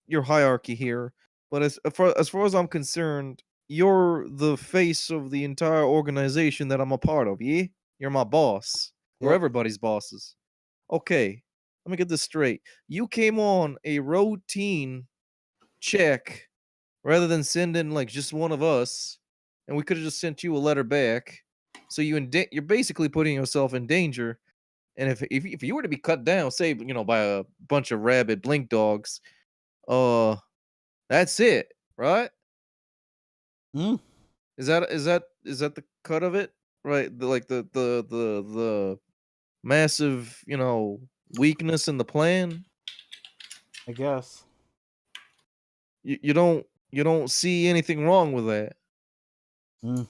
your hierarchy here. But as far as I'm concerned, you're the face of the entire organization that I'm a part of. Yeah, you're my boss. We're Yep. everybody's bosses. Okay, let me get this straight. You came on a routine check rather than sending like just one of us, and we could have just sent you a letter back. So you're basically putting yourself in danger. And if you were to be cut down, say by a bunch of rabid blink dogs, uh, that's it, right? Hmm. Is that the cut of it, right? The massive weakness in the plan. I guess. You don't see anything wrong with that. Hmm.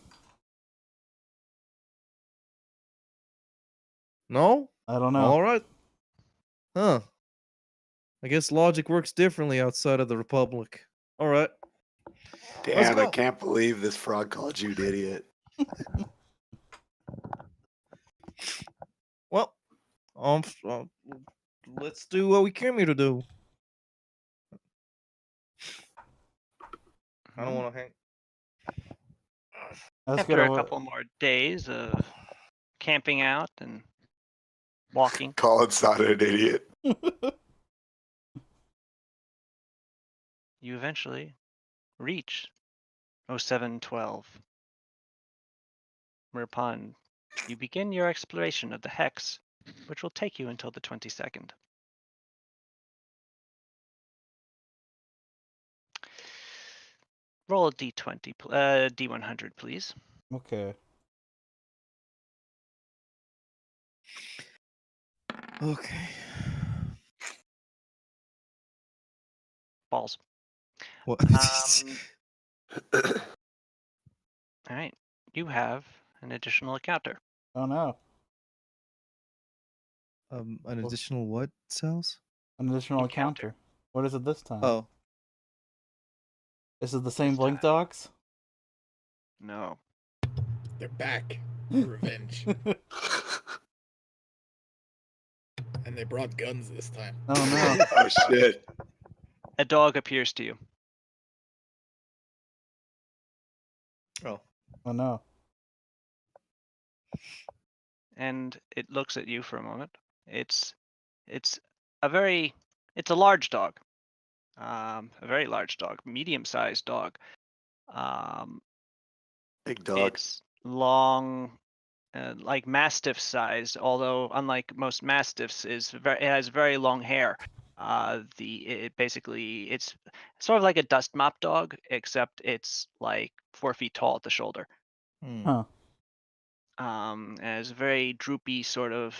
No? I don't know. All right. Huh. I guess logic works differently outside of the Republic. All right. Let's Dan, I go. can't believe this frog called you an idiot. Well, let's do what we came here to do. I don't want to hang. That's After a good. couple more days of camping out and walking, Colin's not an idiot. you eventually reach 0712, whereupon you begin your exploration of the hex, which will take you until the 22nd. Roll a d20, d100, please. Okay. Okay. Balls. What? All right, you have an additional encounter. Oh no. An Well- additional what cells? An additional Encounter. encounter. What is it this time? Oh, Is it the same This blink time. dogs? No. They're back for revenge, and they brought guns this time. Oh no. Oh shit. A dog appears to you. oh. Oh no. And it looks at you for a moment. It's a large dog, a very large dog, medium-sized dog. Big dog. It's long, like mastiff sized, although unlike most mastiffs, it has very long hair. It's sort of like a dust mop dog, except it's like 4 feet tall at the shoulder. Hmm. Huh. And has a very droopy sort of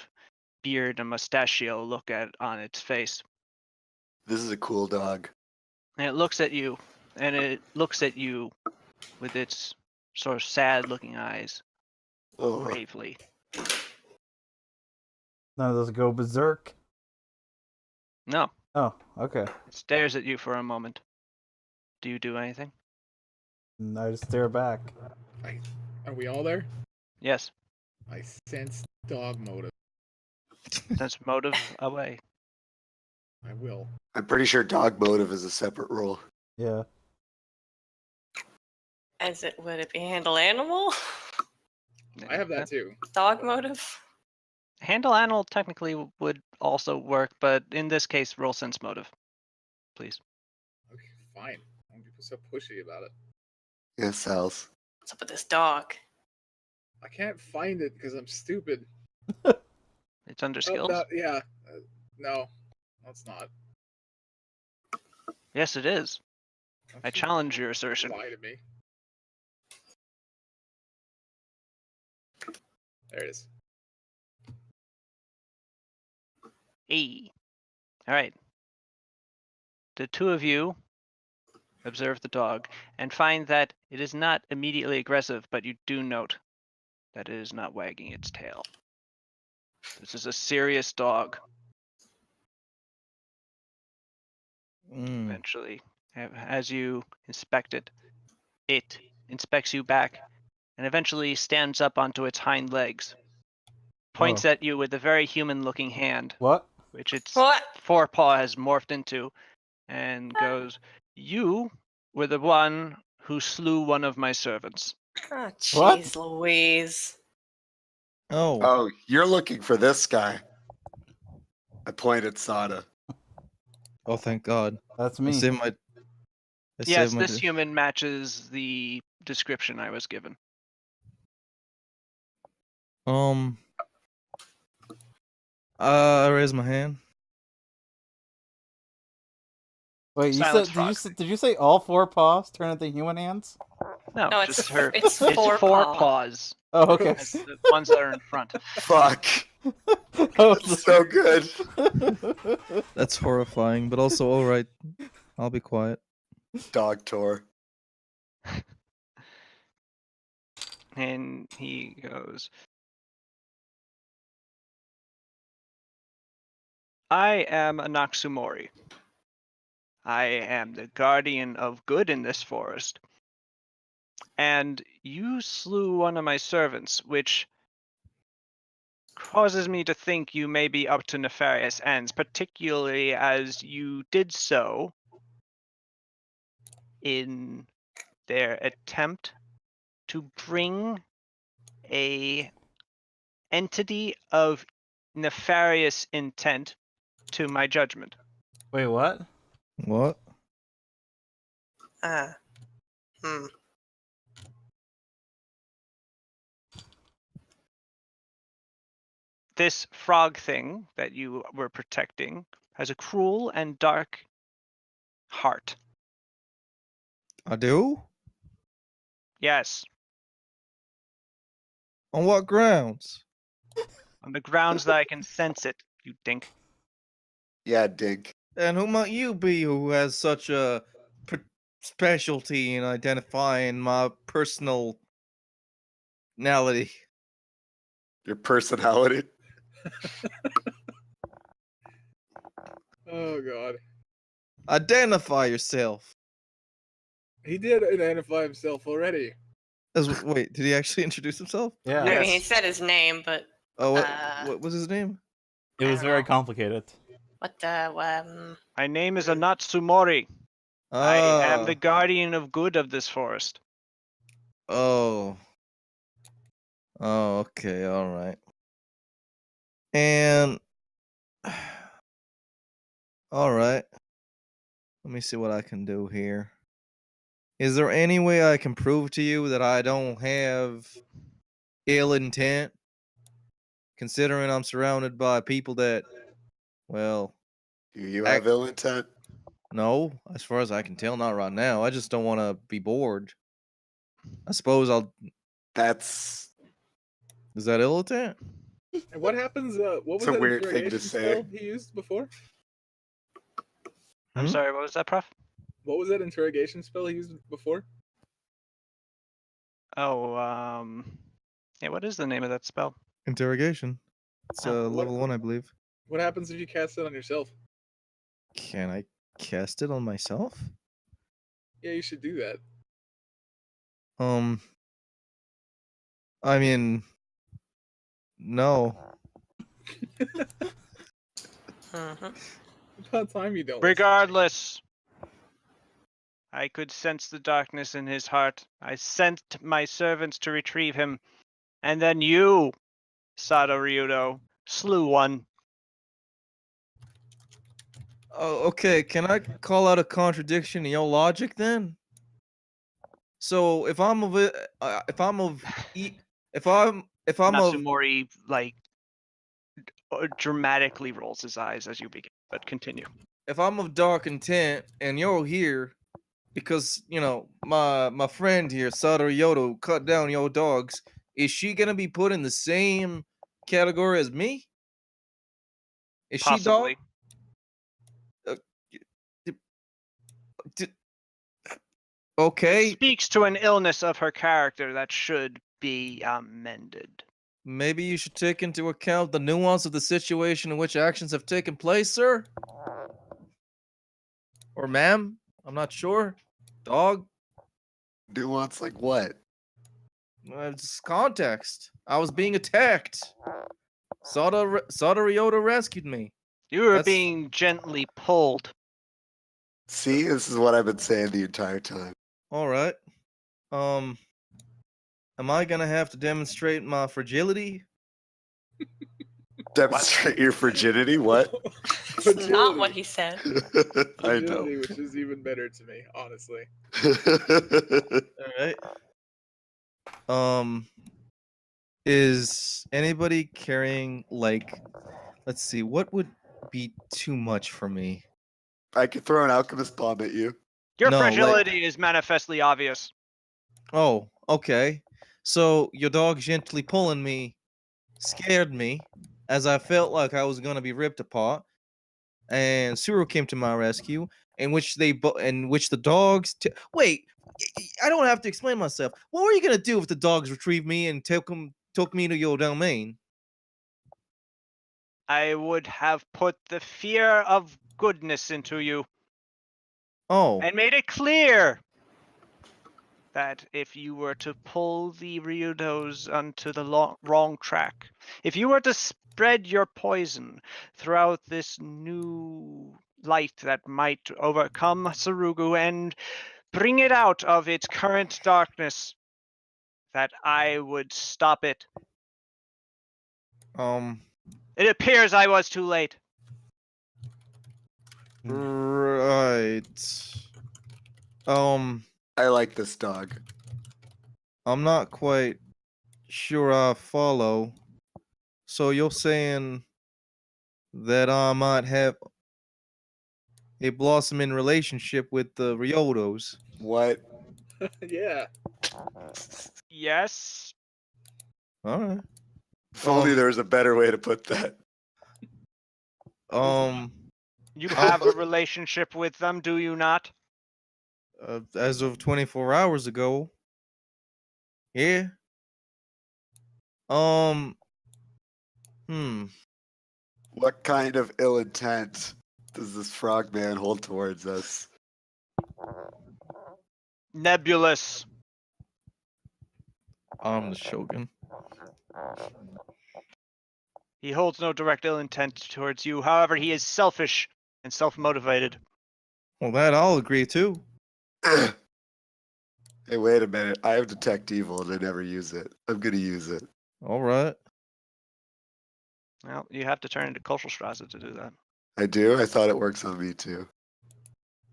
beard and mustachio look on its face. This is a cool dog. And it looks at you, with its sort of sad looking eyes, Oh, gravely. None of those go berserk. No, Oh, okay. it stares at you for a moment. Do you do anything? And I just stare back. Are we all there? Yes. I sense dog motive. Sense motive away. I will. I'm pretty sure dog motive is a separate rule. Yeah. Would it be handle animal? I have that too. Dog motive? Handle animal technically would also work, but in this case, roll sense motive, please. Okay, fine. Don't be so pushy about it. Yes, Sal's. What's up with this dog? I can't find it because I'm stupid. It's under Oh, skills. yeah. No, it's not. Yes, it is. Don't I you challenge your assertion. lie to me. There it is. Hey. All right. The two of you observe the dog, and find that it is not immediately aggressive, but you do note that it is not wagging its tail. This is a serious dog. Eventually, as you inspect it, it inspects you back and eventually stands up onto its hind legs, points at you with a very human-looking hand, What? which its What? forepaw has morphed into, and goes, "You were the one who slew one of my servants." Oh, What? jeez Louise. Oh. Oh, you're looking for this guy. I pointed Sada. Oh, thank God. That's I me. saved my. I Yes, saved my. this human matches the description I was given. I raise my hand. Wait, you Silence said frog. did you say all four paws turn into human hands? No, No, it's just her. it's It's four four paw. paws. Oh, okay. It's the ones that are in front. Fuck. Oh, That's so good. That's horrifying, but also all right. I'll be quiet. Dog tour. And he goes, "I am a Naxumori. I am the guardian of good in this forest. And you slew one of my servants, which causes me to think you may be up to nefarious ends, particularly as you did so in their attempt to bring a entity of nefarious intent to my judgment." Wait, what? What? Hmm. This frog thing that you were protecting has a cruel and dark heart. I do? Yes, On what grounds? on the grounds that I can sense it, you dink. Yeah, dig. And who might you be who has such a specialty in identifying my personality? Your personality. Oh god. Identify yourself. He did identify himself already. Wait, did he actually introduce himself? Yeah. I mean, he Yes. said his name, but Oh, Uh, what was his name? It I was don't very know. complicated. what My name is Anatsumori. I am the Ah, guardian of good of this forest. oh, oh, okay, all right. And all right, let me see what I can do here. Is there any way I can prove to you that I don't have ill intent? Considering I'm surrounded by people that, well, Do you have ill intent? no, as far as I can tell, not right now. I just don't want to be bored. I suppose I'll. That's Is that ill intent? And what happens? What was It's a that weird thing to interrogation say. spell he used before? I'm Hmm? sorry, what was that, Prof? What was that interrogation spell he used before? Oh, yeah, what is the name of that spell? Interrogation. It's Oh, level 1, I believe. What happens if you cast it on yourself? Can I cast it on myself? Yeah, you should do that. I mean, no. About time you don't. Regardless, I could sense the darkness in his heart. I sent my servants to retrieve him, and then you, Sato Ryudo, slew one. Oh, okay. Can I call out a contradiction in your logic then? So if I'm of it, if I'm of Natsumori, like, dramatically rolls his eyes as you begin, but continue. if I'm of dark intent and you're here because my friend here Sadaru Yodo cut down your dogs, is she gonna be put in the same category as me? Is she dog? Possibly. D- d- Okay, speaks to an illness of her character that should be amended. maybe you should take into account the nuance of the situation in which actions have taken place, sir. Or ma'am. I'm not sure. Dog. Nuance like what? It's context. I was being attacked. Sada Ryota rescued me. You were That's- being gently pulled. See, this is what I've been saying the entire time. All right. Am I gonna have to demonstrate my fragility? Demonstrate your frigidity? What? It's not what he said. I Agility, know. which is even better to me, honestly. All right. Is anybody carrying like? Let's see. What would be too much for me? I could throw an alchemist bomb at you. Your No, like- fragility is manifestly obvious. Oh, okay. So your dog gently pulling me scared me, as I felt like I was gonna be ripped apart. And Suru came to my rescue, in which the dogs. Wait, I don't have to explain myself. What were you gonna do if the dogs retrieved me and took me to your domain? I would have put the fear of goodness into you Oh, and made it clear that if you were to pull the Ryudos onto the wrong track, if you were to spread your poison throughout this new light that might overcome Sarugu and bring it out of its current darkness, that I would stop it. It appears I was too late. right. I like this dog. I'm not quite sure I follow. So you're saying that I might have a blossoming relationship with the Ryotos? What? Yeah. Yes. All right. If only there was a better way to put that. You have a relationship with them, do you not? As of 24 hours ago. Yeah. What kind of ill intent does this frogman hold towards us? Nebulous. I'm the Shogun. He holds no direct ill intent towards you. However, he is selfish and self-motivated. Well, that I'll agree to. Hey, wait a minute. I have detect evil and I never use it. I'm gonna use it. All right. Well, you have to turn into Koschelstrasse to do that. I do? I thought it works on me too.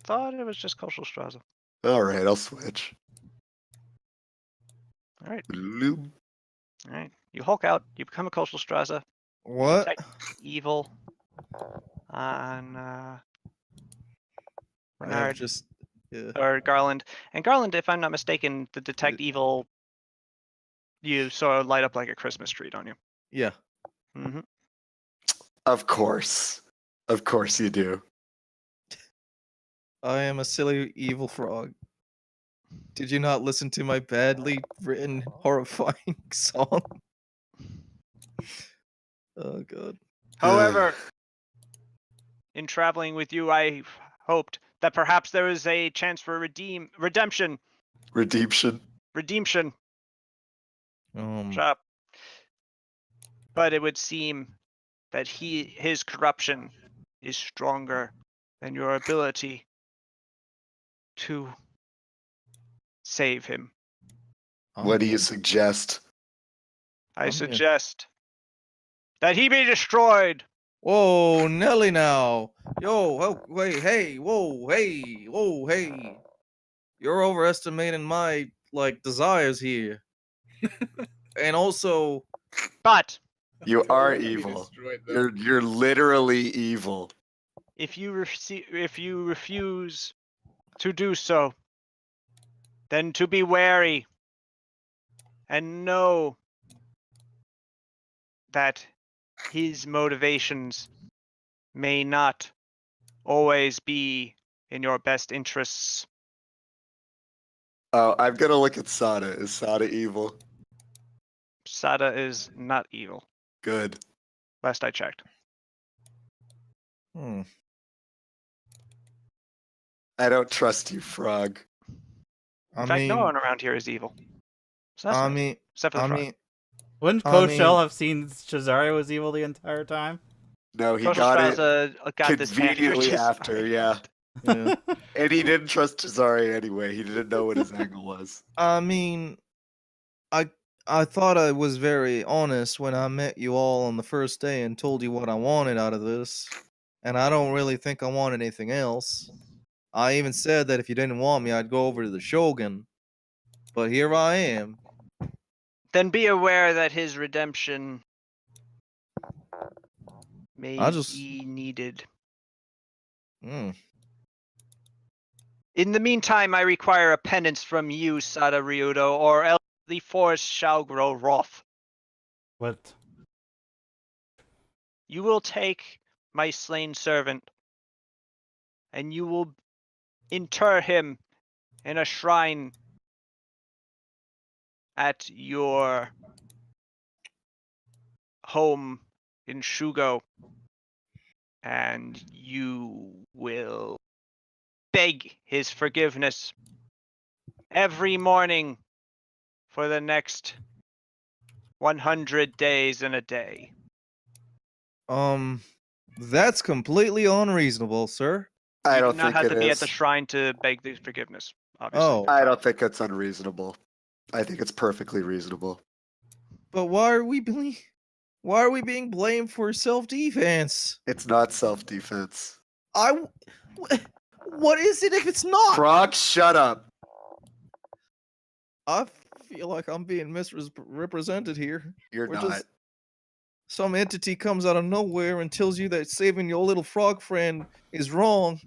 Thought it was just Koschelstrasse. Alright, I'll switch. All right. Bloop. All right. You Hulk out. You become a Koschelstrasse. What? Detect evil on I have Renard just. Yeah. or Garland. And Garland, if I'm not mistaken, the detect evil you sort of light up like a Christmas tree, don't you? Yeah. Mm-hmm. Of course. Of course you do. I am a silly evil frog. Did you not listen to my badly written, horrifying song? Oh god. However, in traveling with you, I hoped that perhaps there was a chance for redemption. Redemption. Redemption. Um. Shop. But it would seem that his corruption is stronger than your ability to save him. What do you I'm- suggest? I I'm here. suggest that he be destroyed. Whoa, Nelly now. Yo, oh, wait, hey, whoa, hey. You're overestimating my desires here. And also, You I told are him to be evil. destroyed, though. You're literally evil. If you refuse to do so, then to be wary and know that his motivations may not always be in your best interests. Oh, I'm gonna look at Sada. Is Sada evil? Sada is not evil, Good. last I checked. Hmm. I don't trust you, Frog. In I fact, no mean, one around here is evil. So that's I nice. mean, Except for the I frog. mean, Wouldn't I Coach Shell mean- have seen Cesario was evil the entire time? No, he Social got Trials it got this conveniently after. after, yeah. yeah. And he didn't trust Cesare anyway. He didn't know what his angle was. I mean, I thought I was very honest when I met you all on the first day and told you what I wanted out of this, and I don't really think I want anything else. I even said that if you didn't want me, I'd go over to the Shogun. But here I am. Then be aware that his redemption may just- be needed. Hmm. In the meantime, I require a penance from you, Sada Ryudo, or else the forest shall grow wroth. What? You will take my slain servant, and you will inter him in a shrine at your home in Shugo, and you will beg his forgiveness every morning for the next 100 days and a day. That's completely unreasonable, sir. I You don't do not think have it to be at is. the shrine to beg the forgiveness, obviously. Oh, I don't think it's unreasonable. I think it's perfectly reasonable. but why are we being blamed for self-defense? It's not self-defense. What is it if it's not? Frog, shut up. I feel like I'm being misrepresented here. You're We're not. just some entity comes out of nowhere and tells you that saving your little frog friend is wrong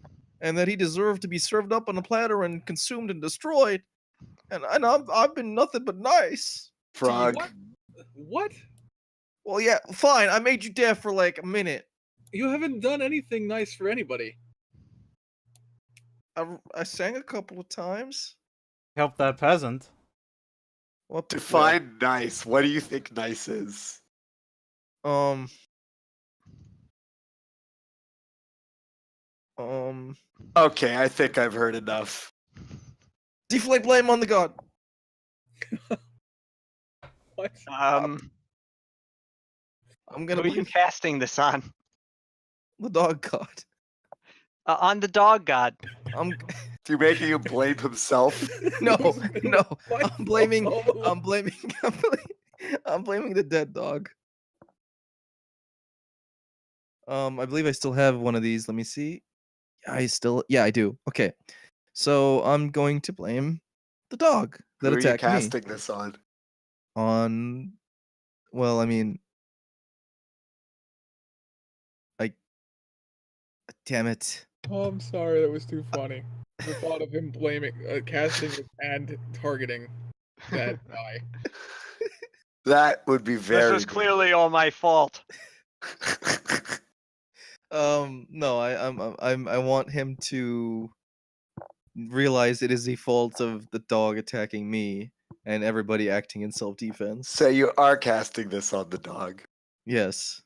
and that he deserved to be served up on a platter and consumed and destroyed. And I've been nothing but nice. Frog. What? What? Well, yeah, fine. I made you deaf for like a minute. You haven't done anything nice for anybody. I sang a couple of times. Help that peasant. What Define nice. What do you think nice is? Um. Okay, I think I've heard enough. Deflate blame on the god. What? I'm Who gonna are you blame casting this on? the dog god. On the dog god. I'm You're making him blame himself. no, no. What? I'm blaming. Oh, I'm blaming. I'm blaming the dead dog. I believe I still have one of these. Let me see. Yeah, I do. Okay. So I'm going to blame the dog that Who are you attacked me. casting this on? Well, I mean, damn it. Oh, I'm sorry. That was too funny. The thought of him blaming, casting it and targeting that guy. That would be very. This was clearly all my fault. No, I want him to realize it is the fault of the dog attacking me and everybody acting in self-defense. So you are casting this on the dog. Yes.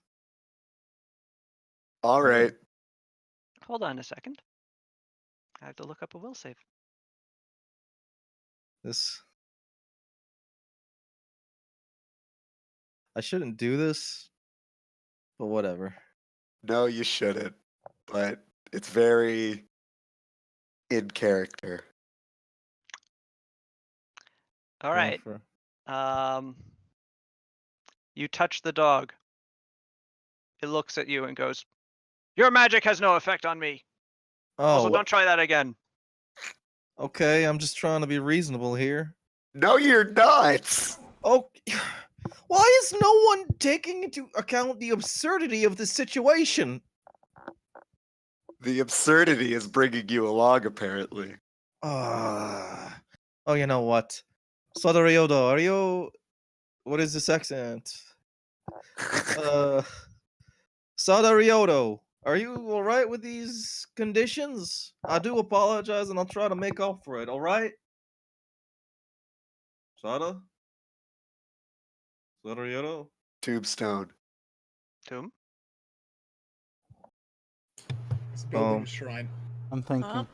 All right. Hold on a second. I have to look up a will save. This. I shouldn't do this, but whatever. No, you shouldn't. But it's very in character. All right. You touch the dog. It looks at you and goes, "Your magic has no effect on me. Also, Oh, don't try that again." okay. I'm just trying to be reasonable here. No, you're not. Oh, why is no one taking into account the absurdity of the situation? The absurdity is bringing you along, apparently. Oh, you know what? Sodariodo, are you? What is this accent? Sodariodo, are you all right with these conditions? I do apologize, and I'll try to make up for it. All right? Sada? Sada? Tombstone. Tomb. He's building Oh. a shrine. I'm thinking.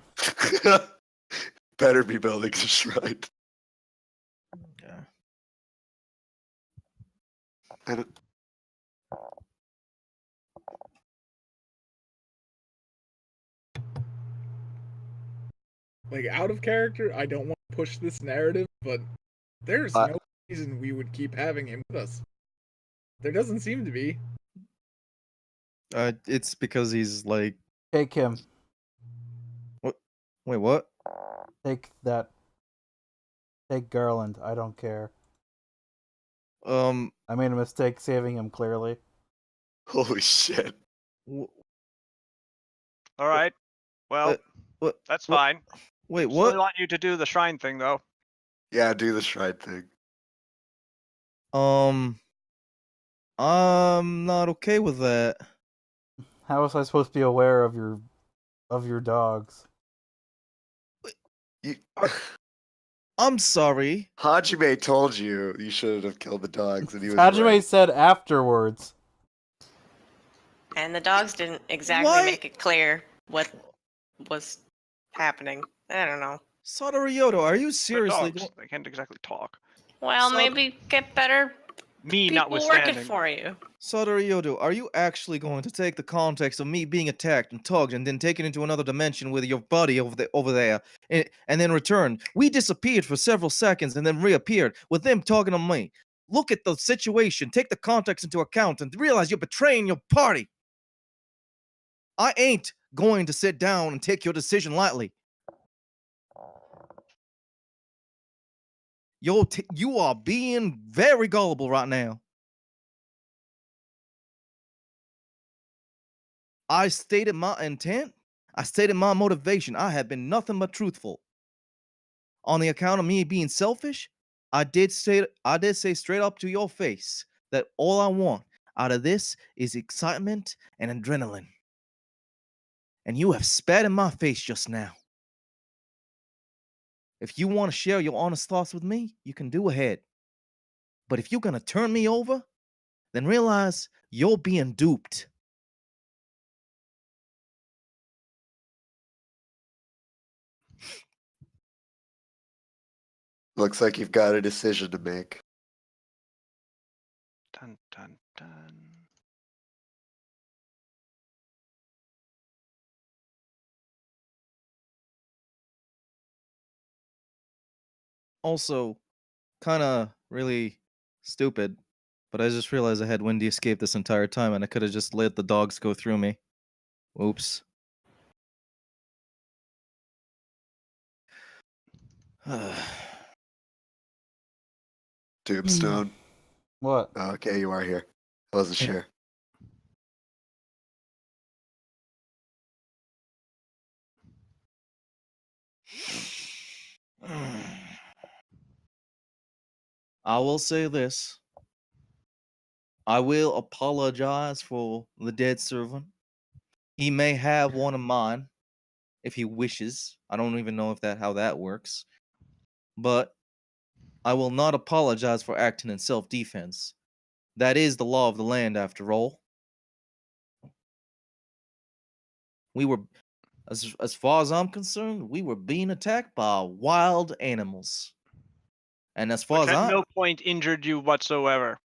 Better be building a shrine. Yeah. I don't, Like, out of character, I don't want to push this narrative, but there's Uh, no reason we would keep having him with us. There doesn't seem to be. It's because he's like, Take him. wait, what? Take that. Take Garland. I don't care. I made a mistake saving him, clearly. holy shit. w- All right. Well, what? that's what- fine. Wait, Still what? want you to do the shrine thing, though. Yeah, do the shrine thing. I'm not okay with that. How was I supposed to be aware of your dogs? You, I'm sorry. Hajime told you you shouldn't have killed the dogs, and he was Hajime right. said afterwards. And the dogs didn't exactly Why- make it clear what was happening. I don't know. Sada Ryoto, are you They're seriously dogs. They can't exactly talk. Well, So- maybe get better Me people working notwithstanding. for you. Sada Ryoto, are you actually going to take the context of me being attacked and tugged and then taken into another dimension with your buddy over there and then return? We disappeared for several seconds and then reappeared with them talking to me. Look at the situation, take the context into account, and realize you're betraying your party. I ain't going to sit down and take your decision lightly. You are being very gullible right now. I stated my intent. I stated my motivation. I have been nothing but truthful. On the account of me being selfish, I did say straight up to your face that all I want out of this is excitement and adrenaline. And you have spat in my face just now. If you want to share your honest thoughts with me, you can do ahead. But if you're going to turn me over, then realize you're being duped. Looks like you've got a decision to make. Dun dun dun. Also, kind of really stupid, but I just realized I had Wendy escape this entire time and I could have just let the dogs go through me. Oops. Tombstone. What? Oh, okay, you are here. I wasn't sure. I will say this. I will apologize for the dead servant. He may have one of mine if he wishes. I don't even know if how that works. But I will not apologize for acting in self-defense. That is the law of the land after all. We were as far as I'm concerned, we were being attacked by wild animals. And as far Which as at I no point injured you whatsoever.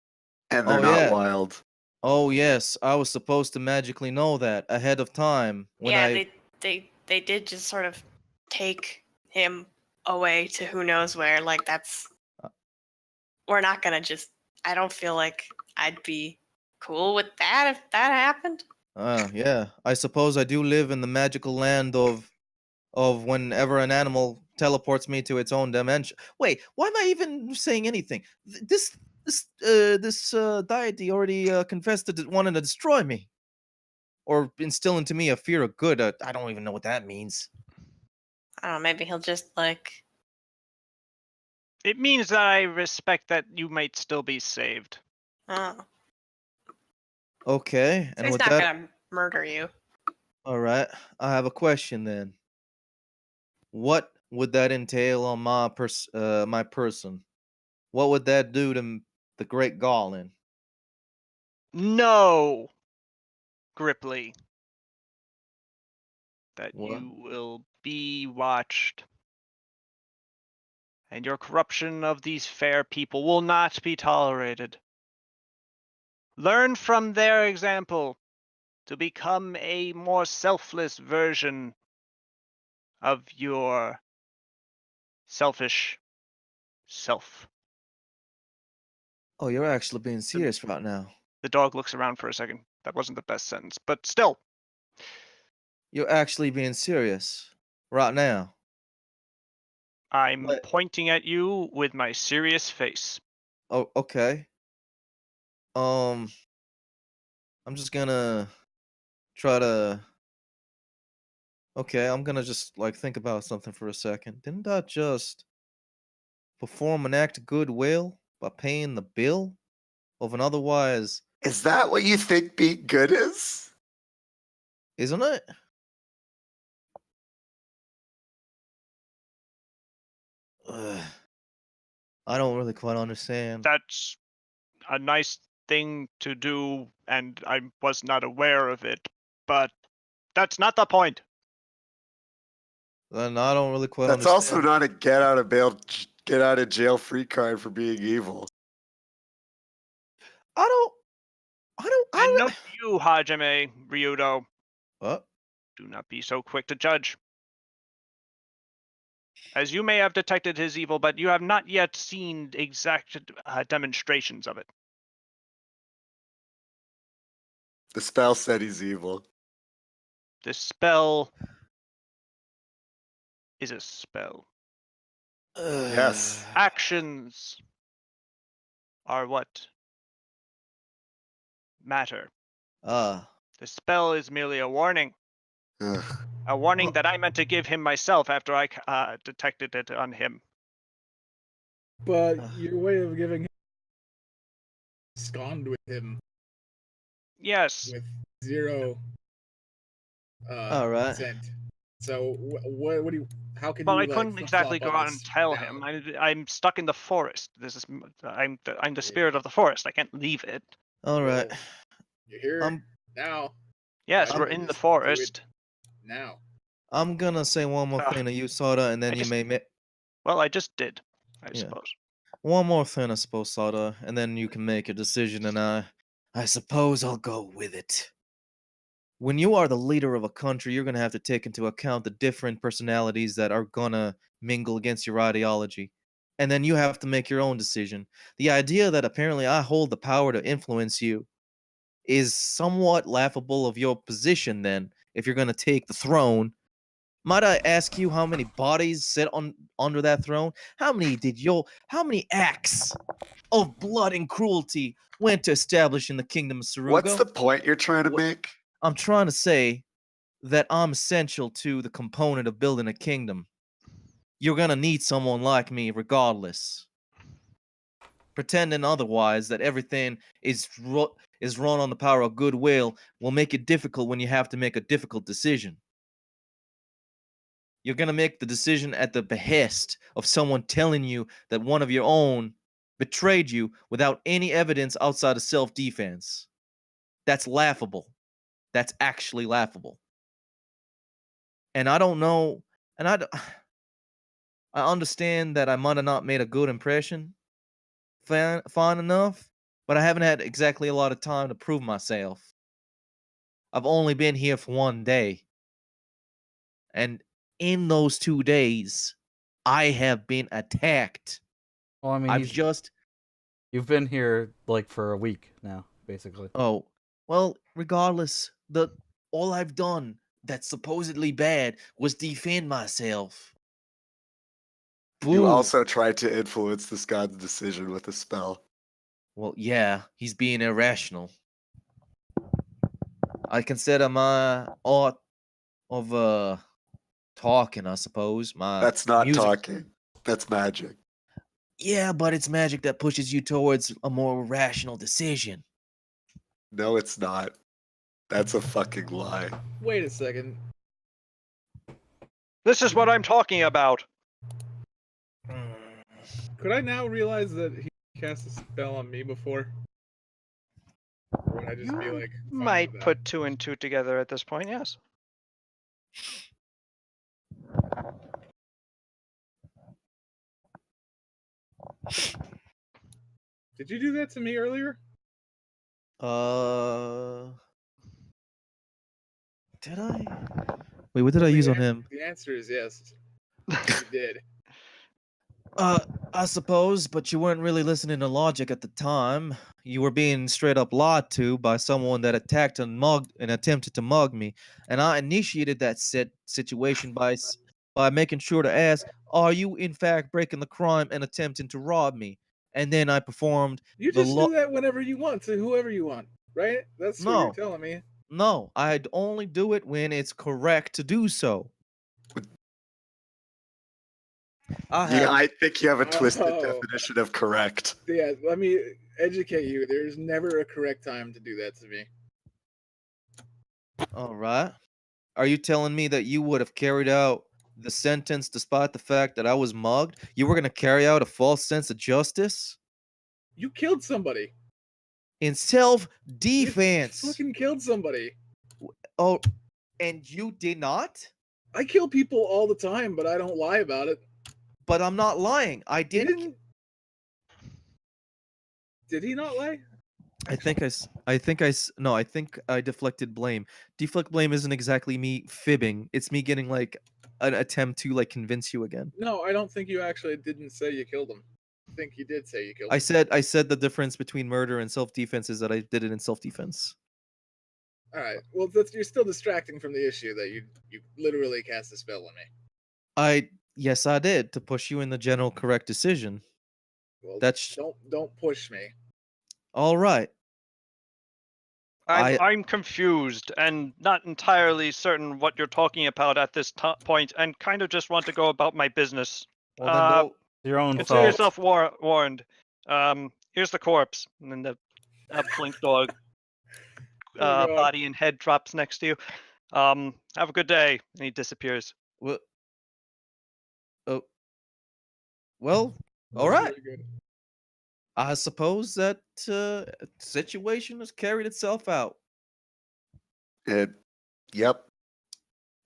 And they're Oh, not yeah. wild. Oh yes, I was supposed to magically know that ahead of time when Yeah, they did just sort of take him away to who knows where. Like that's we're not gonna just. I don't feel like I'd be cool with that if that happened. Yeah, I suppose I do live in the magical land of whenever an animal teleports me to its own dimension. Wait, why am I even saying anything? This deity already confessed to wanting to destroy me, or instill into me a fear of good. I don't even know what that means. I don't know. Maybe he'll just like. It means that I respect that you might still be saved. Oh, Okay, so and he's with not that, gonna murder you. all right, I have a question then. What would that entail on my person? what would that do to the great Garland? Know, Gripply, that What? you will be watched. And your corruption of these fair people will not be tolerated. Learn from their example to become a more selfless version of your selfish self. Oh, you're actually being serious right now. The dog looks around for a second. That wasn't the best sentence, but still. You're actually being serious right now. I'm What? pointing at you with my serious face. Oh, okay. I'm just gonna try to. Okay, I'm gonna just like think about something for a second. Didn't I just perform an act of goodwill by paying the bill of an otherwise, Is that what you think being good is? isn't it? Ugh. I don't really quite understand. That's a nice thing to do, and I was not aware of it, but that's not the point. Then I don't really quite That's also understand. not a get out of jail free card for being evil. I don't. And note to you, Hajime Ryudo, What? do not be so quick to judge. As you may have detected his evil, but you have not yet seen exact demonstrations of it. The spell said he's evil. This spell is a spell. Yes. Actions are what matter. Ah. The spell is merely a warning. Ugh. A warning that I meant to give him myself after I detected it on him. But your way of giving him sconned with him Yes. with zero All right. consent. So what do you? How can Well, you I couldn't flip exactly flop go on out and this tell now? him. I'm stuck in the forest. I'm the spirit of the forest. I can't leave it. All right. Well, you're here now. Yes, Why we're don't you in the just do it forest. now. I'm gonna say one more Ah, thing to you, Soda, and then I you just- may. Well, I just did, I Yeah. suppose. One more thing, I suppose, Soda, and then you can make a decision, and I suppose I'll go with it. When you are the leader of a country, you're gonna have to take into account the different personalities that are gonna mingle against your ideology. And then you have to make your own decision. The idea that apparently I hold the power to influence you is somewhat laughable of your position then, if you're gonna take the throne. Might I ask you how many bodies sit on under that throne? How many acts of blood and cruelty went to establishing the kingdom of What's Sarugo? the point you're trying to What- make? I'm trying to say that I'm essential to the component of building a kingdom. You're gonna need someone like me regardless. Pretending otherwise, that everything is run on the power of goodwill, will make it difficult when you have to make a difficult decision. You're gonna make the decision at the behest of someone telling you that one of your own betrayed you without any evidence outside of self-defense. That's laughable. That's actually laughable. And I don't know, and I understand that I might have not made a good impression fine enough, but I haven't had exactly a lot of time to prove myself. I've only been here for 1 day. And in those 2 days, I have been attacked. Well, I mean, I've just you've been here like for a week now, basically. Oh, well, regardless, all I've done that's supposedly bad was defend myself. You Boo. also tried to influence this god's decision with a spell. Well, yeah, he's being irrational. I consider my art of talking, I suppose. My That's not music. talking. That's magic. Yeah, but it's magic that pushes you towards a more rational decision. No, it's not. That's a fucking lie. Wait a second. This is what I'm talking about. Could I now realize that he cast a spell on me before? Or would I just be You like, fine might with that? put 2 and 2 together at this point, yes. Did you do that to me earlier? Did I? Wait, what did I Well, use the on him? The answer is yes. You did. I suppose, but you weren't really listening to logic at the time. You were being straight up lied to by someone that attacked and mugged and attempted to mug me, and I initiated that situation by making sure to ask, "Are you in fact breaking the crime and attempting to rob me?" And then I performed You the just do that whenever you want to whoever you want, right? That's what you're No, telling me. no, I'd only do it when it's correct to do so. I Yeah, have I think you have a twisted Oh. definition of correct. Yeah, let me educate you. There's never a correct time to do that to me. All right. Are you telling me that you would have carried out the sentence despite the fact that I was mugged? You were going to carry out a false sense of justice? You killed somebody. In self You defense. fucking killed somebody. Oh, and you did not? I kill people all the time, but I don't lie about it. But I'm not lying. I He did. didn't. Did he not lie? I think I deflected blame. Deflect blame isn't exactly me fibbing. It's me getting like an attempt to like convince you again. No, I don't think you actually didn't say you killed him. I think you did say you killed him. I said the difference between murder and self defense is that I did it in self defense. All right. Well, you're still distracting from the issue that you literally cast a spell on me. Yes, I did to push you in the general correct decision. Well, That's don't push me. all right. I'm confused and not entirely certain what you're talking about at this point, and kind of just want to go about my business. Well, then don't. Your own Consider fault. yourself warned. Here's the corpse, and then the flink dog Oh, God. body and head drops next to you. Have a good day, and he disappears. Well, oh, well, all That's right. really good. I suppose that situation has carried itself out. Yep,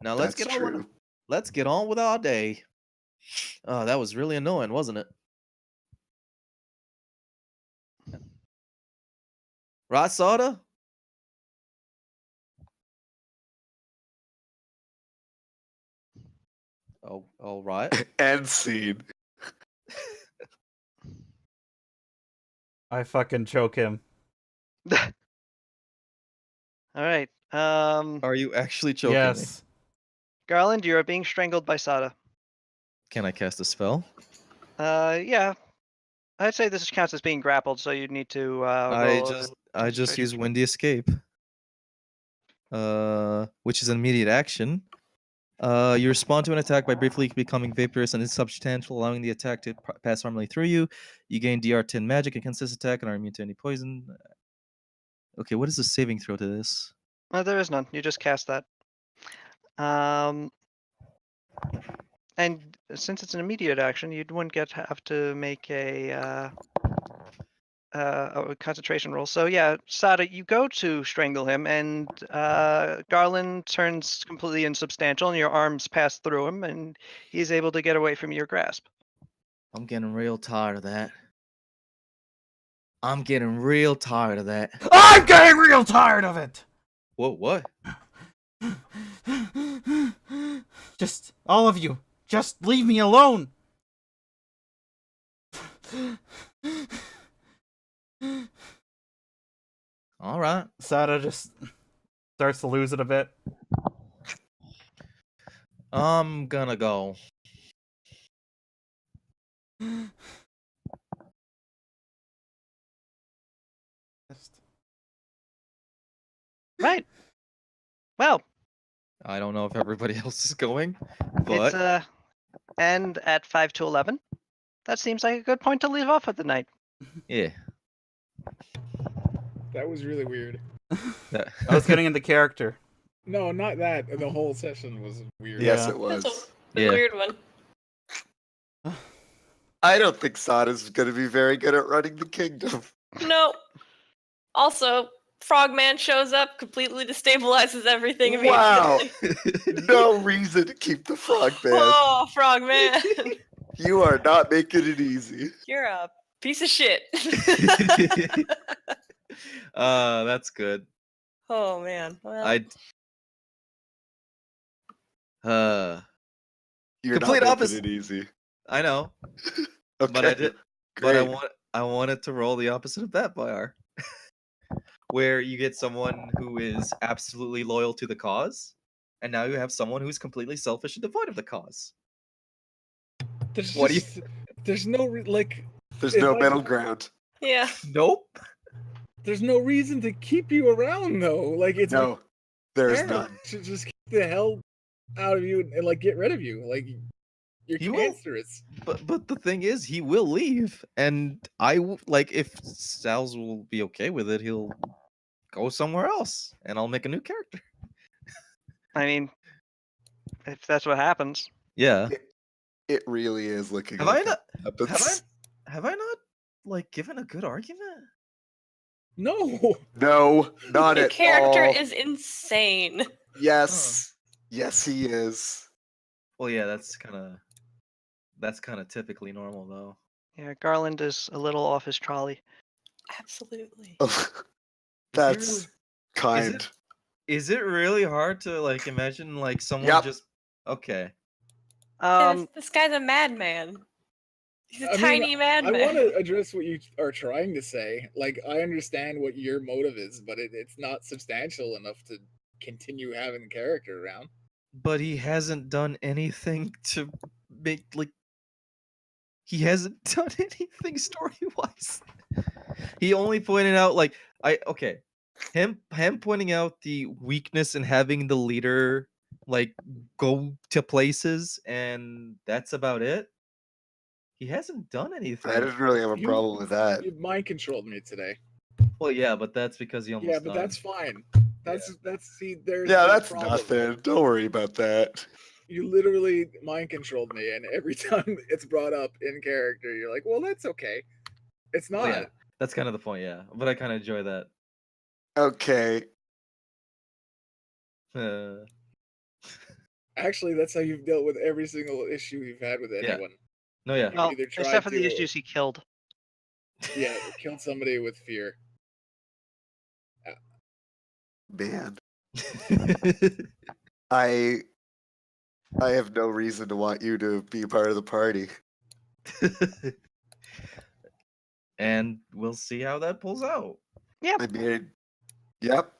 Now let's that's get on. true. Let's get on with our day. Oh, that was really annoying, wasn't it? Right, Soda? Oh, all right. End scene. I fucking choke him. All right. Are you actually choking me? Yes. Garland, you are being strangled by Sada. Can I cast a spell? Yeah. I'd say this counts as being grappled, so you'd need to roll. I just concentration use check. Windy Escape. Which is an immediate action. You respond to an attack by briefly becoming vaporous and insubstantial, allowing the attack to pass harmlessly through you. You gain DR10 magic against this attack and are immune to any poison. Okay, what is the saving throw to this? There is none. You just cast that. And since it's an immediate action, you wouldn't have to make a concentration roll. So yeah, Sada, you go to strangle him, and Garland turns completely insubstantial, and your arms pass through him, and he's able to get away from your grasp. I'm getting real tired of that. I'm getting real tired of that. I'm getting real tired of it. What? Just all of you, just leave me alone. All right. Sada just starts to lose it a bit. I'm gonna go. Right. Well, I don't know if everybody else is going, it's but end at 5 to 11. That seems like a good point to leave off at the night. yeah. That was really weird. I was getting into character. No, not that. The whole session was weird. Yes, Yeah. it was. That's a Yeah. weird one. I don't think Sada's going to be very good at running the kingdom. No. Also, Frogman shows up, completely destabilizes everything Wow. immediately. No reason to keep the frog man. Oh, Frogman. You are not making it easy. You're a piece of shit. That's good. Oh man. Well, I You're Complete not making opposite. it easy. I know, Okay. but I did. Great. But I wanted to roll the opposite of that, Bayar. Where you get someone who is absolutely loyal to the cause, and now you have someone who's completely selfish and devoid of the cause. There's What do you- just there's no like There's if no I- middle ground. yeah. Nope. there's no reason to keep you around though. Like it's No, there is yeah, none. to just keep the hell out of you and like get rid of you. Like you're He will. cancerous. But the thing is, he will leave, and like if Sal's will be okay with it, he'll go somewhere else, and I'll make a new character. I mean, if that's what happens. Yeah. It really is looking Have like I not? that Have I? happens. Have I not like given a good argument? No. No, not Your at character all. is insane. Yes. Yes, he is. Well, yeah, that's kind of typically normal though. Yeah, Garland is a little off his trolley. Absolutely. That's kind. Is it really hard to like imagine like someone Yep. just okay? This guy's a madman. He's a I mean, tiny I madman. want to address what you are trying to say. Like, I understand what your motive is, but it's not substantial enough to continue having the character around. But he hasn't done anything to make like he hasn't done anything story wise. He only pointed out like him pointing out the weakness in having the leader like go to places, and that's about it. He hasn't done anything. I didn't really have a You- problem with that. You mind controlled me today. Well, yeah, but that's because he almost Yeah, but died. that's fine. That's see, there's Yeah, the that's problem. nothing. Don't worry about that. You literally mind controlled me, and every time it's brought up in character, you're like, "Well, that's okay." It's not. Well, yeah, that's kind of the point, yeah. But I kind of enjoy that. Okay. Uh, Actually, that's how you've dealt with every single issue you've had with Yeah. anyone. no, yeah. Well, either tried except for the to- issues he killed. Yeah, killed somebody with fear. Man. I have no reason to want you to be a part of the party. And we'll see how that pulls out. I mean, yep.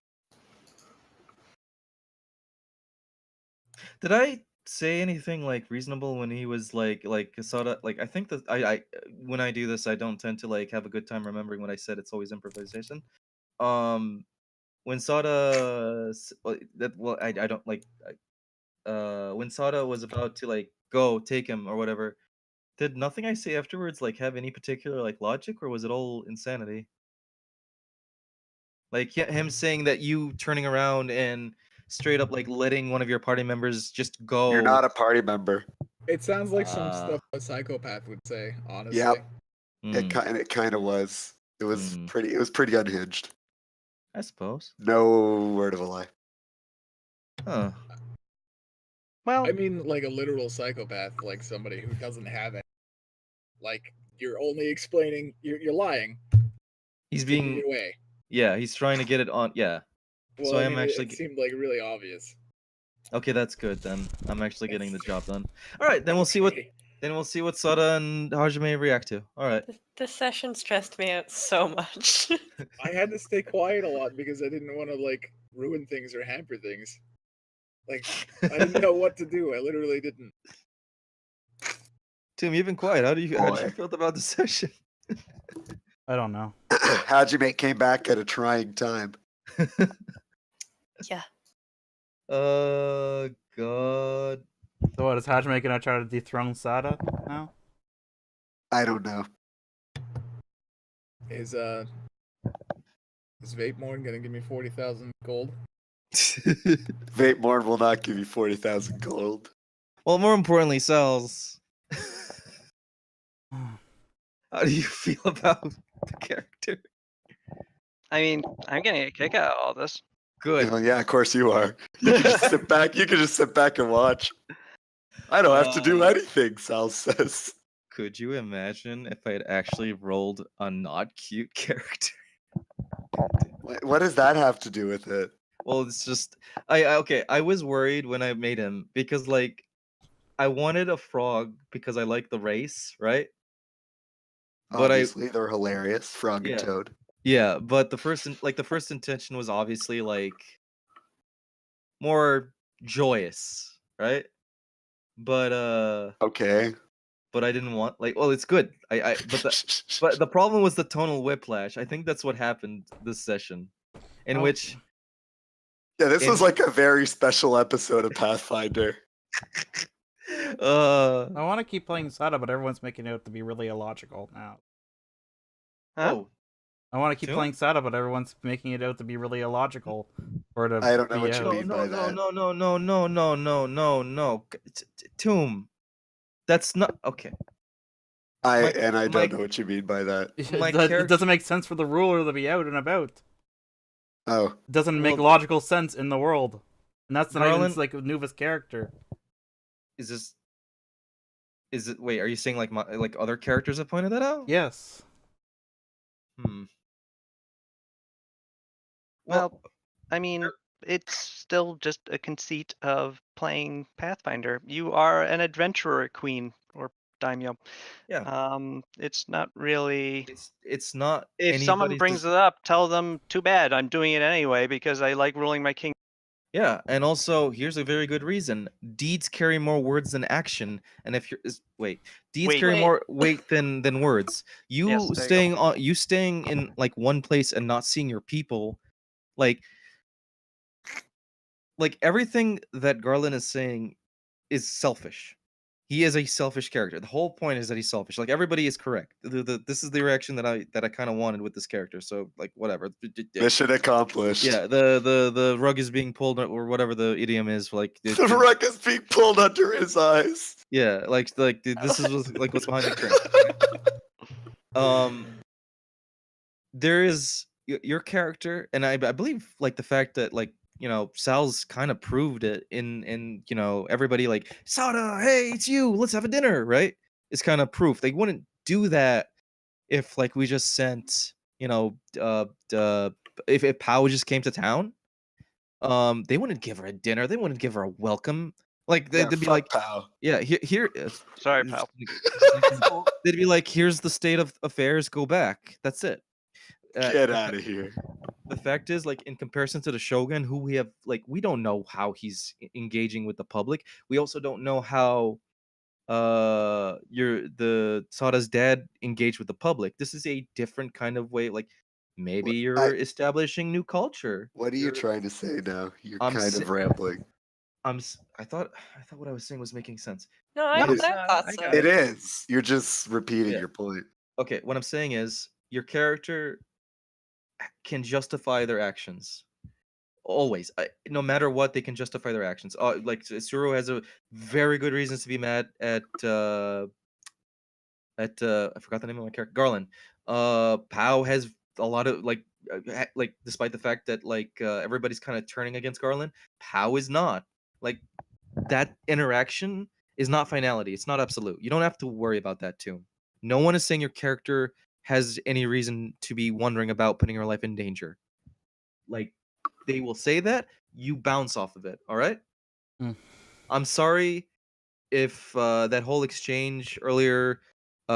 Did I say anything like reasonable when he was like Kasada? Like I think that I when I do this, I don't tend to like have a good time remembering what I said. It's always improvisation. When Sada I don't like when Sada was about to like go take him or whatever, did nothing I say afterwards like have any particular like logic, or was it all insanity? Like him saying that you turning around and straight up like letting one of your party members just go. You're not a party member. It sounds like some Ah. stuff a psychopath would say. Honestly. Yep. Hmm, It kind of was. It was Hmm. pretty. It was pretty unhinged. I suppose. No word of a lie. Huh. Well, I mean, like a literal psychopath, like somebody who doesn't have it. Like you're only explaining, you're lying. He's to get being it away. yeah, he's trying to get it on yeah. Well, So I I'm mean, actually it seemed like really obvious. Okay, that's good then. I'm actually getting the job done. All right, then we'll see what Okay. Sada and Hajime react to. All right. This session stressed me out so much. I had to stay quiet a lot because I didn't want to like ruin things or hamper things. Like I didn't know what to do. I literally didn't. Tim, you've been quiet. How do you Boy. feel about the session? I don't know. Hajime came back at a trying time. yeah. God. So what, is Hajime gonna try to dethrone Sada now? I don't know. Is Vape Morn gonna give me 40,000 gold? Vape Morn will not give you 40,000 gold. Well, more importantly, Sal's How do you feel about the character? I mean, I'm getting a kick out of all this. Good. Well, yeah, of course you are. You can just sit back. You can just sit back and watch. I don't have to do anything, Sal says. Could you imagine if I had actually rolled a not cute character? What does that have to do with it? Well, it's just okay. I was worried when I made him because like I wanted a frog because I like the race, right? But Obviously, they're hilarious. Frog and Yeah. Toad. yeah, but the first intention was obviously like more joyous, right? But Okay. but I didn't want like well, it's good. But the problem was the tonal whiplash. I think that's what happened this session, in Oh. which Yeah, this was like a very special episode of Pathfinder. uh I want to keep playing Sada, but everyone's making it out to be really illogical now. Huh? oh I want to keep Two? playing Sada, but everyone's making it out to be really illogical. Or to I don't know be what you out. mean by that. no. Tomb. That's not okay. I my- don't know what you mean by that. My It doesn't make sense for the ruler to be out and about. Oh, It doesn't make Well, logical sense in the world. And that's not even Garland- like Nuva's character. Is it wait, are you saying like like other characters have pointed that out? Yes. Hmm. Well, I mean, it's still just a conceit of playing Pathfinder. You are an adventurer queen or daimyo. Yeah. It's not really. It's not If someone anybody's brings it up, tell them, too bad, I'm doing it anyway because I like ruling my king. Yeah, and also here's a very good reason. Deeds carry more words than action, and if you're deeds Wait. carry more weight than words. You Yes, there you go. staying in like one place and not seeing your people, like everything that Garland is saying is selfish. He is a selfish character. The whole point is that he's selfish. Like everybody is correct. This is the reaction that I kind of wanted with this character. So like whatever. mission accomplished. Yeah, the rug is being pulled or whatever the idiom is. Like The rug is being pulled under his eyes. yeah, like this is like what's behind the curtain. There is your character, and I believe like the fact that like Sal's kind of proved it in everybody like Sada, hey, it's you, let's have a dinner, right? It's kind of proof. They wouldn't do that if like we just sent if Pow just came to town. They wouldn't give her a dinner. They wouldn't give her a welcome. Like they'd be fuck like, Pow. yeah, here. Sorry, pal. They'd be like, here's the state of affairs. Go back. That's it. Get out of here. The fact is, like, in comparison to the Shogun, who we have, like, we don't know how he's engaging with the public. We also don't know how the Sada's dad engaged with the public. This is a different kind of way. Like, maybe you're establishing new culture. What are you trying to say now? You're I'm kind si- of rambling. I thought what I was saying was making sense. No, I What is- thought I so. got It is. You're just repeating Yeah. your point. Okay, what I'm saying is your character can justify their actions. Always, no matter what, they can justify their actions. Like Suru has a very good reasons to be mad at I forgot the name of my character, Garland. Pow has a lot of like despite the fact that like everybody's kind of turning against Garland, Pow is not. Like that interaction is not finality. It's not absolute. You don't have to worry about that too. No one is saying your character has any reason to be wondering about putting your life in danger. Like they will say that, you bounce off of it. All right. Mm. I'm sorry if that whole exchange earlier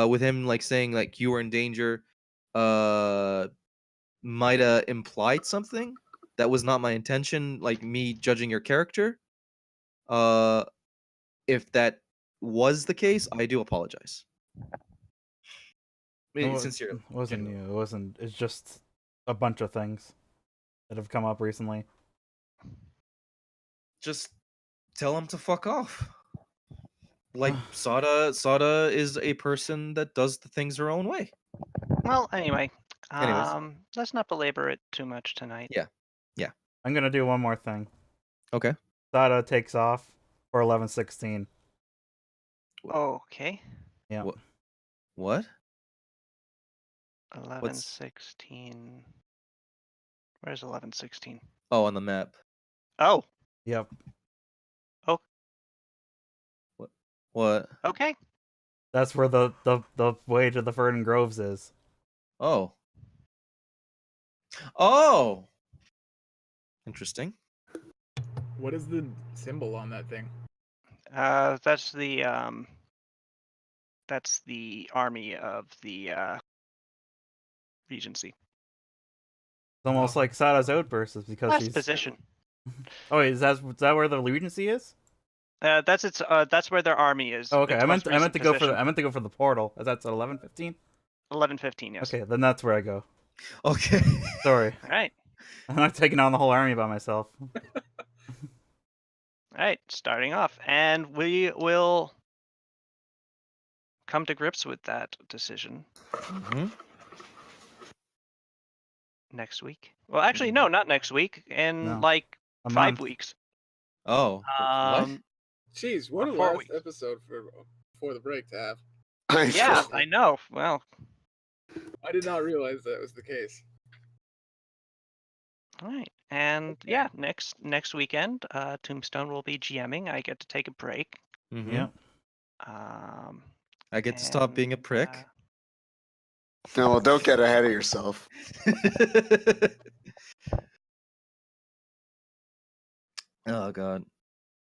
with him like saying like you were in danger might have implied something. That was not my intention, like me judging your character. If that was the case, I do apologize. Sincerely. It wasn't genuinely. you. It wasn't. It's just a bunch of things that have come up recently. Just tell him to fuck off. Like Sada is a person that does the things her own way. Well, anyway, Anyways. let's not belabor it too much tonight. Yeah. I'm gonna do one more thing. Okay. Sada takes off for 11:16. Okay. Yeah. What? What? 1116. Where's 1116? Oh, on the map. Oh, Yep. What? okay. That's where the way to the Fern Groves is. Oh. Oh. Interesting. What is the symbol on that thing? That's the army of the Regency. It's almost like Sada's outburst is because Last she's. position. Oh, wait, is that where the Regency is? That's where their army is. Oh, okay. Its I most meant to recent go for position. I meant to go for the portal. That's at 11:15. 1115. Yes. Okay, then that's where I go. Okay. Sorry, All right. I'm not taking on the whole army by myself. All right. Starting off, and we will come to grips with that decision Mhm. next week. Well, actually, no, not next week. In No. like A 5 month. weeks. Oh. What? Jeez, what Or a 4 last weeks. episode before the break to have. I Yeah, know. I know. Well, I did not realize that was the case. all right. And Okay. yeah, next weekend, Tombstone will be GMing. I get to take a break. Mhm. Yeah. I get to stop being a and, prick. No, well, don't get ahead of yourself. Oh god.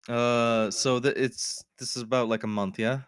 So this is about like a month, yeah?